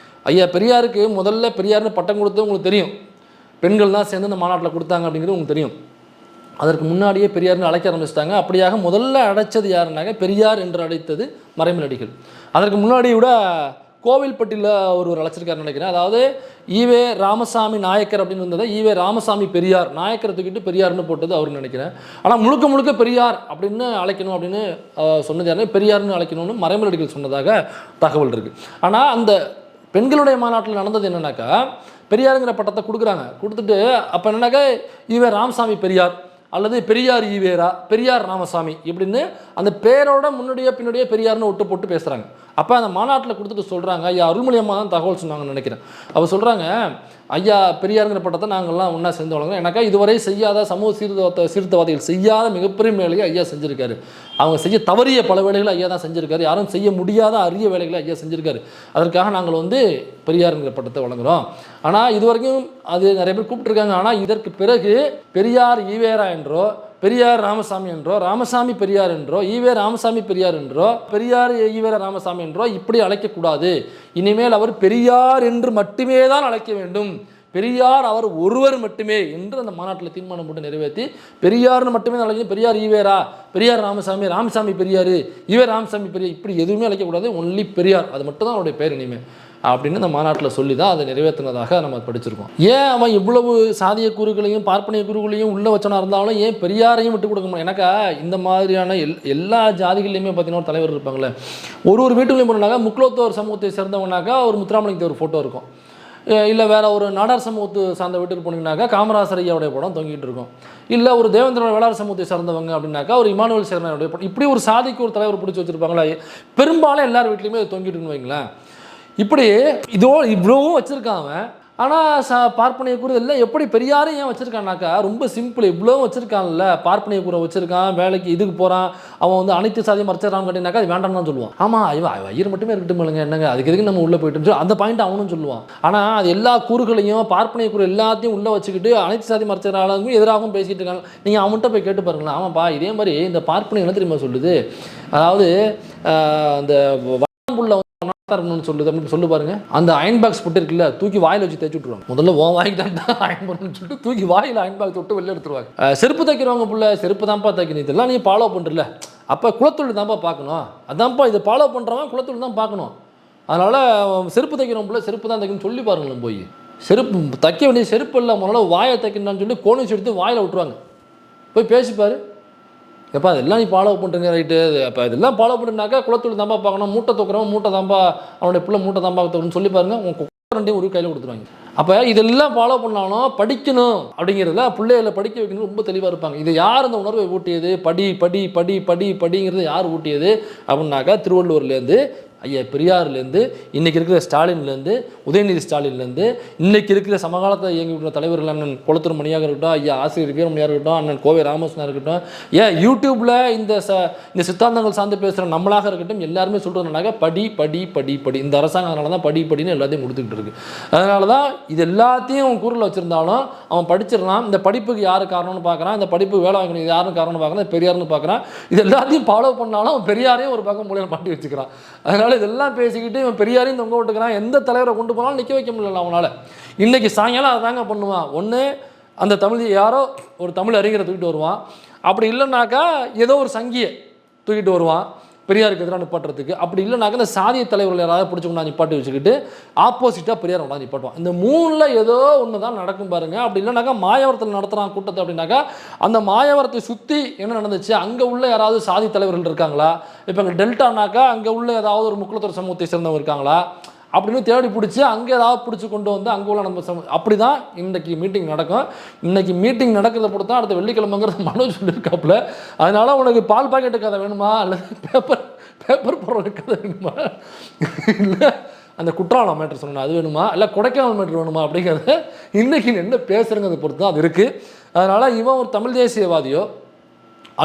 ஐயா பெரியாருக்கு முதல்ல பெரியார்னு பட்டம் கொடுத்தது உங்களுக்கு தெரியும். பெண்கள் தான் சேர்ந்து இந்த மாநாட்டில் கொடுத்தாங்க அப்படிங்கிறது உங்களுக்கு தெரியும். அதற்கு முன்னாடியே பெரியார்னு அழைக்க ஆரம்பிச்சிட்டாங்க. அப்படியாக முதல்ல அழைச்சது யாருன்னாங்க, பெரியார் என்று அழைத்தது மறைமலடிகள். அதற்கு முன்னாடி கூட கோவில்பட்டியில் ஒரு அழைச்சிருக்காருன்னு நினைக்கிறேன். அதாவது ஈவே ராமசாமி நாயக்கர் அப்படின்னு இருந்ததை ஈவே ராமசாமி பெரியார், நாயக்கரை தூக்கிட்டு பெரியார்னு போட்டது அவருன்னு நினைக்கிறேன். ஆனால் முழுக்க முழுக்க பெரியார் அப்படின்னு அழைக்கணும் அப்படின்னு சொன்னது யாருன்னா பெரியார்னு அழைக்கணும்னு மறைமலடிகள் சொன்னதாக தகவல் இருக்குது. ஆனால் அந்த பெண்களுடைய மாநாட்டில் நடந்தது என்னன்னாக்கா, பெரியாருங்கிற பட்டத்தை கொடுக்குறாங்க. கொடுத்துட்டு அப்போ என்னன்னாக்கா ஈவே ராமசாமி பெரியார் அல்லது பெரியார் ஈவேரா, பெரியார் ராமசாமி இப்படின்னு அந்த பேரோட முன்னாடியே பின்னாடியே பெரியார்னு ஒட்டு போட்டு பேசுகிறாங்க. அப்போ அந்த மாநாட்டில் கொடுத்துட்டு சொல்கிறாங்க, ஐயா அருள்மொழி அம்மா தான் தகவல் சொன்னாங்கன்னு நினைக்கிறேன். அப்போ சொல்கிறாங்க, ஐயா பெரியாருங்கிற பட்டத்தை நாங்கள்லாம் ஒன்றா சேர்ந்து வழங்குறோம். எனக்கா இதுவரை செய்யாத சமூக சீர்திருத்தவாதிகள் செய்யாத மிகப்பெரிய வேலையை ஐயா செஞ்சுருக்காரு. அவங்க செய்ய தவறிய பல வேலைகளை ஐயா தான் செஞ்சுருக்காரு. யாரும் செய்ய முடியாத அரிய வேலைகளை ஐயா செஞ்சுருக்காரு. அதற்காக நாங்கள் வந்து பெரியாருங்கிற பட்டத்தை வழங்குகிறோம். ஆனால் இது வரைக்கும் அது நிறைய பேர் கூப்பிட்டுருக்காங்க. ஆனால் இதற்கு பிறகு பெரியார் ஈவேரா என்றோ, பெரியார் ராமசாமி என்றோ, ராமசாமி பெரியார் என்றோ, ஈவே ராமசாமி பெரியார் என்றோ, பெரியார் ஈவேரா ராமசாமி என்றோ இப்படி அழைக்கக்கூடாது. இனிமேல் அவர் பெரியார் என்று மட்டுமே தான் அழைக்க வேண்டும். பெரியார் அவர் ஒருவர் மட்டுமே என்று அந்த மாநாட்டில் தீர்மானம் போட்டு நிறைவேற்றி பெரியார்னு மட்டுமே அழைக்கணும். பெரியார் ஈவேரா, பெரியார் ராமசாமி, ராமசாமி பெரியார், ஈவே ராமசாமி பெரியார் இப்படி எதுவுமே அழைக்கக்கூடாது. ஒன்லி பெரியார், அது மட்டும் தான் அவருடைய பேர் இனிமேல் அப்படின்னு இந்த மாநாட்டில் சொல்லி தான் அதை நிறைவேற்றினதாக நம்ம படிச்சிருக்கோம். ஏன் அவன் இவ்வளவு சாதிய கூறுகளையும் பார்ப்பனிய கூறுகளையும் உள்ளே வச்சனா இருந்தாலும் ஏன் பெரியாரையும் விட்டு கொடுக்க முடியும்? எனக்கா இந்த மாதிரியான எல்லா ஜாதிகள்லையுமே பார்த்தீங்கன்னா ஒரு தலைவர் இருப்பாங்களே. ஒரு வீட்டுலையும் போனாக்கா முக்குலத்தோர் சமூகத்தை சேர்ந்தவனாக்கா ஒரு முத்துராமலிங்க ஒரு ஃபோட்டோ இருக்கும். இல்லை வேறு ஒரு நாடார் சமூகத்தை சார்ந்த வீட்டுக்கு போனீங்கன்னாக்கா காமராசர் ஐயாவுடைய படம் தொங்கிட்டு இருக்கும். இல்லை ஒரு தேவேந்திர வேளாண் சமூகத்தை சார்ந்தவங்க அப்படின்னாக்கா ஒரு இமானுவேல் சேர்ந்தவருடைய படம். இப்படி ஒரு சாதிக்கு ஒரு தலைவர் பிடிச்சி வச்சுருப்பாங்களா? பெரும்பாலும் எல்லார் வீட்லையுமே தொங்கிட்டு இருக்குன்னு வைங்களேன். இப்படி இவ்வளவும் வச்சுருக்காங்க. ஆனால் பார்ப்பனிய கூறு எல்லாம் எப்படி பெரியாரும் ஏன் வச்சுருக்கான்னாக்கா ரொம்ப சிம்பிள். இவ்வளவும் வச்சுருக்கான்ல, பார்ப்பனிய கூரை வச்சுருக்கான், வேலைக்கு இதுக்கு போகிறான், அவன் வந்து அனைத்து சாதியும் மறைச்சிடறான்னு கேட்டீங்கன்னாக்கா அது வேண்டாம்னு தான் சொல்லுவான். ஆமாம் ஐயர் மட்டுமே இருக்கட்டும் இல்லைங்க, என்னங்க அதுக்கு எதுக்கு நம்ம உள்ளே போயிட்டு அந்த பாயிண்ட் அவனும் சொல்லுவான். ஆனால் அது எல்லா கூறுகளையும் பார்ப்பனிய கூறு எல்லாத்தையும் உள்ளே வச்சுக்கிட்டு அனைத்து சாதி மறைச்சிடறாங்களும் எதிராகவும் பேசிகிட்டு இருக்காங்க. நீங்கள் அவன்கிட்ட போய் கேட்டு பாருங்களேன். ஆமாப்பா இதே மாதிரி இந்த பார்ப்பனியம் என்ன தெரியுமா சொல்லுது, அதாவது அந்த புள்ள சொல்லுது அப்படின்னு சொல்லு பாருங்க. அந்த அயன் பாக்ஸ் போட்டு இருக்குல்ல, தூக்கி வாயில் வச்சு தேய்ச்சி விட்டுருவாங்க. முதல்ல வாய்க்கு தான் அயன் பண்ணணும்னு சொல்லிட்டு தூக்கி வாயில் அயன் பாக்ஸ் விட்டு வெளில எடுத்துருவாங்க. செருப்பு தைக்கிறவங்க புள்ள செருப்பு தான்ப்பா தைக்கணும், இதெல்லாம் நீ ஃபாலோ பண்ணுறல, அப்போ குலத்தொழில் தான்ப்பா பார்க்கணும், அதான்ப்பா இதை ஃபாலோ பண்ணுறவன் குலத்தொழில் தான் பார்க்கணும். அதனால் செருப்பு தைக்கிறவங்க புள்ள செருப்பு தான் தைக்கணும்னு சொல்லி பாருங்களேன். போய் செருப்பு தைக்க வேண்டிய செருப்பு இல்லை, முதல்ல வாயை தைக்கணும்னு சொல்லி கோணிச்சு எடுத்து வாயில் விட்டுருவாங்க. போய் பேசிப்பார், எப்போ அதெல்லாம் நீ ஃபாலோ பண்ணுறீங்க ரைட்டு, அப்போ இதெல்லாம் ஃபாலோ பண்ணுனாக்கா குலத்தொழில் தான்ப்பா பார்க்கணும், மூட்டை தூக்குறவன் மூட்டை தான்ப்பா அவனுடைய பிள்ளை மூட்டை தான்ப்பா தூக்கணும்னு சொல்லி பாருங்கள், உங்கள் ரெண்டையும் ஒரு கையில் கொடுத்துருவாங்க. அப்போ இதெல்லாம் ஃபாலோ பண்ணாலும் படிக்கணும் அப்படிங்கிறதுல பிள்ளைகளை படிக்க வைக்கணும் ரொம்ப தெளிவாக இருப்பாங்க. இதை யார் அந்த உணர்வை ஊட்டியது, படி படி படி படி படிங்கிறது யார் ஊட்டியது அப்படின்னாக்கா திருவள்ளூர்லேருந்து ஐயா பெரியார்லேருந்து இன்றைக்கி இருக்கிற ஸ்டாலின்லேருந்து உதயநிதி ஸ்டாலின்லேருந்து இன்றைக்கி இருக்கிற சமகாலத்தில் இயங்கிவிட்ட தலைவர்கள் அண்ணன் குளத்தூர் மணியாக இருக்கட்டும், ஐயா ஆசிரியர் வீரமணியாக இருக்கட்டும், அண்ணன் கோவை ராமகிருஷ்ணனாக இருக்கட்டும், ஏன் யூடியூப்பில் இந்த சித்தாந்தங்கள் சார்ந்து பேசுகிற நம்மளாக இருக்கட்டும், எல்லாருமே சொல்கிறதுனாக்க படி படி படி படி. இந்த அரசாங்கம் அதனால தான் படி படின்னு எல்லாத்தையும் கொடுத்துக்கிட்டு இருக்கு. அதனால தான் இது எல்லாத்தையும் அவன் கூறில் வச்சுருந்தாலும் அவன் படிச்சிடலாம். இந்த படிப்புக்கு யார் காரணம்னு பார்க்குறான், இந்த படிப்பு வேலை வாங்கணும் இது யாருன்னு காரணம்னு பார்க்குறான், பெரியார்னு பார்க்குறான். இது எல்லாத்தையும் ஃபாலோ பண்ணாலும் அவன் பெரியாரையும் ஒரு பக்கம் மூலையில் மாட்டி வச்சுக்கிறான். அதனால் இதெல்லாம் பேசிக்கிட்டு இவன் பெரியாரையும் தொங்க விட்டுக்கிறான். எந்த தலைவரை கொண்டு போனாலும் நிற்க வைக்க முடியல அவனால். இன்றைக்கி சாயங்காலம் அதை தாங்க பண்ணுவான். ஒன்று அந்த தமிழ் யாரோ ஒரு தமிழ் அறிஞரை தூக்கிட்டு வருவான், அப்படி இல்லைனாக்கா ஏதோ ஒரு சங்கியை தூக்கிட்டு வருவான் பெரியாருக்கு எதிராக நிப்பாட்டுறதுக்கு. அப்படி இல்லைனாக்கா இந்த சாதிய தலைவர்கள் யாராவது பிடிச்சி கொண்டா நிப்பாட்டி வச்சுக்கிட்டு ஆப்போசிட்டாக பெரியார் கொண்டா நிப்பாட்டுவான். இந்த மூணில் ஏதோ ஒன்று தான் நடக்கும் பாருங்கள். அப்படி இல்லைனாக்கா மாயவரத்தில் நடத்துகிறான் கூட்டத்தை அப்படின்னாக்கா அந்த மாயவரத்தை சுற்றி என்ன நடந்துச்சு, அங்கே உள்ள யாராவது சாதி தலைவர்கள் இருக்காங்களா, இப்போ அங்கே டெல்டானாக்கா அங்கே உள்ள ஏதாவது ஒரு முக்குலத்தோர் சமூகத்தை சேர்ந்தவங்க இருக்காங்களா அப்படின்னு தேடி பிடிச்சி அங்கே ஏதாவது பிடிச்சி கொண்டு வந்து அங்கே உள்ள நம்ம அப்படி தான் இன்றைக்கி மீட்டிங் நடக்கும். இன்றைக்கி மீட்டிங் நடக்கிறத பொறுத்து தான் அடுத்த வெள்ளிக்கிழமைங்கிறது மனோஜ் சொல்லியிருக்காப்புல. அதனால் உனக்கு பால் பாக்கெட்டு கதை வேணுமா அல்லது பேப்பர் போடுற கதை வேணுமா, இல்லை அந்த குற்றாலம் மேட்ரு சொன்னேன் அது வேணுமா, இல்லை கொடைக்கானல் மேட்ரு வேணுமா அப்படிங்கிறத இன்றைக்கி என்ன பேசுகிறத பொறுத்து தான் அது இருக்குது. அதனால் இவன் ஒரு தமிழ் தேசியவாதியோ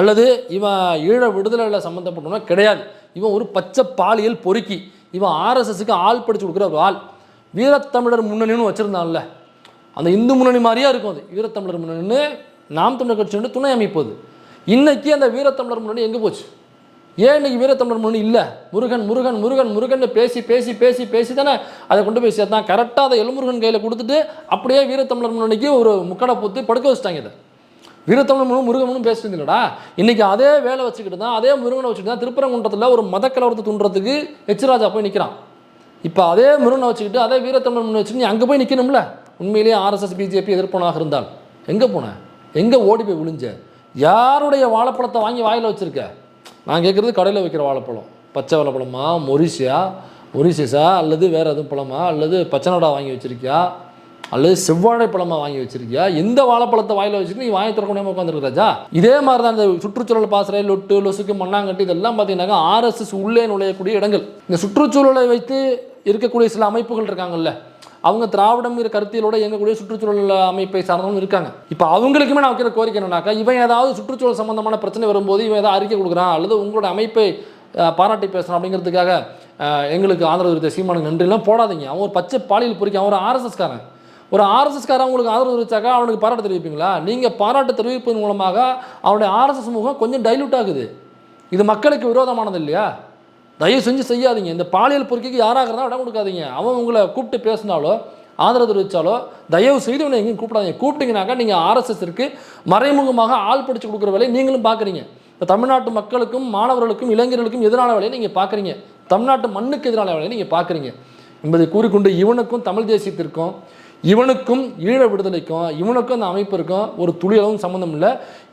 அல்லது இவன் ஈழ விடுதலையில் சம்மந்தப்பட்டவனோ கிடையாது. இவன் ஒரு பச்சை பாலியல் பொறுக்கி. இவன் ஆர்எஸ்எஸ்க்கு ஆள் படித்து கொடுக்குற ஒரு ஆள். வீரத்தமிழர் முன்னணின்னு வச்சுருந்தான்ல, அந்த இந்து முன்னணி மாதிரியா இருக்கும். அது வீரத்தமிழர் முன்னணின்னு நாம் தமிழர் கட்சி துணை அமைப்பது. இன்றைக்கி அந்த வீரத்தமிழர் முன்னணி எங்கே போச்சு? ஏன் இன்றைக்கி வீரத்தமிழர் முன்னணி இல்லை? முருகன் முருகன் முருகன் முருகன் பேசி பேசி பேசி பேசி தானே அதை கொண்டு போய் சேர்த்தான். கரெக்டாக அதை எலுமுருகன் கையில் கொடுத்துட்டு அப்படியே வீரத்தமிழர் முன்னணிக்கு ஒரு முக்கடை போட்டு படுக்க வச்சுட்டாங்க. இதை வீரத்தமிழ் முருகனும் பேசிட்டு இல்லடா. இன்றைக்கி அதே வேலை வச்சுக்கிட்டு தான் அதே முருகனை வச்சுக்கிட்டு தான் திருப்பரங்குன்றத்தில் ஒரு மத கலவரத்தை தூண்டுறதுக்கு எச்ராஜா போய் நிற்கிறான். இப்போ அதே முருகனை வச்சுக்கிட்டு அதே வீரத்தமிழ் முன்ன வச்சுக்கிட்டு நீ அங்கே போய் நிற்கணும்ல. உண்மையிலேயே ஆர்எஸ்எஸ் பிஜேபி எதிர்ப்பனாக இருந்தால் எங்கே போனேன், எங்கே ஓடி போய் விழுஞ்ச, யாருடைய வாழைப்பழத்தை வாங்கி வாயில் வச்சுருக்க? நான் கேட்குறது கடையில் வைக்கிற வாழைப்பழம், பச்சை வாழைப்பழமா, மொரிஷியஸா அல்லது வேறு எதுவும் பழமா, அல்லது பச்சைநாடா வாங்கி வச்சுருக்கியா, அல்லது செவ்வாழை பழமாக வாங்கி வச்சிருக்கியா? எந்த வாழைப்பழத்தை வாயில் வச்சுட்டு நீ வாங்கி திறக்க முடியாமல் உட்காந்துருக்கு ராஜா. இதே மாதிரி தான் இந்த சுற்றுச்சூழல் பாசறை, லொட்டு லொசுக்கு, மண்ணாங்கட்டி இதெல்லாம் பார்த்தீங்கன்னாக்கா ஆர்எஸ்எஸ் உள்ளே நுழையக்கூடிய இடங்கள். இந்த சுற்றுச்சூழலை வைத்து இருக்கக்கூடிய சில அமைப்புகள் இருக்காங்கல்ல, அவங்க திராவிடங்கிற கருத்தியலோட இயங்கக்கூடிய சுற்றுச்சூழல் அமைப்பை சார்ந்தவங்க இருக்காங்க. இப்போ அவங்களுக்குமே நான் வைக்கிற கோரிக்கை என்னன்னாக்கா, இவன் ஏதாவது சுற்றுச்சூழல் சம்பந்தமான பிரச்சனை வரும்போது இவன் ஏதாவது அறிக்கை கொடுக்குறான் அல்லது உங்களோட அமைப்பை பாராட்டி பேசுகிறான் அப்படிங்கிறதுக்காக எங்களுக்கு ஆதரவு தெரிவித்த சீமானுக்கு நன்றிலாம் போடாதீங்க. அவன் ஒரு பச்சை பாலியல் பொறிக்க, அவன் ஒரு ஆர்எஸ்எஸ்காரன். ஒரு ஆர்எஸ்எஸ்காரன் உங்களுக்கு ஆதரவு தெரிவித்தாக்கா அவனுக்கு பாராட்டு தெரிவிப்பீங்களா? நீங்கள் பாராட்டு தெரிவிப்பதன் மூலமாக அவனுடைய ஆர்எஸ்எஸ் முகம் கொஞ்சம் டைல்யூட் ஆகுது. இது மக்களுக்கு விரோதமானது இல்லையா? தயவு செஞ்சு செய்யாதீங்க. இந்த பாலியல் பொறுக்கைக்கு யாராக இருந்தாலும் இடம் கொடுக்காதீங்க. அவன் உங்களை கூப்பிட்டு பேசினாலோ ஆதரவு தெரிவித்தாலோ தயவு செய்து உன்னை எங்கேயும் கூப்பிடாதீங்க. கூப்பிட்டீங்கன்னாக்கா நீங்கள் ஆர்எஸ்எஸ்க்கு மறைமுகமாக ஆள் படித்து கொடுக்குற வேலையை நீங்களும் பார்க்குறீங்க. இப்போ தமிழ்நாட்டு மக்களுக்கும் மாணவர்களுக்கும் இளைஞர்களுக்கும் எதிரான வேலையை நீங்கள் பார்க்குறீங்க. தமிழ்நாட்டு மண்ணுக்கு எதிரான வேலையை நீங்கள் பார்க்குறீங்க என்பதை கூறிக்கொண்டு, இவனுக்கும் தமிழ் தேசியத்திற்கும் இவனுக்கும் ஈழ விடுதலைக்கும் இவனுக்கும் அந்த அமைப்பிற்கும் ஒரு துளியளவும் சம்மந்தம் இல்லை.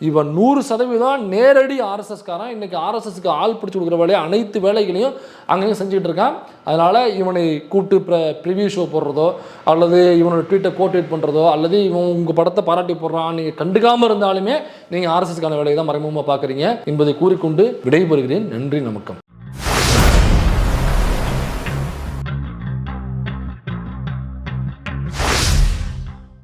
இவன் 100% நேரடி ஆர்எஸ்எஸ்காரன். இன்றைக்கி ஆர்எஸ்எஸ்க்கு ஆள் பிடிச்சி கொடுக்குற வேலையை அனைத்து வேலைகளையும் அங்கேயும் செஞ்சுக்கிட்டு இருக்கான். அதனால் இவனை கூப்பிட்டு ப்ரிவியூ ஷோ போடுறதோ அல்லது இவனோட ட்வீட்டை கோட்டேட் பண்ணுறதோ அல்லது இவன் உங்கள் படத்தை பாராட்டி போடுறான் நீங்கள் கண்டுக்காமல் இருந்தாலுமே நீங்கள் ஆர்எஸ்எஸ்க்கான வேலையை தான் மறைமுகமாக பார்க்குறீங்க என்பதை கூறிக்கொண்டு விடைபெறுகிறேன். நன்றி, நமக்கம்.